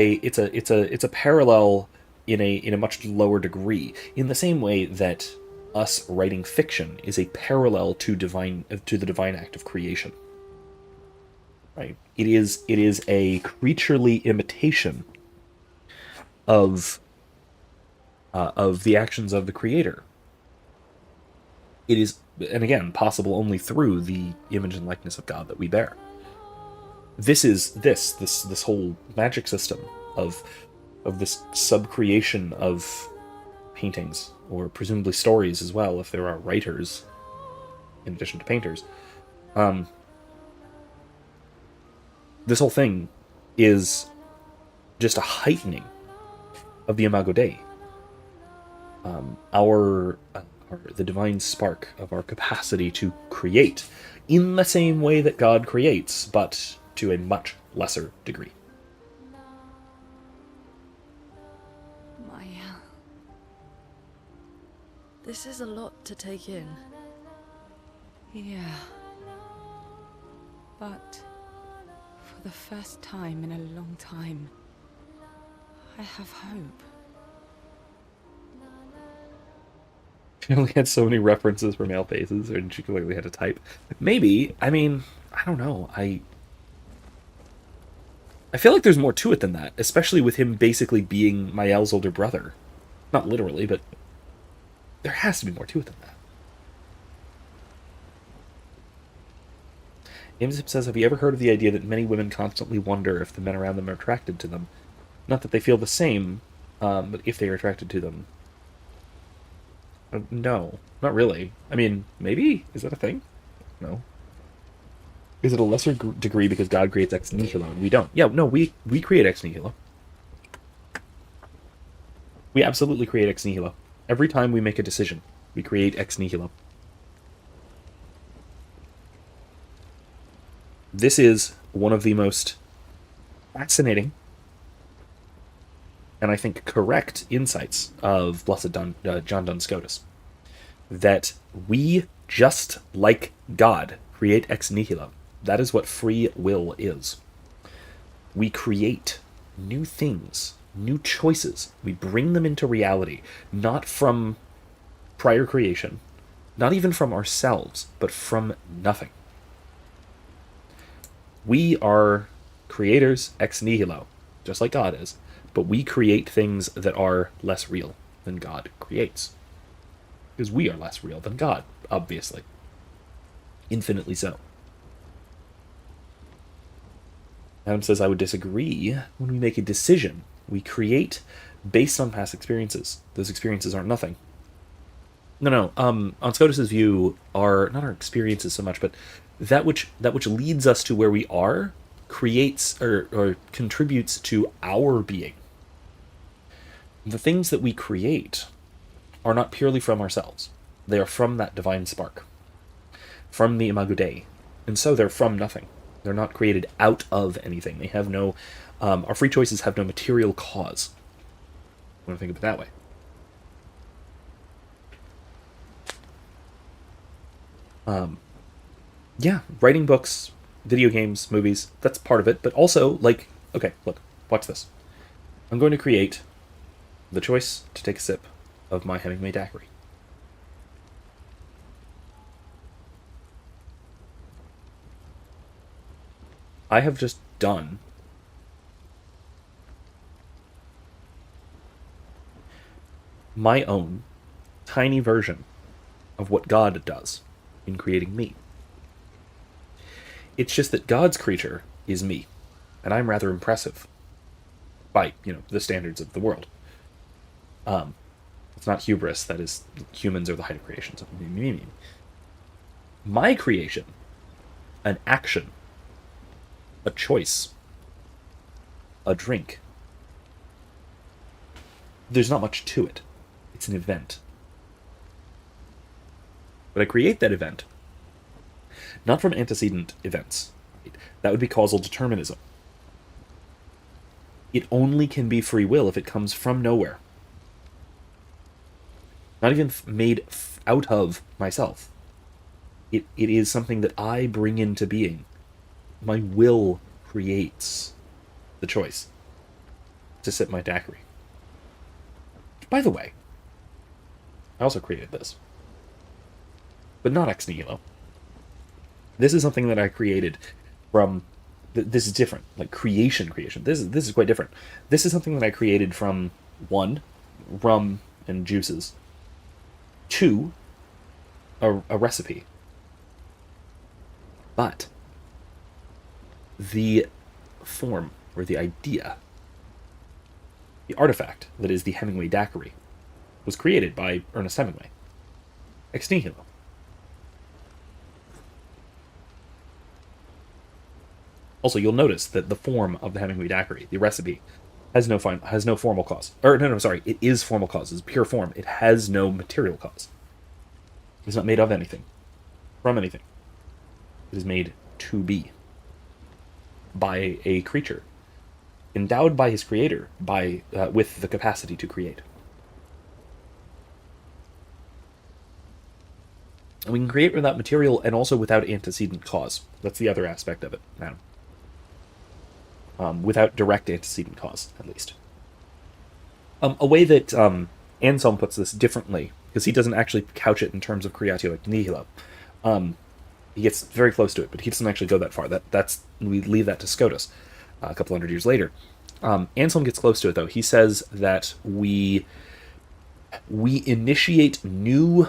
a parallel in a much lower degree. In the same way that us writing fiction is a parallel to the divine act of creation. Right? It is a creaturely imitation of the actions of the creator. It is, and again, possible only through the image and likeness of God that we bear. This is this whole magic system of this subcreation of paintings, or presumably stories as well, if there are writers in addition to painters. This whole thing is just a heightening of the Imago Dei. The divine spark of our capacity to create in the same way that God creates, but to a much lesser degree. Maya. This is a lot to take in. Yeah. But for the first time in a long time, I have hope. She only had so many references for male faces, and she clearly had to type. Maybe. I mean, I don't know. I feel like there's more to it than that, especially with him basically being Mael's older brother. Not literally, but there has to be more to it than that. Amzip says, have you ever heard of the idea that many women constantly wonder if the men around them are attracted to them? Not that they feel the same, but if they are attracted to them. No, not really. I mean, maybe? Is that a thing? No. Is it a lesser degree because God creates ex nihilo and we don't? Yeah, no, we create ex nihilo. We absolutely create ex nihilo. Every time we make a decision, we create ex nihilo. This is one of the most fascinating and I think correct insights of Blessed John Duns Scotus. That we, just like God, create ex nihilo. That is what free will is. We create new things, new choices. We bring them into reality, not from prior creation, not even from ourselves, but from nothing. We are creators ex nihilo, just like God is, but we create things that are less real than God creates. Because we are less real than God, obviously. Infinitely so. Adam says, I would disagree. When we make a decision, we create based on past experiences. Those experiences aren't nothing. No. On Scotus's view, are not our experiences so much, but that which leads us to where we are creates or contributes to our being. The things that we create are not purely from ourselves. They are from that divine spark, from the Imago Dei, and so they're from nothing. They're not created out of anything. They have no, our free choices have no material cause. I want to think of it that way. Yeah, writing books, video games, movies, that's part of it, but also, like, okay, look, watch this. I'm going to create the choice to take a sip of my Hemingway daiquiri. I have just done my own tiny version of what God does in creating me. It's just that God's creature is me, and I'm rather impressive by, the standards of the world. It's not hubris, that is, humans are the height of creation. So, my creation, an action, a choice, a drink, there's not much to it. It's an event. But I create that event not from antecedent events. Right? That would be causal determinism. It only can be free will if it comes from nowhere. Not even made out of myself. It is something that I bring into being. My will creates the choice to sip my daiquiri. By the way, I also created this. But not ex nihilo. This is something that I created from... This is different. Like creation. This is quite different. This is something that I created from 1, rum and juices. 2, a recipe. But the form, or the idea, the artifact that is the Hemingway daiquiri, was created by Ernest Hemingway. Ex nihilo. Also, you'll notice that the form of the Hemingway daiquiri, the recipe, has no formal cause. It is formal cause. It's pure form. It has no material cause. It's not made of anything, from anything. It is made to be by a creature, endowed by his creator, with the capacity to create. And we can create without material and also without antecedent cause. That's the other aspect of it now. Without direct antecedent cause, at least. A way that Anselm puts this differently, because he doesn't actually couch it in terms of creatio ex nihilo. He gets very close to it, but he doesn't actually go that far. We leave that to Scotus a couple hundred years later. Anselm gets close to it, though. He says that we initiate new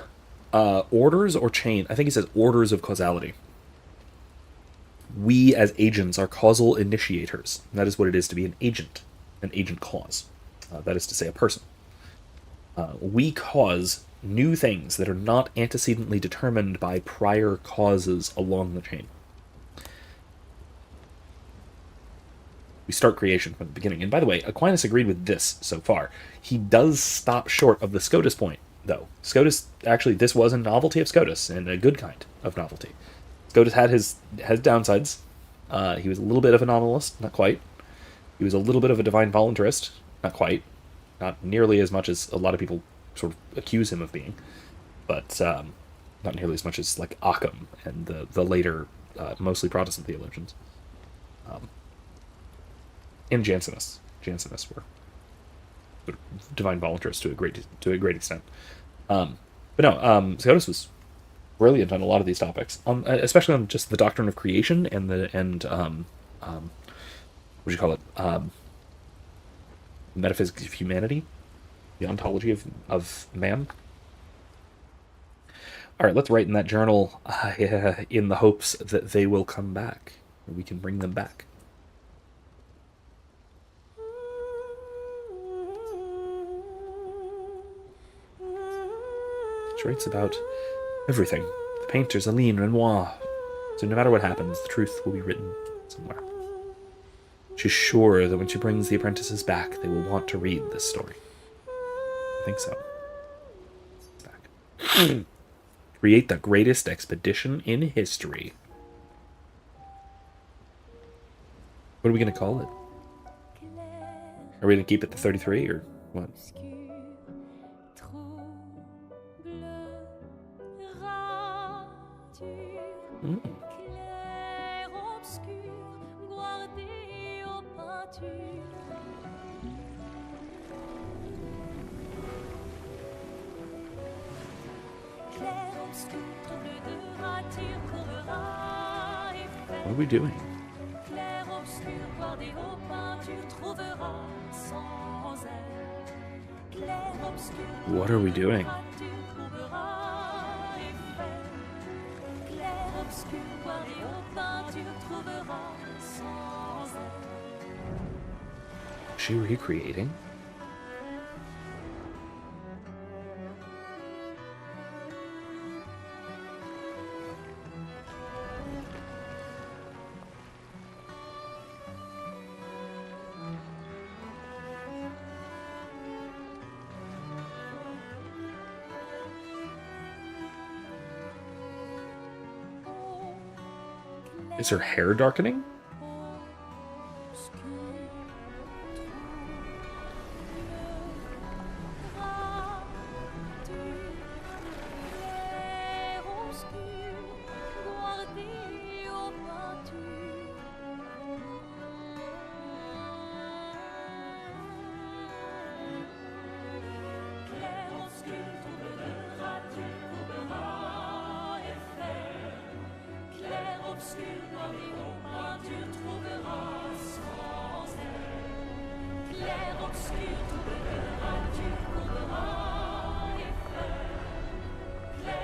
orders or chain. I think he says orders of causality. we as agents are causal initiators. That is what it is to be an agent cause. That is to say, a person. We cause new things that are not antecedently determined by prior causes along the chain. We start creation from the beginning. And by the way, Aquinas agreed with this so far. He does stop short of the Scotus point, though. Scotus, actually, this was a novelty of Scotus, and a good kind of novelty. Scotus had his downsides. He was a little bit of a nominalist, not quite. He was a little bit of a divine voluntarist, not quite. Not nearly as much as a lot of people sort of accuse him of being, but not nearly as much as like Occam and the later, mostly Protestant theologians. And Jansenists. Jansenists were sort of divine voluntarists to a great extent. But no, Scotus was brilliant on a lot of these topics, especially on just the doctrine of creation and what do you call it? Metaphysics of humanity, the ontology of man. All right, let's write in that journal in the hopes that they will come back, or we can bring them back. She writes about everything. The painters, Aline, Renoir. So no matter what happens, the truth will be written somewhere. She's sure that when she brings the apprentices back, they will want to read this story. I think so. Back. Create the greatest expedition in history. What are we going to call it? Are we going to keep it to 33 or what? Mm. What are we doing? What are we doing? Is she recreating? Is her hair darkening?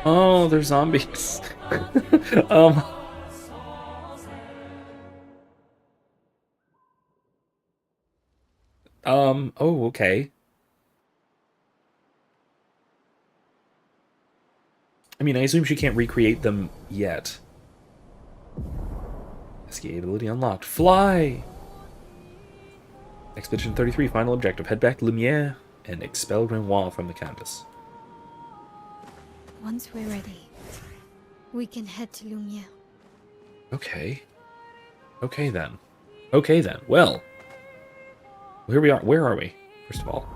Oh, they're zombies. Oh, okay. I mean, I assume she can't recreate them yet. Escape ability unlocked. Fly! Expedition 33, final objective. Head back to Lumiere and expel Renoir from the canvas. Once we're ready, we can head to Lumiere. Okay. Okay then. Okay then. Well, here we are. Where are we, first of all?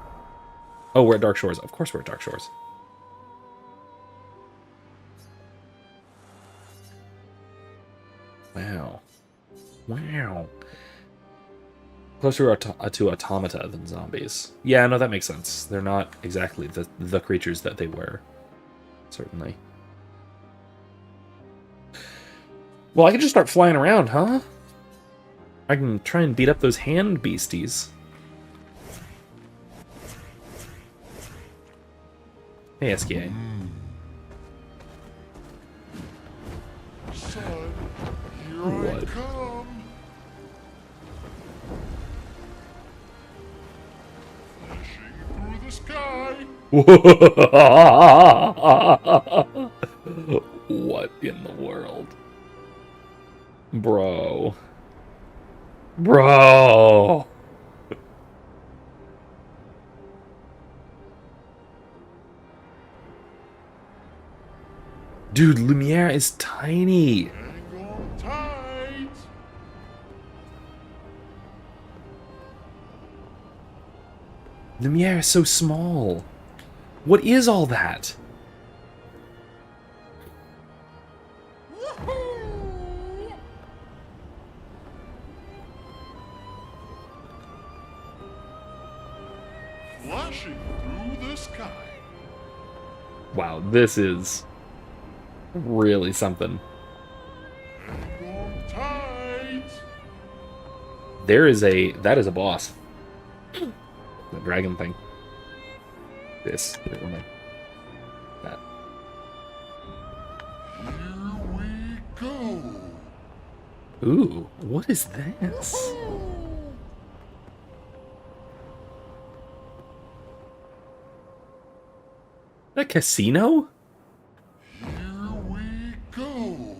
Oh, we're at Dark Shores. Of course we're at Dark Shores. Wow. Wow. Closer to automata than zombies. Yeah, no, that makes sense. They're not exactly the creatures that they were. Certainly. Well, I can just start flying around, huh? I can try and beat up those hand beasties. Hey, SKA. Son, Here I come. Flashing through the sky. What in the world? Bro. Bro! Dude, Lumiere is tiny! Hang on tight. Lumiere is so small. What is all that? Flashing through the sky. Wow, this is really something. Hang on tight. That is a boss. The dragon thing. This. Never mind. That. Here we go. Ooh, what is this? A casino? Here we go.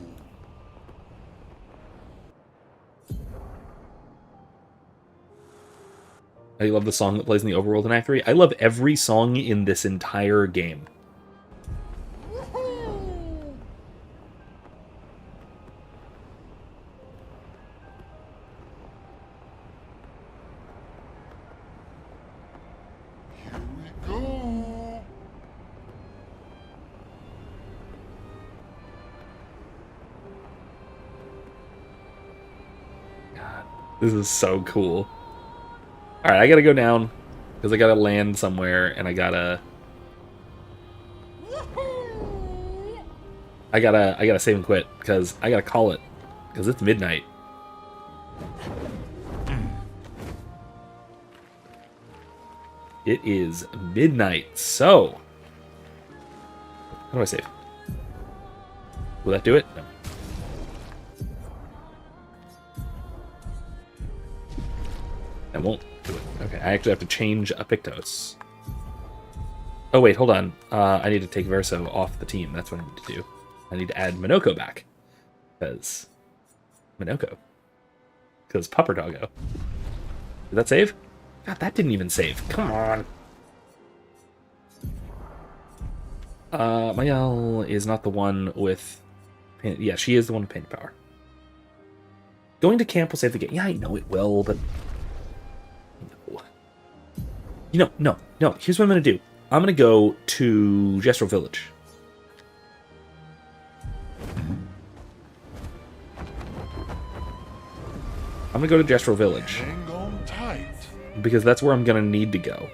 I love the song that plays in the overworld in Act 3. I love every song in this entire game. Here we go. God, this is so cool. Alright, I gotta go down, because I gotta land somewhere, and I gotta save and quit, because I gotta call it, because it's midnight. It is midnight, so... How do I save? Will that do it? No. That won't do it. Okay, I actually have to change a Pictos. Oh wait, hold on. I need to take Verso off the team. That's what I need to do. I need to add Minoko back. Because... Minoko. Because Pupper Doggo. Did that save? God, that didn't even save. Come on. Mayel is not the one with... Yeah, she is the one with painted power. Going to camp will save the game. Yeah, I know it will, but... No. You know, no. Here's what I'm going to do. I'm going to go to Jestro Village. I'm going to go to Jestro Village. Hang on tight. Because that's where I'm going to need to go.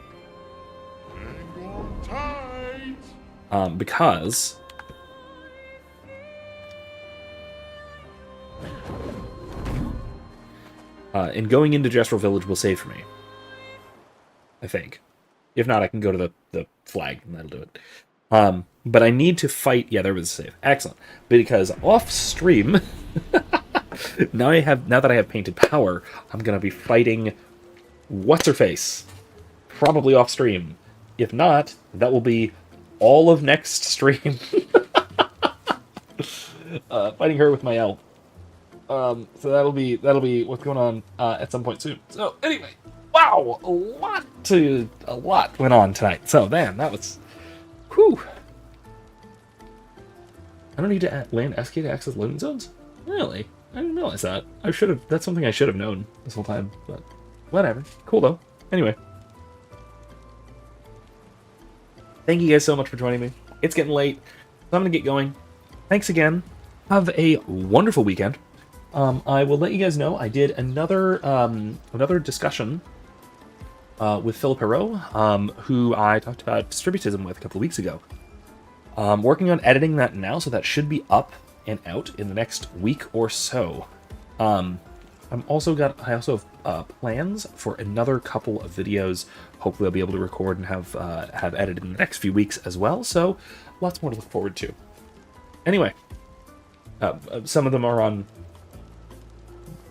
Hang on tight. Because... and going into Jestro Village will save for me. I think. If not, I can go to the flag, and that'll do it. But I need to fight... Yeah, there was a save. Excellent. Because off-stream... now that I have painted power, I'm going to be fighting... What's-her-face? Probably off-stream. If not, that will be all of next stream. Fighting her with my elf. So that'll be what's going on at some point soon. So anyway, wow, a lot went on tonight. So man, that was, whew. I don't need to land SK to access loading zones. Really? I didn't realize that. I should have. That's something I should have known this whole time. But whatever. Cool though. Anyway, thank you guys so much for joining me. It's getting late, so I'm gonna get going. Thanks again. Have a wonderful weekend. I will let you guys know I did another discussion with Philip Hero, who I talked about distributism with a couple of weeks ago. Working on editing that now, so that should be up and out in the next week or so. I also have plans for another couple of videos. Hopefully I'll be able to record and have edited in the next few weeks as well. So lots more to look forward to. Anyway, some of them are on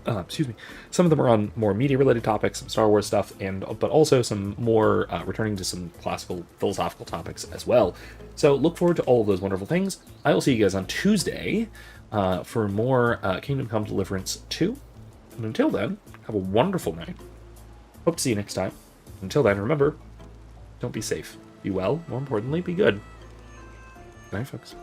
excuse me, some of them are on more media-related topics, some Star Wars stuff, but also some more returning to some classical philosophical topics as well. So look forward to all of those wonderful things. I will see you guys on Tuesday for more Kingdom Come Deliverance 2. And until then, have a wonderful night. Hope to see you next time. Until then, remember, don't be safe. Be well. More importantly, be good. Good night, folks.